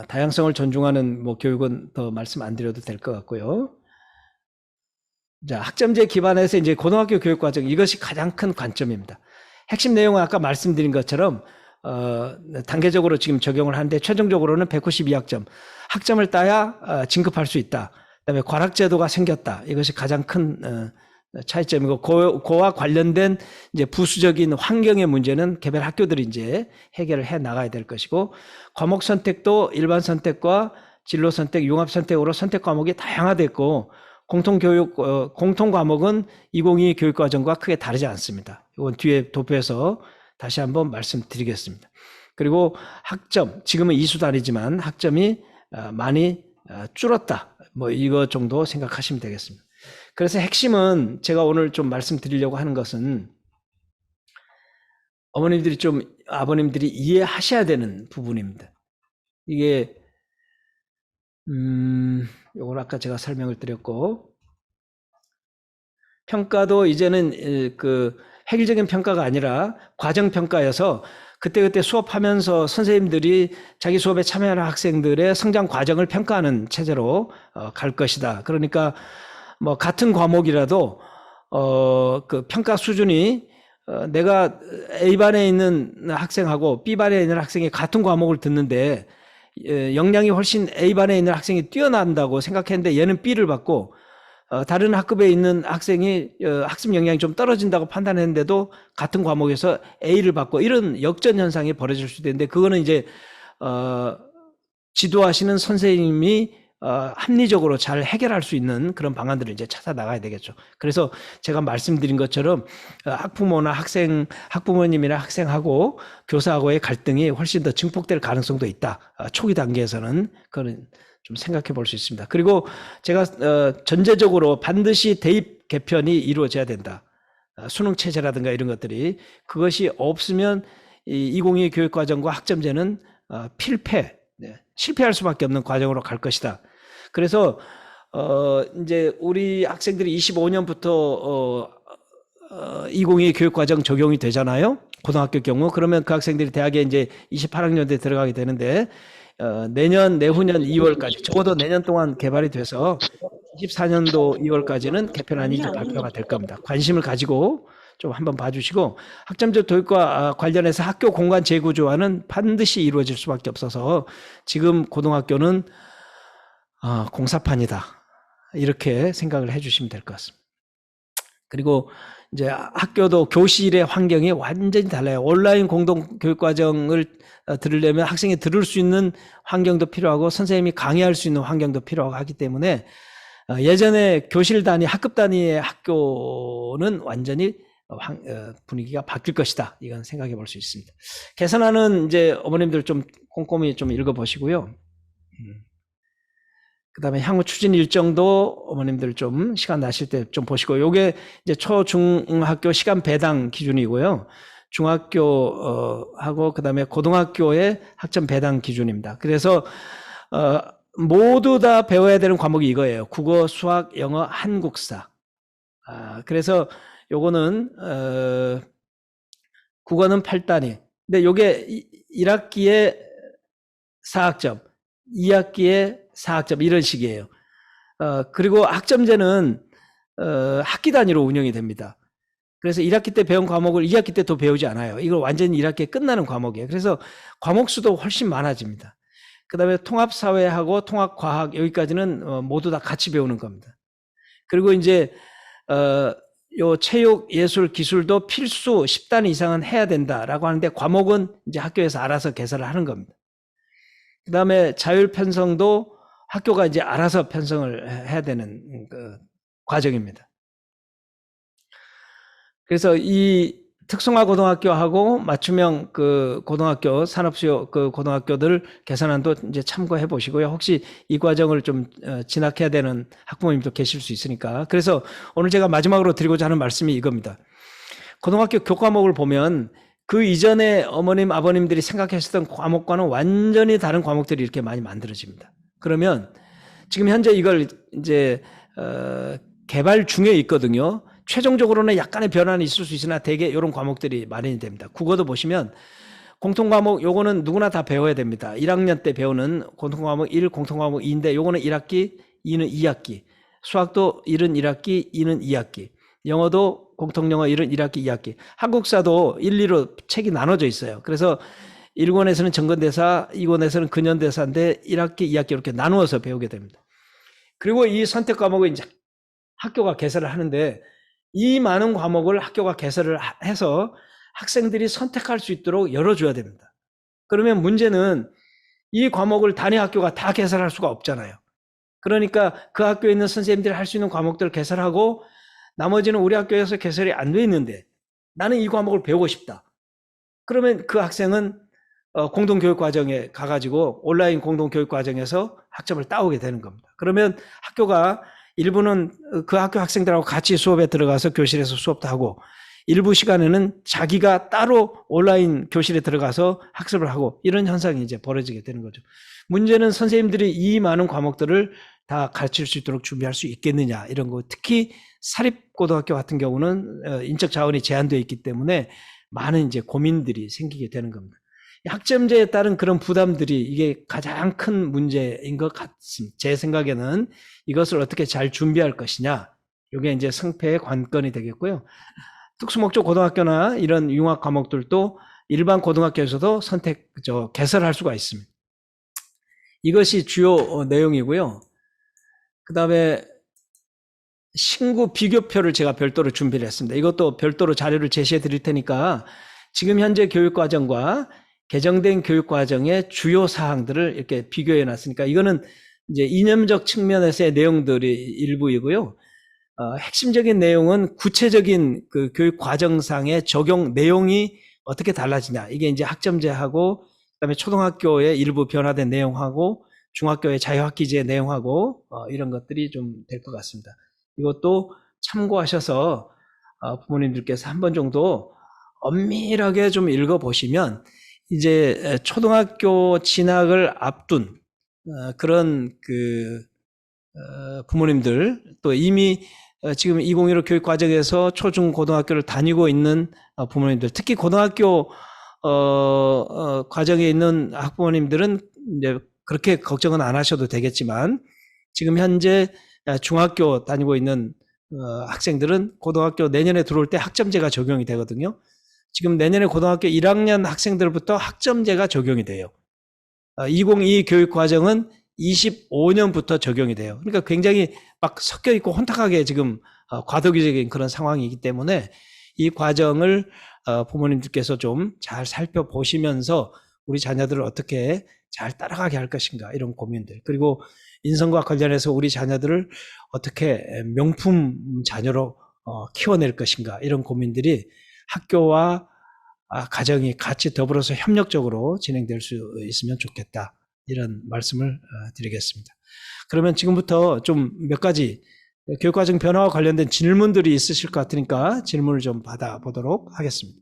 A: 다양성을 존중하는 교육은 더 말씀 안 드려도 될 것 같고요. 자, 학점제 기반에서 이제 고등학교 교육 과정, 이것이 가장 큰 관점입니다. 핵심 내용은 아까 말씀드린 것처럼 단계적으로 지금 적용을 하는데, 최종적으로는 192학점 학점을 따야 진급할 수 있다. 그다음에 관학제도가 생겼다. 이것이 가장 큰 차이점이고, 그와 관련된 이제 부수적인 환경의 문제는 개별 학교들이 이제 해결을 해 나가야 될 것이고, 과목 선택도 일반 선택과 진로 선택, 융합 선택으로 선택 과목이 다양화됐고, 공통 과목은 2022 교육과정과 크게 다르지 않습니다. 이건 뒤에 도표에서 다시 한번 말씀드리겠습니다. 그리고 학점, 지금은 이수단이지만 학점이 많이 줄었다. 이거 정도 생각하시면 되겠습니다. 그래서 핵심은 제가 오늘 좀 말씀드리려고 하는 것은, 아버님들이 이해하셔야 되는 부분입니다. 이게 요걸 아까 제가 설명을 드렸고, 평가도 이제는 그 획일적인 평가가 아니라 과정 평가여서 그때그때 수업하면서 선생님들이 자기 수업에 참여하는 학생들의 성장 과정을 평가하는 체제로 갈 것이다. 그러니까 같은 과목이라도 그 평가 수준이 내가 A반에 있는 학생하고 B반에 있는 학생이 같은 과목을 듣는데 역량이 훨씬 A반에 있는 학생이 뛰어난다고 생각했는데 얘는 B를 받고, 다른 학급에 있는 학생이 학습 역량이 좀 떨어진다고 판단했는데도 같은 과목에서 A를 받고, 이런 역전 현상이 벌어질 수도 있는데, 그거는 이제 지도하시는 선생님이 합리적으로 잘 해결할 수 있는 그런 방안들을 이제 찾아 나가야 되겠죠. 그래서 제가 말씀드린 것처럼 학부모나 학부모님이나 학생하고 교사하고의 갈등이 훨씬 더 증폭될 가능성도 있다. 초기 단계에서는 그건 좀 생각해 볼 수 있습니다. 그리고 제가 전제적으로 반드시 대입 개편이 이루어져야 된다. 수능 체제라든가 이런 것들이, 그것이 없으면 이 2022 교육과정과 학점제는 실패할 수밖에 없는 과정으로 갈 것이다. 그래서 이제 우리 학생들이 25년부터 2022 교육과정 적용이 되잖아요. 고등학교 경우. 그러면 그 학생들이 대학에 이제 28학년도에 들어가게 되는데, 내후년 2월까지, 적어도 내년 동안 개발이 돼서 24년도 2월까지는 개편안이 이제 발표가 될 겁니다. 관심을 가지고 좀 한번 봐주시고, 학점제 도입과 관련해서 학교 공간 재구조화는 반드시 이루어질 수밖에 없어서, 지금 고등학교는 공사판이다, 이렇게 생각을 해주시면 될 것 같습니다. 그리고 이제 학교도 교실의 환경이 완전히 달라요. 온라인 공동 교육과정을 들으려면 학생이 들을 수 있는 환경도 필요하고, 선생님이 강의할 수 있는 환경도 필요하고 하기 때문에 예전에 교실 단위, 학급 단위의 학교는 완전히 분위기가 바뀔 것이다. 이건 생각해 볼 수 있습니다. 개선안은 이제 어머님들 좀 꼼꼼히 좀 읽어보시고요. 그 다음에 향후 추진 일정도 어머님들 좀 시간 나실 때 좀 보시고, 요게 이제 초, 중, 학교 시간 배당 기준이고요. 중학교, 하고, 그 다음에 고등학교의 학점 배당 기준입니다. 그래서, 모두 다 배워야 되는 과목이 이거예요. 국어, 수학, 영어, 한국사. 그래서 요거는, 국어는 8단위. 근데 요게 1학기에 4학점, 2학기에 4학점 이런 식이에요. 그리고 학점제는 학기 단위로 운영이 됩니다. 그래서 1학기 때 배운 과목을 2학기 때 또 배우지 않아요. 이걸 완전히 1학기에 끝나는 과목이에요. 그래서 과목 수도 훨씬 많아집니다. 그 다음에 통합사회하고 통합과학 여기까지는 모두 다 같이 배우는 겁니다. 그리고 이제 요 체육, 예술, 기술도 필수 10단위 이상은 해야 된다라고 하는데 과목은 이제 학교에서 알아서 개설을 하는 겁니다. 그 다음에 자율 편성도 학교가 이제 알아서 편성을 해야 되는 그 과정입니다. 그래서 이 특성화 고등학교하고 맞춤형 그 고등학교, 산업수요 그 고등학교들 개선안도 이제 참고해 보시고요. 혹시 이 과정을 좀 진학해야 되는 학부모님도 계실 수 있으니까. 그래서 오늘 제가 마지막으로 드리고자 하는 말씀이 이겁니다. 고등학교 교과목을 보면 그 이전에 어머님, 아버님들이 생각하셨던 과목과는 완전히 다른 과목들이 이렇게 많이 만들어집니다. 그러면 지금 현재 이걸 이제 개발 중에 있거든요. 최종적으로는 약간의 변화는 있을 수 있으나 대개 이런 과목들이 마련이 됩니다. 국어도 보시면 공통과목 요거는 누구나 다 배워야 됩니다. 1학년 때 배우는 공통과목 1, 공통과목 2인데 요거는 1학기, 2는 2학기. 수학도 1은 1학기, 2는 2학기. 영어도 공통영어 1은 1학기, 2학기. 한국사도 1, 2로 책이 나눠져 있어요. 그래서 1권에서는 정근대사, 2권에서는 근현대사인데 1학기, 2학기 이렇게 나누어서 배우게 됩니다. 그리고 이 선택 과목을 이제 학교가 개설을 하는데 이 많은 과목을 학교가 개설을 해서 학생들이 선택할 수 있도록 열어줘야 됩니다. 그러면 문제는 이 과목을 단위 학교가 다 개설할 수가 없잖아요. 그러니까 그 학교에 있는 선생님들이 할 수 있는 과목들을 개설하고 나머지는 우리 학교에서 개설이 안 돼 있는데 나는 이 과목을 배우고 싶다. 그러면 그 학생은 공동교육과정에 가가지고 온라인 공동교육과정에서 학점을 따오게 되는 겁니다. 그러면 학교가 일부는 그 학교 학생들하고 같이 수업에 들어가서 교실에서 수업도 하고 일부 시간에는 자기가 따로 온라인 교실에 들어가서 학습을 하고 이런 현상이 이제 벌어지게 되는 거죠. 문제는 선생님들이 이 많은 과목들을 다 가르칠 수 있도록 준비할 수 있겠느냐 이런 거. 특히 사립고등학교 같은 경우는 인적 자원이 제한되어 있기 때문에 많은 이제 고민들이 생기게 되는 겁니다. 학점제에 따른 그런 부담들이 이게 가장 큰 문제인 것 같습니다. 제 생각에는 이것을 어떻게 잘 준비할 것이냐, 이게 이제 승패의 관건이 되겠고요. 특수목적 고등학교나 이런 융합 과목들도 일반 고등학교에서도 개설할 수가 있습니다. 이것이 주요 내용이고요. 그 다음에 신구 비교표를 제가 별도로 준비를 했습니다. 이것도 별도로 자료를 제시해 드릴 테니까 지금 현재 교육과정과 개정된 교육과정의 주요 사항들을 이렇게 비교해 놨으니까 이거는 이제 이념적 측면에서의 내용들이 일부이고요. 핵심적인 내용은 구체적인 그 교육과정상의 적용 내용이 어떻게 달라지냐. 이게 이제 학점제하고 그다음에 초등학교의 일부 변화된 내용하고 중학교의 자유학기제 내용하고 이런 것들이 좀 될 것 같습니다. 이것도 참고하셔서 부모님들께서 한 번 정도 엄밀하게 좀 읽어보시면 이제 초등학교 진학을 앞둔 그런 그 부모님들 또 이미 지금 2015 교육과정에서 초중 고등학교를 다니고 있는 부모님들 특히 고등학교 과정에 있는 학부모님들은 이제 그렇게 걱정은 안 하셔도 되겠지만 지금 현재 중학교 다니고 있는 학생들은 고등학교 내년에 들어올 때 학점제가 적용이 되거든요. 지금 내년에 고등학교 1학년 학생들부터 학점제가 적용이 돼요. 2022 교육과정은 25년부터 적용이 돼요. 그러니까 굉장히 막 섞여 있고 혼탁하게 지금 과도기적인 그런 상황이기 때문에 이 과정을 부모님들께서 좀 잘 살펴보시면서 우리 자녀들을 어떻게 잘 따라가게 할 것인가 이런 고민들. 그리고 인성과 관련해서 우리 자녀들을 어떻게 명품 자녀로 키워낼 것인가, 이런 고민들이 학교와 가정이 같이 더불어서 협력적으로 진행될 수 있으면 좋겠다, 이런 말씀을 드리겠습니다. 그러면 지금부터 좀 몇 가지 교육과정 변화와 관련된 질문들이 있으실 것 같으니까 질문을 좀 받아보도록 하겠습니다.